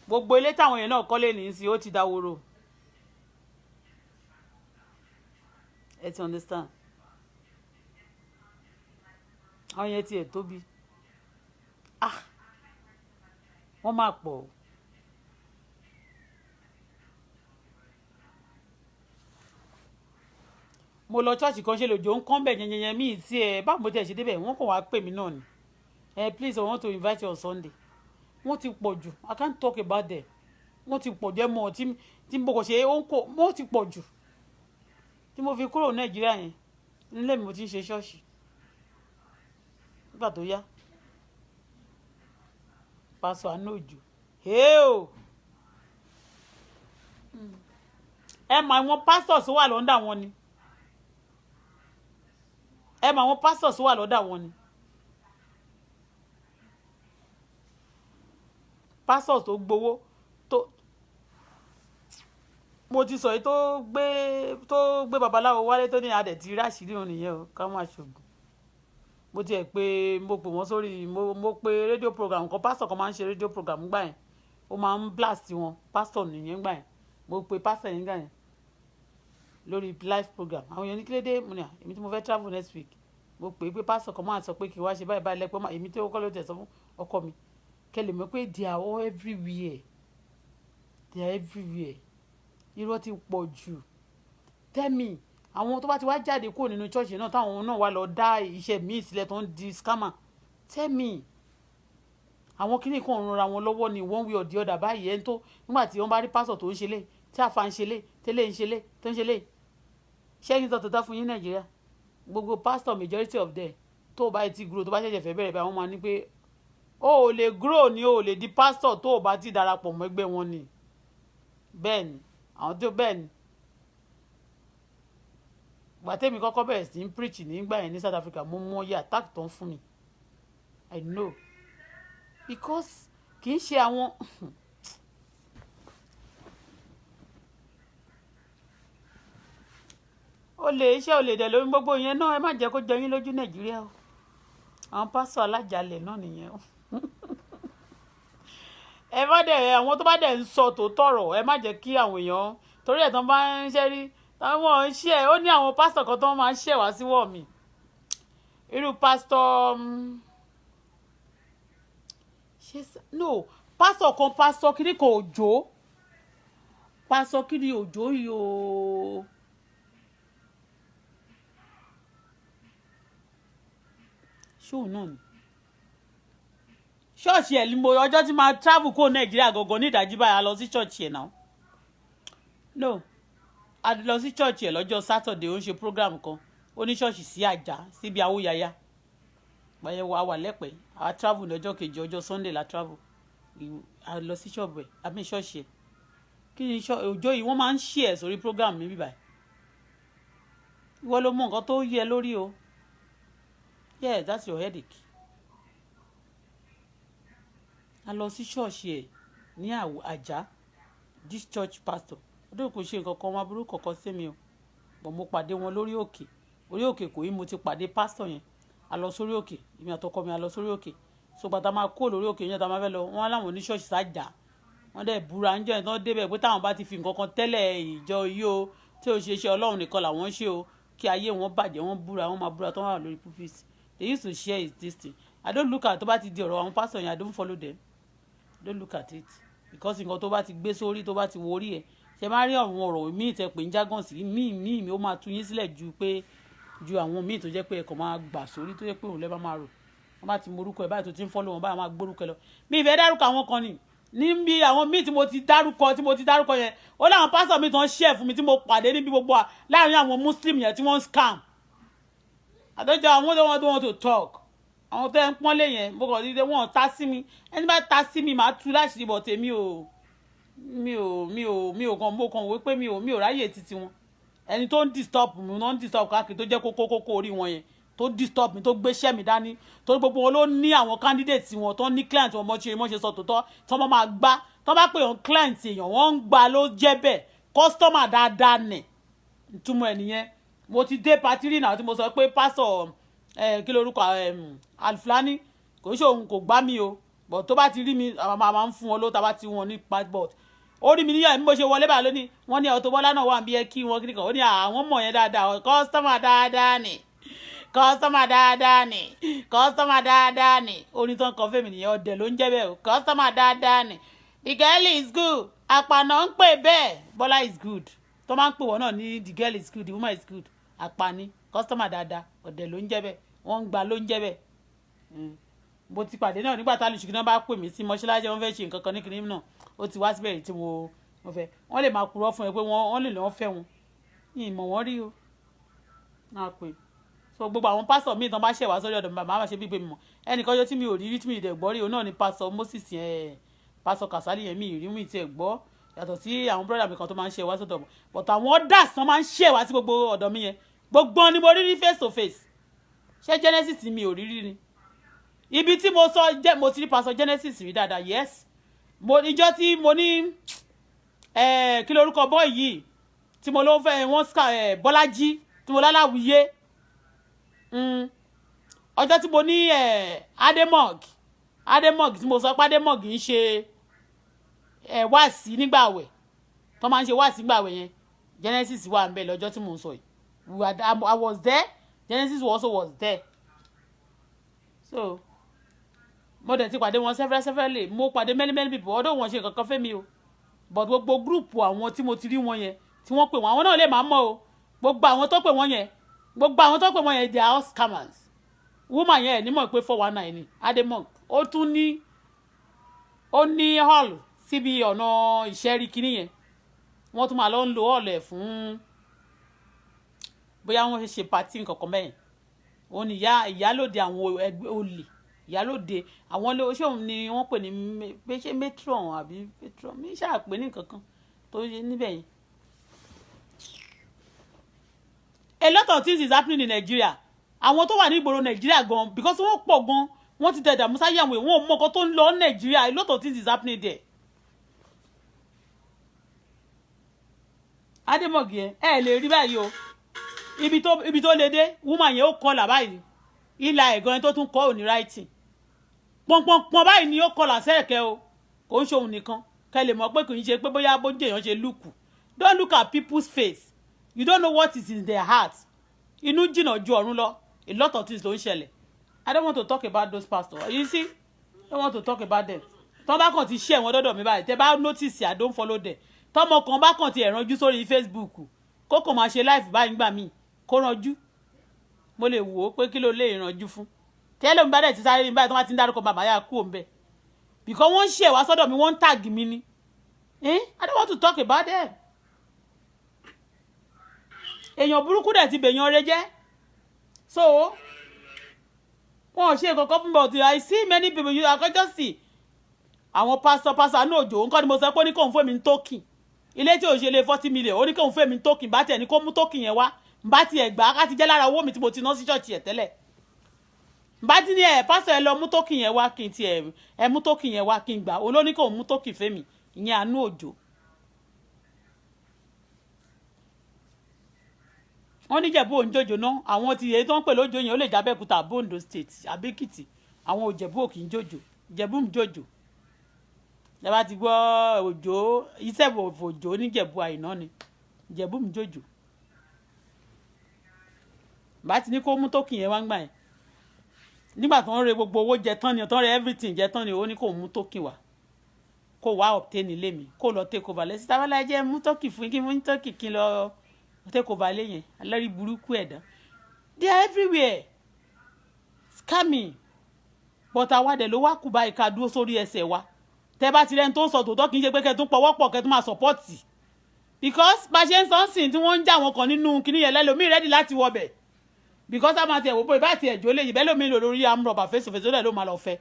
gbogbo ilé táwọn èèyàn náà kọ́lé ní sí ó ti dáwóró ẹ ti understand àwọn yẹn ti ẹ̀ tóbi wọ́n máa pọ̀ o mo lọ ṣọ́ọ̀ṣì kan ṣe lòjò ń kán bẹ̀ yẹnyẹnyẹn míì tí báwo mo tẹ̀ ṣe débẹ̀ wọ́n kàn wá pè mí náà ni please I want to invite you on Sunday wọ́n ti pọ̀ jù I can't talk about them wọ́n ti pọ̀ jù mọ́ tí mo kò ṣe wọ́n ti pọ̀ jù tí mo fi kúrò Nàìjíríà yẹn nílé mi mo ti ń ṣe ṣọ́ọ̀ṣì nígbà tó yá pásọ Àánú Òjó ẹ mọ àwọn pastors wà lọ́ndà wọn ni ẹ mọ àwọn pastors wà lọ́ndà wọn ni pastors tó gbowó tó mo ti sọ yìí tó gbé babaláwo wálé tó ní adẹ̀ ti rí àṣírí òun nìyẹn o ká má ṣògùn mo tiẹ̀ pé mo pè wọ́n sórí mo pe rédíò program kan pastor kan máa ń ṣe rédíò program gbà yẹn ó máa ń blast wọn pastor nìyẹn gbà yẹn mo pe pastor yẹn gbà yẹn lórí live program àwọn èèyàn ní kí ló dé mo ní èmi tí mo fẹ́ travel next week mo pè é pé pastor kan máa sọ pé kí n wá ṣe báyìí báyìí lẹ́pẹ́ èmi tí ó kọ́ ló tẹ̀ sọ fún ọkọ mi kẹlẹ̀ mọ̀ pé they are all everywhere irọ́ ti pọ̀ jù tẹ́mi àwọn tó bá ti wá jáde kúrò nínú church náà táwọn náà wá lọ dá iṣẹ́ míì sílẹ̀ tó ń di scammer tẹ́mi àwọn kìnnì kan ń ran wọn lọ́wọ́ ní one way or the other báyìí ẹni tó nígbà tí wọ́n bá rí pásọ̀ tó ń ṣe lé tí àfa ń ṣe lé tẹ́lẹ̀ ń ṣe lé tó ń ṣe lé ṣẹ́yìn tó tọ́ta fún yín nàìjíríà gbogbo pastor majority of them tó bá ti grow tó bá ṣẹ̀ṣẹ̀ fẹ́ bẹ̀rẹ̀ bá wọn máa ní pé o ò lè grow ni o ò lè di pastor tó o bá ti darapọ̀ mọ́ ẹgbẹ́ wọn ni bẹ́ẹ̀ ni àwọn tó bẹ́ẹ̀ ni gbàtẹ́mi kọ́kọ́ bẹ̀rẹ̀ sí ń preach nígbà yẹn ní South Africa mo mọ iye attack tó ń fún mi I know because kì í ṣe àwọn iṣẹ́ olè dẹ̀ lórí gbogbo yẹn náà ẹ má jẹ́ kó jẹ yín lójú Nàìjíríà o àwọn pásọ̀ alájàlẹ̀ náà nìyẹn o ẹ má dẹ̀ àwọn tó bá dẹ̀ ń sọ tó tọ̀rọ̀ ẹ má jẹ́ kí àwọn èèyàn torí ẹ̀ tán bá ń ṣe rí àwọn iṣẹ́ ó ní àwọn pásítọ̀ kan tó máa ń ṣẹ̀ wá sí wọ̀ mí irú pásítọ̀ pásítọ̀ kìíní kan Òjó pásítọ̀ kìíní Òjó yìí o ṣóò náà ni ṣọ́ọ̀ṣì ẹ̀ ni mo ọjọ́ tí máa travel kó Nàìjíríà gọ̀gọ̀ ní ìdájí báyà lọ sí ṣọ́ọ̀ṣì ẹ̀ náà no a lọ sí ṣọ́ọ̀ṣì ẹ̀ lọ́jọ́ Saturday ó ń ṣe program kan ó ní ṣọ́ọ̀ṣì sí Àjà síbi Awóyaya báyẹn wà lẹ́pẹ́ a travel lọ́jọ́ kejì ọjọ́ Sunday la travel a lọ sí ṣọ́ọ̀bù ẹ̀ àmì ṣọ́ọ̀ṣì ẹ̀ kí ni Òjó yìí wọ́n máa ń ṣí ẹ̀ sórí program mi bíbáyìí ìwọ ló mọ nǹkan tó yẹ lórí o yeah that's your headache a lọ sí ṣọ́ọ̀ṣì ẹ̀ ní Àjà this church pastor ọdún kò ṣe nǹkan kan wọn aburú kọ̀ọ̀kan sí mi o bọ̀ mo pàdé wọn lórí òkè orí òkè kò yí mo ti pàdé pastor yẹn a lọ sórí òkè èmi àtọkọ mi a lọ sórí òkè so bàtà máa kó lórí òkè yẹn tá a máa fẹ́ lọ wọn láwọn oníṣọ́ọ̀ṣì sájà wọn dẹ̀ búra ń jẹ́ ìtàn débẹ̀ pé táwọn bá ti fi nǹkan kan tẹ́lẹ̀ ìjọ yìí o tí o ṣe Ọlọ́run nìkan làwọn ṣe o kí ayé wọn bàjẹ́ wọn búra wọn máa búra tó wà lórí pulpit they used to share this thing I don't look at tó bá ti di ọ̀rọ̀ àwọn pastor yẹn I don't follow them don't look at it because nǹkan tó bá ti gbé sórí tó bá ti wo orí ẹ̀ ṣe máa rí àwọn ọ̀rọ̀ míì tẹ pé ń jágàn sí míì ó máa tú yín sílẹ̀ ju àwọn míì tó jẹ́ pé ẹ̀kọ́ máa gbà sórí tó jẹ́ pé òun lẹ́ bá máa rò wọ́n bá ti morúkọ ẹ̀ báyìí tó ti ń fọ́lọ́ wọn báyìí máa gbórúkọ ẹ lọ mi ìfẹ́ dárúkọ àwọn kan ni níbi àwọn míì tí mo ti dárúkọ yẹn ó láwọn pásítọ̀ mi tán ṣẹ̀ fún mi tí mo pàdé níbi gbogbo láàrin àwọn muslim yẹn tí wọ́n ń scam àtọ́jọ́ àwọn tó want to talk àwọn tó ń pọ́nlé yẹn mo kàn dídé wọ́n ta sí mi ẹni bá ta sí mi màá tú láṣìírí bọ̀ tèmi mi ò kàn mo kàn wí pé mi ò ráyè títí wọn ẹni tó ń disturb mi náà ń disturb káàkiri tó jẹ́ kókó orí wọn yẹn tó disturb mi tó gbéṣẹ́ mi dání tó gbogbo wọn ló ní àwọn candidate wọn tó ní client wọn mọ́ ṣe sọ tòótọ́ tó wọ́n máa gbá tó bá pè wọn client èèyàn wọ́n ń gbà ló jẹ́ bẹ́ẹ̀ customer dáadáa nẹ̀ ìtumọ̀ ẹ̀ nìyẹn mo ti dé patiri náà tí mo sọ pé pásọ̀ kí lorúkọ Alfulani kò ṣe òun kò gbá mi o but tó bá ti rí mi máa ń fún wọn ló tá bá ti wọn ní passport ó rí mi níyà bí mo ṣe wọlé báyìí lónìí wọ́n ní Auto Bola náà wà bí ẹ kí wọn kiri kan ó ní àwọn mọ̀ yẹn dáadáa customer dáadáa ni orin tó ń kọ fẹ́mi nìyẹn ọ̀dẹ̀ ló ń jẹ́ bẹ́ẹ̀ o customer dáadáa ni the girl is good àpànà ń pè bẹ́ẹ̀ Bọ́lá is good tó máa ń pè wọ́n náà ní the girl is good the woman is good àpàní customer dáadáa ọ̀dẹ̀ ló ń jẹ́ bẹ́ẹ̀ wọ́n ń gba ló ń jẹ́ bẹ́ẹ̀ mo ti pàdé náà nígbà tá lùsùkì náà bá pè mí sí mọ́ṣáláṣí wọ́n fẹ́ ṣe nǹkan kan ní kìnìún náà ó ti wá síbẹ̀ tí mo fẹ́ wọ́n lè máa purọ́ fún ẹ pé wọ́n lè lọ́ọ́ fẹ́ wọn ní ìmọ̀ wọ́n rí o náà pé so gbogbo àwọn pásọ̀ míì tán bá ṣẹ̀ wá sórí ọ̀dọ̀ bàbá máa ṣe bí pé mi mọ̀ ẹnìkan yóò tí mi ò rí tí mi ì dẹ̀ gbọ́ rí o náà ni pásọ̀ Moses pásọ̀ Kàsálì yẹn mi ì rí mi ti ẹ̀ gbọ́ yàtọ̀ sí àwọn brother mi kan tó máa ń ṣe wá sọ́dọ̀ but àwọn others tán máa ń ṣe wá sí gbogbo ọ̀dọ̀ mi yẹn gbogbo ni mo rí ní face to face ṣé Genesis mi ò rí rí ni ibi tí mo sọ jẹ́ mo ti rí pastor Genesis rí dáadáa yes mo ìjọ tí mo ní kí lorúkọ boy yìí tí mo ló fẹ́ wọ́n Bọ́lájí tí mo láláwìyé ọjọ́ tí mo ní Ademog tí mo sọ pé Ademog ń ṣe wáàsí nígbàwẹ̀ tó máa ń ṣe wáàsí nígbàwẹ̀ yẹn Genesis wà ń bẹ lọ́jọ́ tí mo ń sọ yìí I was there Genesis also was there so mo dẹ̀ ti pàdé wọn severally mo pàdé many people ọdún wọn ṣe kankan fẹ́ mi o but gbogbo group àwọn tí mo ti rí wọn yẹn tí wọ́n pè wọ́n àwọn náà lè máa mọ̀ o gbogbo àwọn tó pè wọ́n yẹn they are all scammers woman yẹn ní mọ̀ pé 419 ni Ademog ó tún ní hall síbi ọ̀nà ìṣẹ́rí kínní yẹn wọ́n tún máa lọ ń lo hall ẹ̀ fún bóyá wọ́n ṣe party nǹkan kan bẹ́ẹ̀ òun ni ìyálòde àwọn ẹgbẹ́ olè ìyálòde àwọn ṣé òun ni wọ́n pè ní ṣé matron àbí patron mi ṣáà pè ní nǹkan kan tó ṣe níbẹ̀ yẹn. A lot of things is happening in Nigeria àwọn tó wà ní ìgboro Nigeria gan because wọ́n pọ̀ gan wọ́n ti tẹ̀dà musa yàwó wọn ò mọ nǹkan tó ń lọ Nigeria a lot of things is happening there. Ademog yẹn lè rí báyìí o ibi tó lè dé woman yẹn ó kọlà báyìí ìlà ẹ̀gan tó tún kọ́ òní writing pọ̀npọ̀npọ̀n báyìí ni ó kọlà sẹ́ẹ̀kẹ́ o kò ń ṣe òun nìkan kẹ́ lè mọ̀ pé kò ń ṣe pé bóyá bójú èèyàn ṣe lùkù don't look at people's face you don't know what is in their heart inú jìnnà ju ọ̀run lọ a lot of things ló ń ṣẹlẹ̀ I don't want to talk about those pastors you see I don't want to talk about them tọ́ bá kàn ti ṣe ẹ̀wọ̀n dọ́dọ̀ mi báyìí tẹ́ bá notice I don't follow them tọ́mọ kan bá kàn ti ẹ̀rànjú sórí Facebook kókò máa ṣe live báyìí gbà mí kó ranjú mo lè wò ó pé kí ló lè ranjú fún tẹ́lẹ̀ mi bá dẹ̀ ti sáré ní báyìí tó bá ti ń dárúkọ bàbá yà kú òun bẹ́ẹ̀ because wọ́n ń ṣe wá sọ́dọ̀ mi wọ́n ń tag mi ni I don't want to talk about them èèyàn burúkú dẹ̀ ti bèèyàn rẹ jẹ́ so wọn ò ṣe kankan fún mi I see many people you are just see àwọn pastor ní òjò nǹkan ni mo sọ pé ó ní kóun fún mi ní token ilé tí ò ṣe lé 40 million ó ní kóun fún mi ní token bá tiẹ̀ ní kó mú token yẹn wá bá tiẹ̀ gbà á ti jẹ́ lára owó mi tí mo ti ná sí ṣọ́ọ̀ṣì ẹ̀ tẹ́lẹ̀ bá ti ní pastor ẹ lọ mú token yẹn wá kí n tiẹ̀ ẹ mú token yẹn wá kí n gbà ó ló ní kóun mú token fẹ́mi ìyẹn àánú òjò wọ́n ní Ìjẹ̀bú òǹjòjò náà àwọn ti èyí tó ń pè lójó yẹn ó lè jábẹ́kúta Ondo state àbíkìtì àwọn òjẹ̀bú òkì ń jòjò Ìjẹ̀bú ń jòjò lẹ́bàá ti gbọ́ òjò iṣẹ́ òjò níjẹ̀bú àìná ni Ìjẹ̀bú ń jòjò bá ti ní kó mú tókì yẹn wá ń gbà yẹn nígbà tó ń re gbogbo owó jẹ tán ni tó ń re everything jẹ tán ni ó ní kó mú tókì wá kó wá obtain ilé mi kó lọ take over lẹ́sí táwọn aláìjẹ́ mú tókì fún kí mú tókì kí n lọ take over lé yẹn alẹ́rí burúkú ẹ̀dá they are everywhere scamming but àwa dẹ̀ ló wá kú báyìí ká dúró sórí ẹsẹ̀ wa tẹ́ bá ti rẹ́ni tó ń sọ tòótọ́ kì í ṣe pé kẹ́ tún pọwọ́pọ̀ kẹ́ tún máa sọ́pọ́ọ̀tì because bá ṣe ń sọ sìn tí wọ́n ń já wọn kan nínú kinní yẹn lẹ́lòmíì rẹ́dì láti wọbẹ̀ because a máa ti ẹ̀wò bó ibà ti ẹ̀jọ́ lè yìí bẹ́ẹ̀ lómi lórí amúrọ̀bà fèsòfèsò lẹ̀ ló máa lọ fẹ́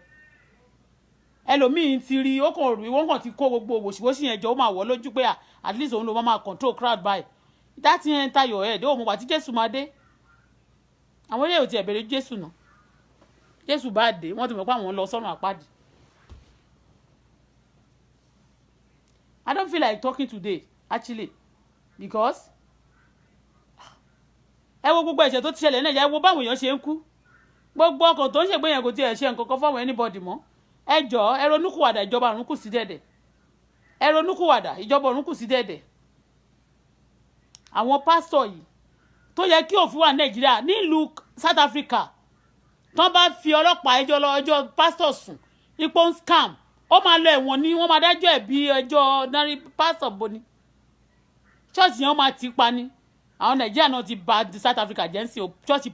ẹlòmíì ti rí ó kàn rí wọ́n kàn ti kó gbogbo wòṣìwòṣì yẹn jọ ó máa wọ̀ lójú pé at least òun ló máa control crowd by that enter your head ó mọ̀ wá tí Jésù máa dé àwọn ilé ò tiẹ̀ bẹ̀rẹ̀ Jésù náà Jésù bá dé wọ́n ti mọ̀ pé àwọn lọ sọ́run àpáàdì. I don't feel like talking today actually because ẹ wo gbogbo ẹ̀ṣẹ̀ tó ti ṣẹlẹ̀ náà ẹ wo báwọn èèyàn ṣe ń kú gbogbo ọkàn tó ń ṣègbè yẹn kò tiẹ̀ ṣe nǹkan kan fáwọn anybody mọ́ ẹ jọ̀ọ́ ẹ ronúkúwàdà ìjọba ọ̀run kù sí dẹ̀dẹ̀ ẹ ronúkúwàdà ìjọba ọ̀run kù sí dẹ̀dẹ̀ àwọn pásítọ̀ yìí tó yẹ kí òfin wà Nàìjíríà nílùú South Africa tán bá fi ọlọ́pàá ẹjọ́ pásítọ̀ sùn ipò ń scam ó máa lọ ẹ̀wọ̀n ni wọ́n máa dájọ́ ẹ̀ bí ẹjọ́ náírà pásítọ̀ boni ṣọ́ọ̀ṣì yẹn máa ti pa ni àwọn Nàìjíríà náà ti bà South Africa jẹ́ ń sìn ṣọ́ọ̀ṣì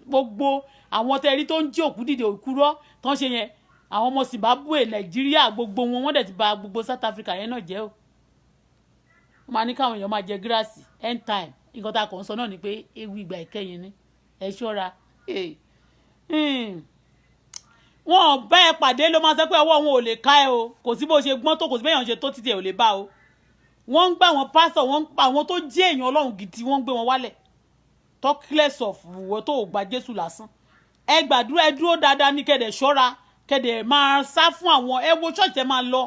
gbogbo àwọn tẹ́rí tó ń jí òkú dìde òkúrọ́ tó ń ṣe yẹn àwọn ọmọ Zimbabwe Nàìjíríà gbogbo wọn dẹ̀ ti bà gbogbo South Africa yẹn náà jẹ́ o wọ́n máa ní káwọn èèyàn máa jẹ gíráàsì end time nǹkan tá a kàn ń sọ náà ni pé ewu ìgbà ìkẹyìn ni ẹ ṣọ́ra wọn bá ẹ pàdé ló máa sọ pé ọwọ́ wọn ò lè ká ẹ o kò sí bó ṣe gbọ́n tó kò sí bẹ́yàn ṣe tó títí ẹ ò lè bá o wọ́n ń gbà wọn pásítọ̀, wọ́n ń pa àwọn tó jẹ́ èèyàn Ọlọ́run gidi, wọ́n ń gbé wọn wálẹ̀. Talkless of wọ́n tó gba Jésù lásán. Ẹ gbàdúrà, ẹ dúró dáadáa ní kẹ́dẹ̀ ṣọ́ra, kẹ́dẹ̀ máa sá fún àwọn, ẹ wo church ẹ máa lọ.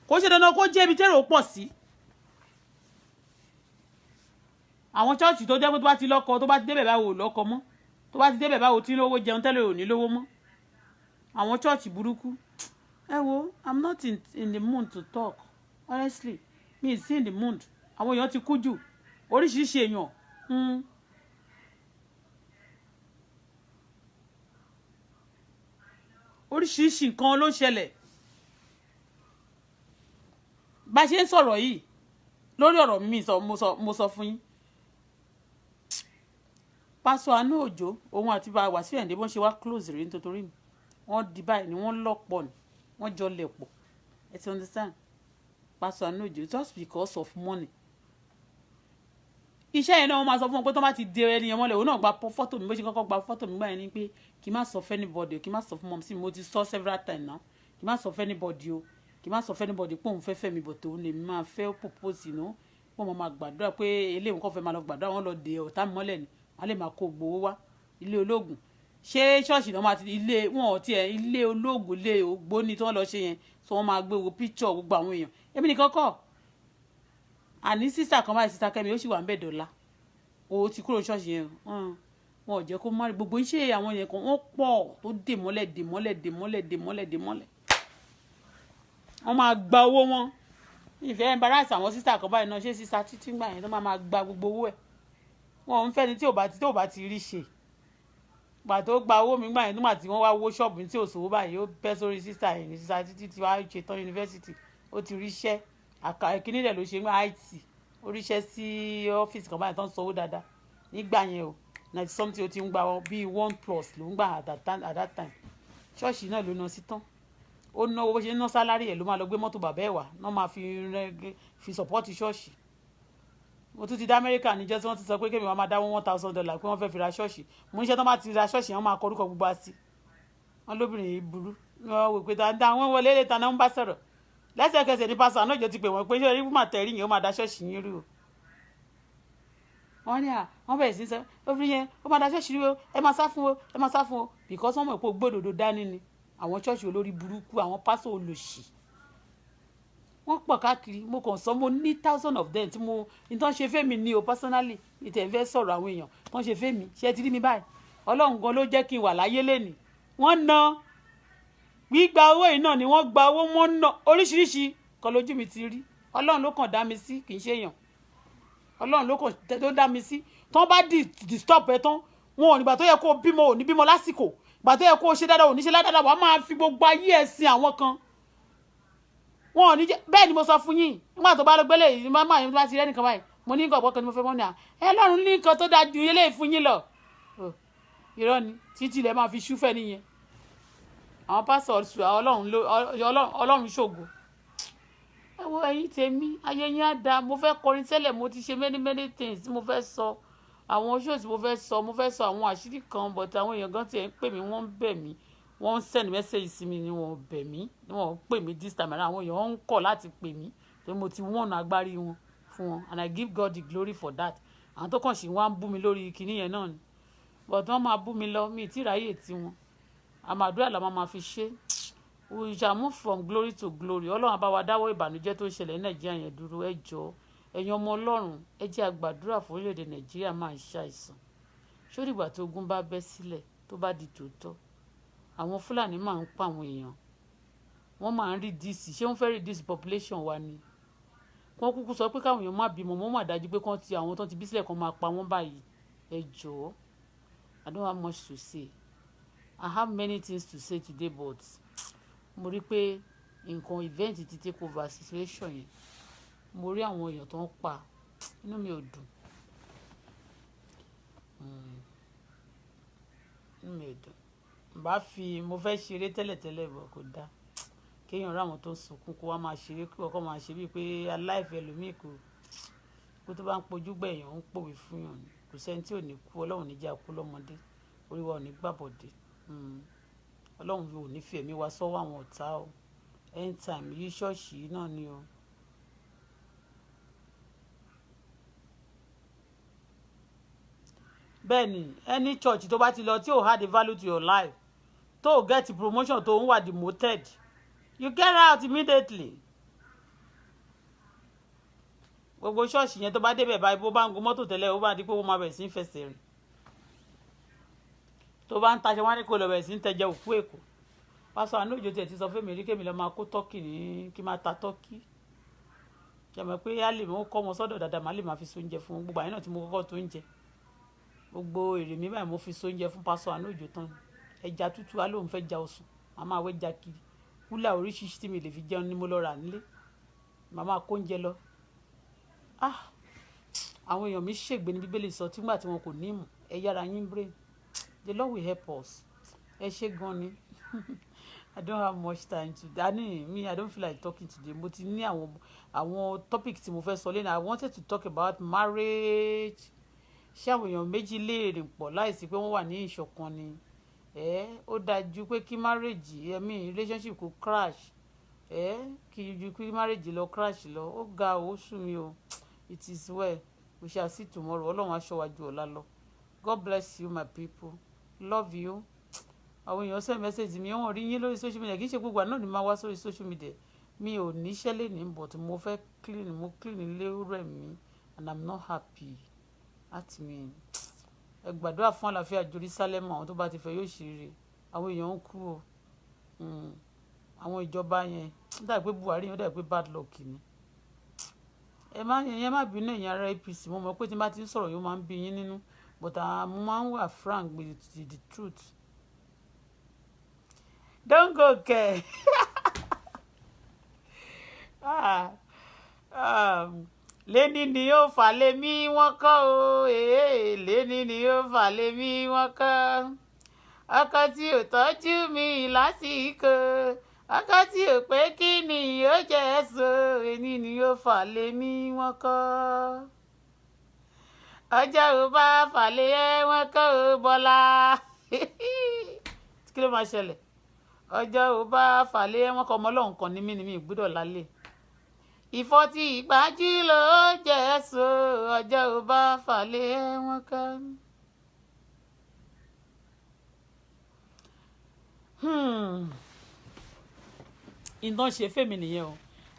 Kò ṣe dandan kó jẹ́ ibi tẹ́rọ pọ̀ sí. Àwọn church tó jẹ́ pé tó bá ti lọ́kọ, tó bá ti débẹ̀ báwo lọ́kọ mọ́. Tó bá ti débẹ̀ báwo tí lówó jẹun tẹ́lẹ̀ ò ní lówó mọ́. Àwọn church burúkú. Ẹ wo, I'm not in the mood to talk. Honestly, me is in the mood. Àwọn èèyàn ti kú jù. Oríṣiríṣi èèyàn. Oríṣiríṣi nǹkan ló ń ṣẹlẹ̀. Bá ṣe ń sọ̀rọ̀ yìí lórí ọ̀rọ̀ mi mo sọ fún yín. Pásọ Àánú Òjó òun àti bá Wàsíù Àyìndé bọ́n ṣe wá close rí nítorí mi. Wọ́n di báyìí ni wọ́n lọ́pọ̀ ni. Wọ́n jọ lẹ̀pọ̀. Ẹ ti understand? Pásọ Àánú Òjó just because of money. Iṣẹ́ yẹn náà wọ́n máa sọ fún wọn pé tó bá ti di ẹni yẹn mọ́lẹ̀ òun náà gba fọ́tò mi bó ṣe kọ́kọ́ gba fọ́tò mi báyìí ni pé kí n má sọ fún anybody, kí n má sọ fún mom sí mi, mo ti sọ several times now. Kí n má sọ fún anybody o, kí n má sọ fún anybody pé òun fẹ́ fẹ́ mi bọ̀ tó lè máa fẹ́ propose you pé wọ́n máa gbàdúrà pé eléyìí nǹkan fẹ́ máa lọ gbàdúrà wọn lọ de ọ̀tá mọ́lẹ̀ ni wọ́n lè máa kó gbowó wá ilé ológun. Ṣé ṣọ́ọ̀ṣì náà máa ti ilé wọn ò tiẹ̀ ilé ológun ilé ògbóni tí wọ́n lọ ṣe yẹn so wọ́n máa gbé wo picture gbogbo àwọn èèyàn. Èmi nìkan kọ́ àní sísà kan báyìí sísà Kẹ́mi ó sì wà ń bẹ̀ dọ́là o ti kúrò ṣọ́ọ̀ṣì yẹn wọn ò jẹ́ kó má rí gbogbo iṣẹ́ àwọn yẹn kan wọ́n pọ̀ tó dè mọ́lẹ̀ wọ́n máa gba owó wọn ìfẹ́ embarrass àwọn sísà kan báyìí náà ṣé sísà títí gbà yẹn tó máa gba gbogbo owó ẹ̀ wọn ò ń fẹ́ ni tí ò bá ti rí ṣe gbà tó gba owó mi gbà yẹn nígbà tí wọ́n wá wó ṣọ́ọ̀bù tí ò sówó báyìí ó bẹ́ sórí sísà yẹn ní sísà títí tí wàá ṣe tán yunifásitì ó ti ríṣẹ́ ìkíní rẹ̀ ló ṣe ń gbà IT oríṣẹ́ sí ọ́fíìsì kan báyìí tó ń sanwó dáadáa nígbà yẹn o 90 something ó ti ń gba bíi 1+ ló ń gbà at that time ṣọ́ọ̀ṣì náà ló ná sí tán ó ná owó bó ṣe ń ná sálárì ẹ̀ ló máa lọ gbé mọ́tò bàbá ẹ̀ wá náà máa fi sọ̀pọ́ọ̀tì ṣọ́ọ̀ṣì mo tún ti dá Amẹ́ríkà níjọ́ tí wọ́n ti sọ pé kémi wàá máa dáwọ́ $1,000 pé wọ́n fẹ́ fi ra ṣọ́ọ̀ṣì mo ń ṣe tán bá ti ra ṣọ́ọ̀ṣì wọ́n máa kọ orúkọ gbogbo àti wọn lóbìnrin yìí burú wọn wò pé dáadáa wọn wọlé lè tanná ń bá sọ̀rọ̀ lẹ́sẹ̀kẹsẹ̀ ní pásítọ̀ Àánú Òjó ti pè wọ́n pé ṣé orí fún màtẹ́rì yẹn ó máa dá ṣọ́ọ̀ṣì yín rú o wọ́n ní wọ́n bẹ̀rẹ̀ sí sọ obìnrin yẹn ó máa da ṣọ́ọ̀ṣì rí o ẹ máa sá fún o because wọ́n mọ̀ pé gbódòdó dání ni àwọn ṣọ́ọ̀ṣì olórí burúkú àwọn pásọ̀ olòṣì wọ́n pọ̀ káàkiri mo kàn sọ mo ní 1000 of them tí mo nítorí ṣe fẹ́mi ní o personally ìtẹ̀fẹ́ sọ̀rọ̀ àwọn èèyàn tó ń ṣe fẹ́mi ṣe ti rí mi báyìí Ọlọ́run gan ló jẹ́ kí n wà láyé lẹ́nìí wọ́n ná gbígba owó yìí náà ni wọ́n gba owó wọ́n ná oríṣiríṣi kan lójú mi ti rí Ọlọ́run ló kàn dá mi sí kì í ṣe èèyàn Ọlọ́run ló kàn tó dá mi sí tán bá disturb ẹ tán wọn ò nígbà tó yẹ kó bímọ ò ní bímọ lásìkò ìgbà tó yẹ kó ṣe dáadáa ò ní ṣe dáadáa wàá máa fi gbogbo ayé ẹ̀sìn àwọn kan wọn ò ní jẹ́ bẹ́ẹ̀ ni mo sọ fún yín nígbà tó bá lọ gbélé yìí máa yín bá ti rẹ́ nìkan báyìí mo ní nǹkan kan ni mo fẹ́ mọ́ ní ẹ lọ́run ní nǹkan tó dáa ju eléyìí fún yín lọ irọ́ ni títí ilẹ̀ máa fi ṣúfẹ́ nìyẹn àwọn pásọ̀ Ọlọ́run ṣògo ẹ wo ẹ̀yin tèmi ayé yín á dáa mo fẹ́ kọrin tẹ́lẹ̀ mo ti ṣe many things mo fẹ́ sọ àwọn shows mo fẹ́ sọ àwọn àṣírí kan but àwọn èèyàn gan tiẹ̀ ń pè mí wọ́n ń bẹ̀ mí wọ́n ń send message sí mi ni wọ́n bẹ̀ mí ni wọ́n ń pè mí this time around àwọn èèyàn ń kọ̀ láti pè mí torí mo ti wọ́n agbárí wọn fún wọn and I give God the glory for that àwọn tó kàn sí wọn á bú mi lórí kinní yẹn náà ni but wọ́n máa bú mi lọ mi tí ráyè tí wọn àmàdúrà la máa fi ṣe we shall move from glory to glory Ọlọ́run bá wa dáwọ́ ìbànújẹ́ tó ń ṣẹlẹ̀ ní Nàìjíríà yẹn dúró ẹ jọ̀ọ́ ẹ̀yin ọmọ Ọlọ́run ẹ jẹ́ a gbàdúrà fún orílẹ̀-èdè Nàìjíríà máa ń ṣàìsàn sórí ìgbà tó ogun bá bẹ́ sílẹ̀ tó bá di tòótọ́ àwọn Fúlàní máa ń pa àwọn èèyàn wọ́n máa ń reduce ṣé wọ́n fẹ́ reduce population wa ni wọ́n kúkú sọ pé káwọn èèyàn má bímọ wọ́n má dájú pé kán ti àwọn tó ti bí sílẹ̀ kan máa pa wọ́n báyìí ẹ jọ̀ọ́ I don't have much to say I have many things to say today but mo rí pé nǹkan event ti take over situation yẹn mo rí àwọn èèyàn tó ń pa inú mi ò dùn inú mi ò dùn mo fẹ́ ṣeré tẹ́lẹ̀tẹ́lẹ̀ bọ̀ kò dáa kéèyàn ráwọn tó ń sunkún kó wá máa ṣeré kí ọkọ máa ṣe bíi pé aláìfẹ́ lómìn kó tó bá ń pojú gbẹ̀yàn ń pòwe fún yàn ni kò sẹ́ni tí ò ní kú Ọlọ́run ní jẹ́ kú lọ́mọdé orí wa ò ní gbàbọ̀dé Ọlọ́run ò ní fi ẹ̀mí wa sọ́wọ́ àwọn ọ̀tá o end time yí ṣọ́ọ̀ṣì náà ni o bẹ́ẹ̀ni any church tó bá ti lọ tí ò add value to your life tó get promotion tó ń wà demoted you get out immediately. gbogbo ṣọ́ọ̀ṣì yẹn tó bá débẹ̀ báyìí bó bá ń gun mọ́tò tẹ́lẹ̀ ó bá di pé ó máa bẹ̀rẹ̀ sí í fẹsẹ̀ rìn tó bá ń taṣọ wá ní kó lọ bẹ̀rẹ̀ sí í tẹjẹ òkú èkó. pásọ àánú òjò tiẹ̀ ti sọ fún mi rí kémi lọ máa kó tọ́kì ní kí máa ta tọ́kì jẹ́mọ̀ pé á lè mọ́ kọ́ wọn sọ́dọ̀ dáadáa má lè máa fi sóúnjẹ fún gbogbo àyìn náà tí mo kọ́kọ́ tó ń jẹ gbogbo èrè mi báyìí mo fi sóúnjẹ fún pásọ àánú òjò tán ẹja tútù á lóun fẹ́ ja osùn màmá wẹ́ja kiri kúlà oríṣiríṣi tí mi lè fi jẹun ni mo lọ rà nílé màmá kó oúnjẹ lọ. àwọn èèyàn mi ṣègbè ní bíbélì sọ tígbà tí wọn kò ní ìmọ̀ ẹ yára yín brain the Lord will help us ẹ ṣe gan ni. I don't have much time to I don't feel like talking today mo ti ní àwọn topic tí mo fẹ́ sọ lẹ́nu I wanted to talk about marriage ṣé àwọn èèyàn méjì lè rìn pọ̀ láìsí pé wọ́n wà ní ìṣọ̀kan ni ó dájú pé kí marriage relationship kò crash kí ju kí marriage lọ crash lọ ó ga ó sú mi o it is well we shall see tomorrow ọlọ́run aṣọ wa ju ọ̀la lọ God bless you my people love you. àwọn èèyàn send message mi wọ́n rí yín lórí social media kì í ṣe gbogbo àná ni máa wá sórí social media mi ò níṣẹ́ lẹ́ni but mo fẹ́ clean ilé rẹ̀ mi and I'm not happy láti mi ẹ gbàdúrà fún àlàáfíà Jerusalem àwọn tó bá ti fẹ́ yóò ṣeré àwọn èèyàn ń kú o àwọn ìjọba yẹn ó dàbí pé Buhari yẹn ó dàbí pé bad luck ni ẹ má bínú ẹ̀yin ará APC mo mọ̀ pé tí n bá ti ń sọ̀rọ̀ yóò máa ń bí yín nínú but mo máa ń wà frank with the truth. Don't go care. Lẹ́ni ni yóò fà lé mi wọ́n kọ́ o lẹ́ni ni yóò fà lé mi wọ́n kọ́ ọkọ tí ò tọ́jú mi lásìkò ọkọ tí ò pé kí ni yóò jẹ́ so ẹni ni yóò fà lé mi wọ́n kọ́ ọjọ́ ò bá fà lé wọ́n kọ́ o Bọ́lá kí ló máa ṣẹlẹ̀ ọjọ́ ò bá fà lé wọ́n kọ́ ọmọ ọlọ́run kan ní mí ni mi gbọ́dọ̀ lálẹ́ ìfọ́tí ìgbájú ló jẹ́ so ọjọ́ ò bá fà lé wọ́n kọ́. iná ṣe fèmí nìyẹn o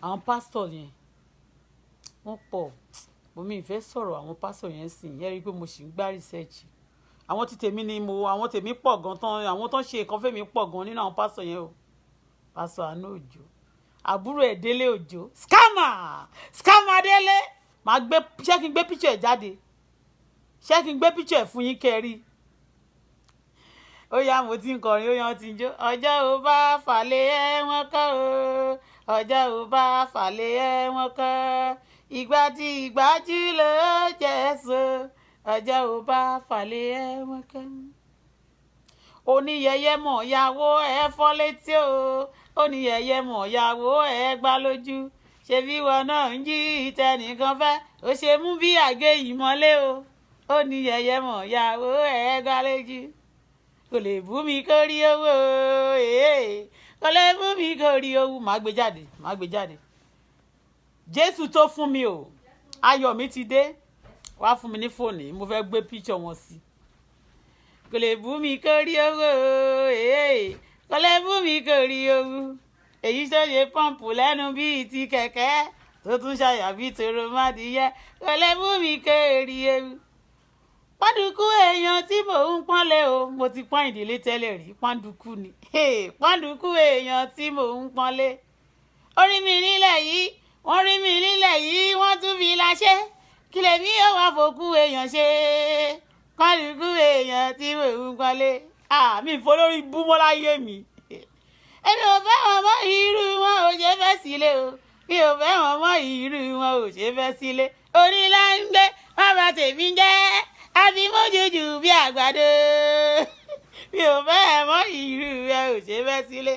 àwọn pásítọ̀ yẹn wọ́n pọ̀ bomi ìfẹ́ sọ̀rọ̀ àwọn pásítọ̀ yẹn sìn yẹ́n rí i pé mo sì ń gbá rìsẹ́ẹ̀chì àwọn tí tèmi ni àwọn tèmi pọ̀ gan tán àwọn tó ń ṣe nǹkan fèmí pọ̀ gan nínú àwọn pásítọ̀ yẹn o pásítọ̀ Àánú Òjó àbúrò ẹ̀ Délé Òjó scammer Délé màá gbé ṣé kí n gbé píṣọ̀ ẹ̀ jáde ṣé kí n gbé píṣọ̀ ẹ̀ fún yín kẹrí ó yá mo ti ń kọrin ó yá ti ń jó ọjọ́ ò bá fàlẹ́ wọ́n kọ́ o ọjọ́ ò bá fàlẹ́ wọ́n kọ́ ìgbà tí ìgbájú ló jẹ́ so ọjọ́ ò bá fàlẹ́ wọ́n kọ́ oníyẹyẹ mọ̀ yàwó ẹ̀ fọ́ létí o oníyẹyẹ mọ̀ yàwó ẹ̀ gbá lójú ṣebí wọn náà ń jí tẹnìkan fẹ́ ó ṣe mú bí àgé yìí mọ́lé o oníyẹyẹ mọ̀ yàwó ẹ̀ gbá lójú kò lè bú mi kó rí owó kò lè bú mi kó rí owó má gbé jáde Jésù tó fún mi o ayọ̀ mi ti dé wá fún mi ní fóònù mo fẹ́ gbé píṣọ̀ wọn sí kò lè bú mi kó rí owó kò lè bú mi kó rí owó èyí tó ṣe pọ́ǹpù lẹ́nu bíi ti kẹ̀kẹ́ tó tún ṣàyà bíi tòrò mádìyẹ kò lè bú mi kó rí owó pàǹdùkú èèyàn tí mò ń pọ́nlé o mo ti pọ́n ìdílé tẹ́lẹ̀ rí pàǹdùkú ni pàǹdùkú èèyàn tí mò ń pọ́nlé orí mi nílẹ̀ yìí wọ́n rí mi nílẹ̀ yìí wọ́n tún fi láṣẹ kí lèmi yóò wá fòkú èèyàn ṣe pàǹdùkú èèyàn tí mò ń pọ́nlé mi ìfọlórí búmọ́ láyé mi èmi ò fẹ́ wọn mọ́ irú wọn ò ṣe fẹ́ sílé o mi ò fẹ́ wọn mọ́ irú wọn ò ṣe fẹ́ sílé onílà ń gbé bàbá tèmi jẹ́ àbí mójújú bí àgbàdo mi ò fẹ́ mọ́ irú ẹ ò ṣe fẹ́ sílé.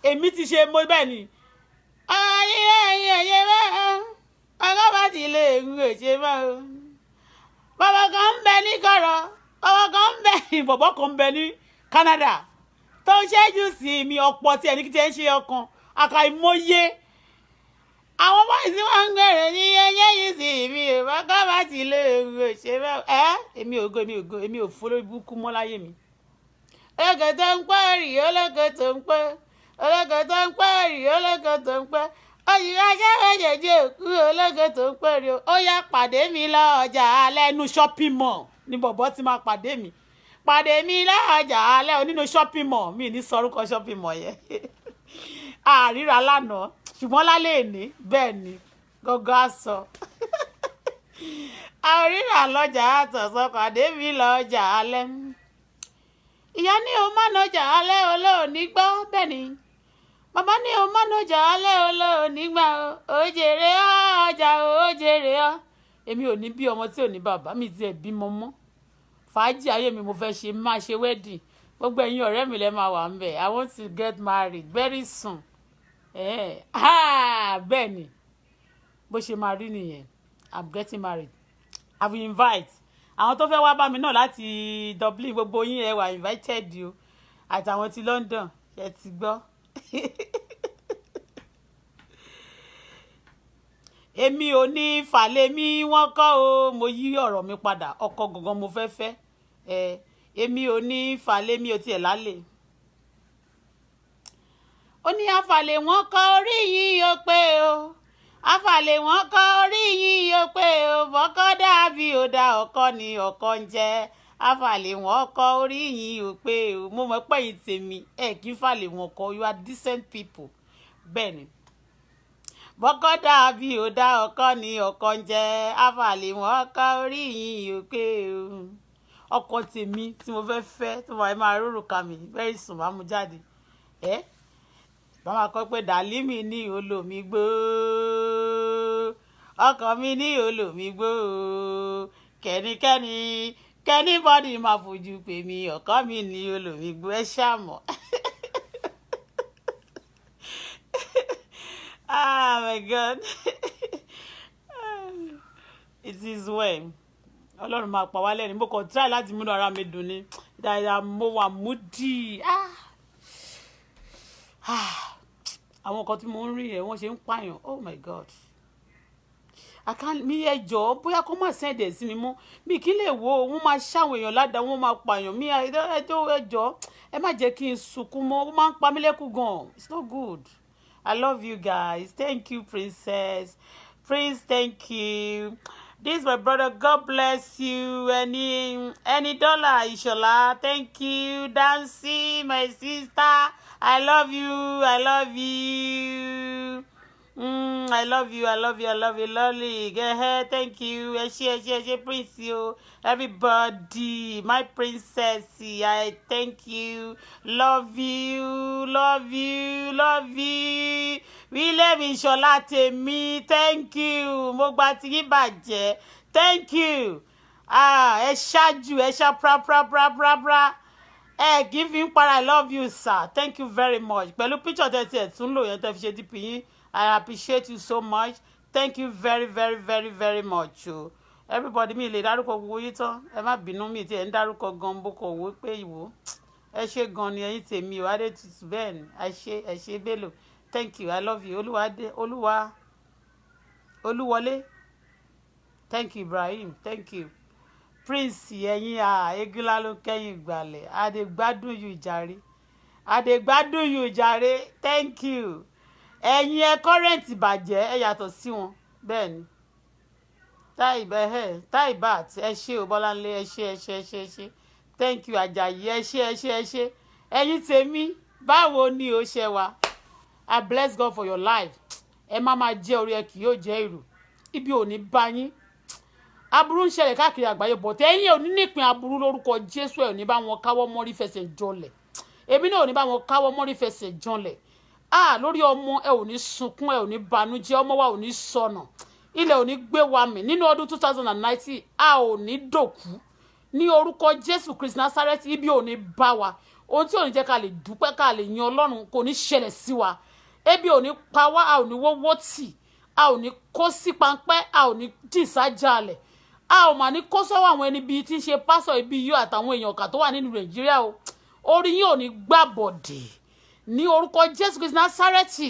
èmi ti ṣe mo bẹ́ẹ̀ ni ayé bẹ́ẹ̀ ọgọ́ bá ti lè ń ò ṣe mọ́ o. bàbá kan ń bẹ ní kọ̀rọ̀ bàbá kan ń bẹ bọ̀bọ̀ kan ń bẹ ní Canada tó ń ṣẹ́jú sí mi ọ̀pọ̀ tí ẹni kí ti ń ṣe ọkàn àkàìmọye àwọn báyìí tí wọ́n ń gbèrè ní ẹyẹ yìí sí mi ò bá ká bá ti lè ṣe bẹ́ẹ̀ èmi ò fọ́ lórí burúkú mọ́ láyé mi. ológo tó ń pẹ́ rí ológo tó ń pẹ́ ológo tó ń pẹ́ rí ológo tó ń pẹ́ òyìnbó ajá méjèèjì òkú ológo tó ń pẹ́ rí ó yá pàdé mi lọ́jà alẹ́ inú shopping mall ní bọ̀bọ́ ti máa pàdé mi lọ́jà alẹ́ onínú shopping mall mi ní sọrúkọ shopping mall yẹn àríra lánàá ṣùgbọ́n lálẹ́ èní bẹ́ẹ̀ ni gọ́gọ́ àsọ àríra lọ́jà àtọ̀sọ́ pàdé mi lọ́jà alẹ́ ìyá ní o má nọjà alẹ́ olóòní gbọ́ bẹ́ẹ̀ ni bàbá ní o má nọjà alẹ́ olóòní gbà ó jèrè ọjà ó jèrè ọ èmi ò ní bí ọmọ tí ò ní bàbá mi tiẹ̀ bímọ mọ́ fàájì ayé mi mo fẹ́ ṣe máa ṣe wedding gbogbo ẹ̀yin ọ̀rẹ́ mi lẹ́ máa wà ń bẹ̀ I want to get married very soon bẹ́ẹ̀ ni bó ṣe máa rí nìyẹn I'm getting married I will invite àwọn tó fẹ́ wá bá mi náà láti Dublin gbogbo yín ẹ wà invited o àtàwọn ti London ẹ ti gbọ́ èmi ò ní fàlẹ́ mi wọ́n kọ́ o mo yí ọ̀rọ̀ mi padà ọkọ gangan mo fẹ́ fẹ́ èmi ò ní fàlẹ́ mi ò tiẹ̀ lálẹ́ ó ní àfàlẹ́ wọn kọ́ orí yìí ó pé o àfàlẹ́ wọn kọ́ orí yìí ó pé o bọ́kọ́ dàbí ọ̀dà ọkọ ni ọkọ ń jẹ́ àfàlẹ́ wọn kọ́ orí yìí ó pé o mo mọ̀ pé yìí tèmi kí n fàlẹ́ wọn kọ́ you are decent people bẹ́ẹ̀ ni bọ́kọ́ dàbí ọ̀dà ọkọ ni ọkọ ń jẹ́ àfàlẹ́ wọn kọ́ orí yìí ó pé o ọkọ tèmi tí mo fẹ́ tó máa rúrù ká mi very soon máa mú jáde bàbá kọ pé dàlímì ní olómi gbó ọkọ mi ní olómi gbó kẹ́nìbọ́dì máa fojú pè mí ọkọ mi ní olómi gbó ẹ ṣàmọ̀ oh my God it is well ọlọ́run máa pa wá lẹ́rìn mo kàn try láti múnú ara mi dùn ní dáadáa mo wà múdì àwọn nǹkan tí mo ń rí yẹn wọ́n ṣe ń pààyàn oh my God mi ẹjọ́ bóyá kó má sẹ́ẹ̀dẹ̀ sí mi mọ́ mi kí lè wo wọ́n máa ṣàwọn èèyàn ládàá wọ́n máa pààyàn mi ẹjọ́ ẹ má jẹ́ kí n sunkún mọ́ wọ́n máa ń pa mí lẹ́kùn gan it's not good I love you guys thank you princess prince thank you this my brother God bless you any dollar Ishola thank you Dancy my sister I love you. I love you, lovely. Go ahead, thank you. Prince, you, everybody, my princess, I thank you. Love you. William Ishola Temi, thank you. Mogbati Baje, thank you. Ẹ ṣáájú, ẹ ṣá pra. Giving para I love you sir thank you very much pẹ̀lú picture tẹ́tí ẹ̀ tún lò yẹn tẹ́ fi ṣe dp yín I appreciate you so much thank you very much o everybody mi lè dárúkọ gbogbo yín tán ẹ má bínú mi tí ẹ ń dárúkọ gan bó kọ wó pé ìwò ẹ ṣé gan ni ẹ̀yin tèmi o adé tutù bẹ́ẹ̀ ni ẹ ṣé Bello thank you I love you olúwọlé thank you Ibrahim thank you prince ẹ̀yin egila ló kẹ́yìn ìgbàlẹ̀ àdègbádùn yù jàre thank you ẹ̀yin ẹ kọ́rẹ́ǹtì bàjẹ́ ẹ yàtọ̀ sí wọn bẹ́ẹ̀ ni Taibat ẹ ṣé o Bọ́láńlé ẹ ṣé thank you Àjàyí ẹ ṣé ẹ̀yin tèmi báwo ni o ṣe wà I bless God for your life ẹ má máa jẹ́ orí ẹ kì yóò jẹ́ ìrù ibi ò ní bá yín aburú ń ṣẹlẹ̀ káàkiri àgbáyé bọ̀ tẹ́yìn ò ní nípìn aburú lórúkọ Jésù ẹ̀ ò ní bá wọn káwọ́ mọ́rí fẹsẹ̀ jọlẹ̀ èmi náà ò ní bá wọn káwọ́ mọ́rí fẹsẹ̀ jọlẹ̀ lórí ọmọ ẹ ò ní sunkún ẹ ò ní banújẹ́ ọmọ wa ò ní sọnà ilẹ̀ ò ní gbé wa mì nínú ọdún 2019 a ò ní dòkú ní orúkọ Jésù Kristi Násárẹ́tì ibi ò ní bá wa ohun tí ò ní jẹ́ ká lè dúpẹ́ ká lè yan Ọlọ́run kò ní ṣẹlẹ̀ sí wa ebi ò ní pa wá a ò ní wọ́wọ́ tì a ò ní kó sí pańpẹ́ a ò ní dìsájàlẹ̀ a ò mà ní kó sọ́wọ́ àwọn ẹni bíi tí ń ṣe pásọ̀ ibi yìí àtàwọn èèyàn ọ̀kà tó wà nínú Nàìjíríà o orí yín ò ní gbàbọ̀dè ní orúkọ Jésù Kristi Násárẹ́tì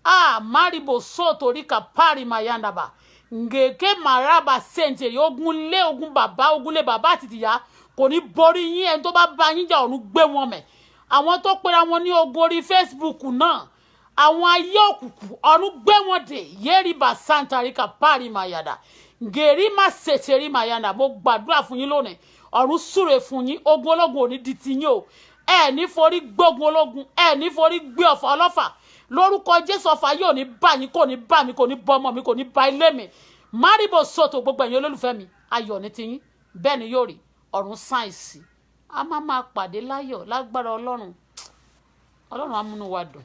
Maribo soto rika pari mayandaba. Ngeke maraba sente ogun lé bàbá àti tìyá kò ní borí yín ẹni tó bá bá yín jà ọ̀run gbé wọn mẹ́. Àwọn tó pera wọn ní ogun orí Facebook náà àwọn ayé òkùnkùn ọ̀run gbé wọn dè yeriba santa rika pari mayada. Ngeri ma seteri mayanda mo gbàdúrà fún yín lónìí ọ̀run súre fún yín ogun ológun ò ní di ti yín o ẹ ní forí gbógun ológun ẹ ní forí gbé ọ̀fà ọlọ́fà lórúkọ Jésù ọ̀fà yóò ní bá yín kò ní bá mi kò ní bọ́ ọmọ mi kò ní bá ilé mi Maribo soto gbogbo ẹ̀yin olólùfẹ́ mi ayọ̀ ní ti yín bẹ́ẹ̀ ni yóò rí ọ̀run sáìsì a máa pàdé láyọ̀ lágbára Ọlọ́run á múnú wa dùn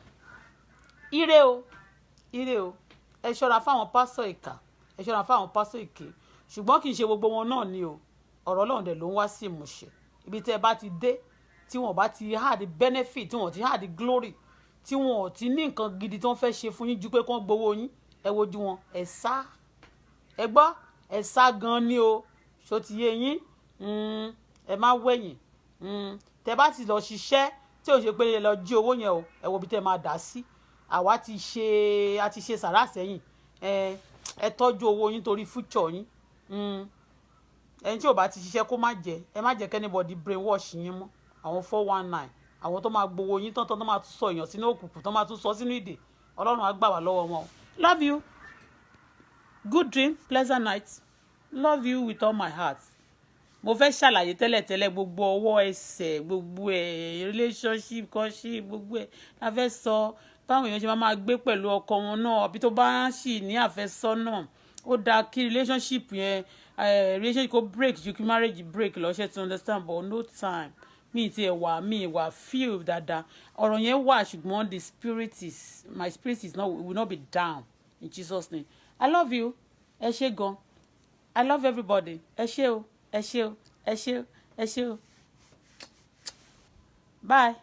ire o ẹ ṣọ́ra fáwọn pásọ̀ ìkà ẹ ṣọ́ra fáwọn pásọ̀ èké ṣùgbọ́n kì í ṣe gbogbo wọn náà ni o ọ̀rọ̀ Ọlọ́run dẹ̀ ló ń wá sí ìmúṣẹ ibi tẹ́ ẹ bá ti dé tí wọ́n bá ti hard benefit tí wọ́n ti hard glory tí wọ́n ti ní nǹkan gidi tí wọ́n fẹ́ ṣe fún yín ju pé kí wọ́n gbowó yín ẹ wojú wọn ẹ sá ẹ gbọ́ ẹ sá gan ni o ṣó ti yé yín ẹ má wẹ̀yìn tẹ́ bá ti lọ ṣiṣẹ́ tí ò ṣe pé ẹ lọ jí owó yẹn o ẹ wo ibi tẹ́ máa dà sí àwa ti ṣe sàrà sẹ́yìn ẹ tọ́jú owó yín torí future yín ẹni tí ò bá ti ṣiṣẹ́ kó má jẹ ẹ má jẹ́ kẹ́nìbọ̀dì brainwash yín mọ́ àwọn 419 àwọn tó máa gbowó yín tán tó máa tún sọ èèyàn sínú òkùnkùn tó máa tún sọ sínú ìdè Ọlọ́run á gbà wá lọ́wọ́ wọn. Love you, good dream, pleasant night, love you with all my heart. Mo fẹ́ ṣàlàyé tẹ́lẹ̀tẹ́lẹ̀ gbogbo ọwọ́ ẹsẹ̀ gbogbo relationship kọ́ṣí gbogbo la fẹ́ sọ báwọn èèyàn ṣe máa gbé pẹ̀lú ọkọ wọn náà àbí tó bá sì ní àfẹ́sọ́nà ó dáa kí relationship yẹn relationship kó break ju kí marriage break lọ́ṣẹ́ to understand but no time mi wà feel dáadáa ọ̀rọ̀ yẹn wà ṣùgbọ́n my spirit is not will not be down in Jesus name. I love you ẹ ṣé gan I love everybody ẹ ṣé o ẹ ṣé o ẹ ṣé o ẹ ṣé o bye.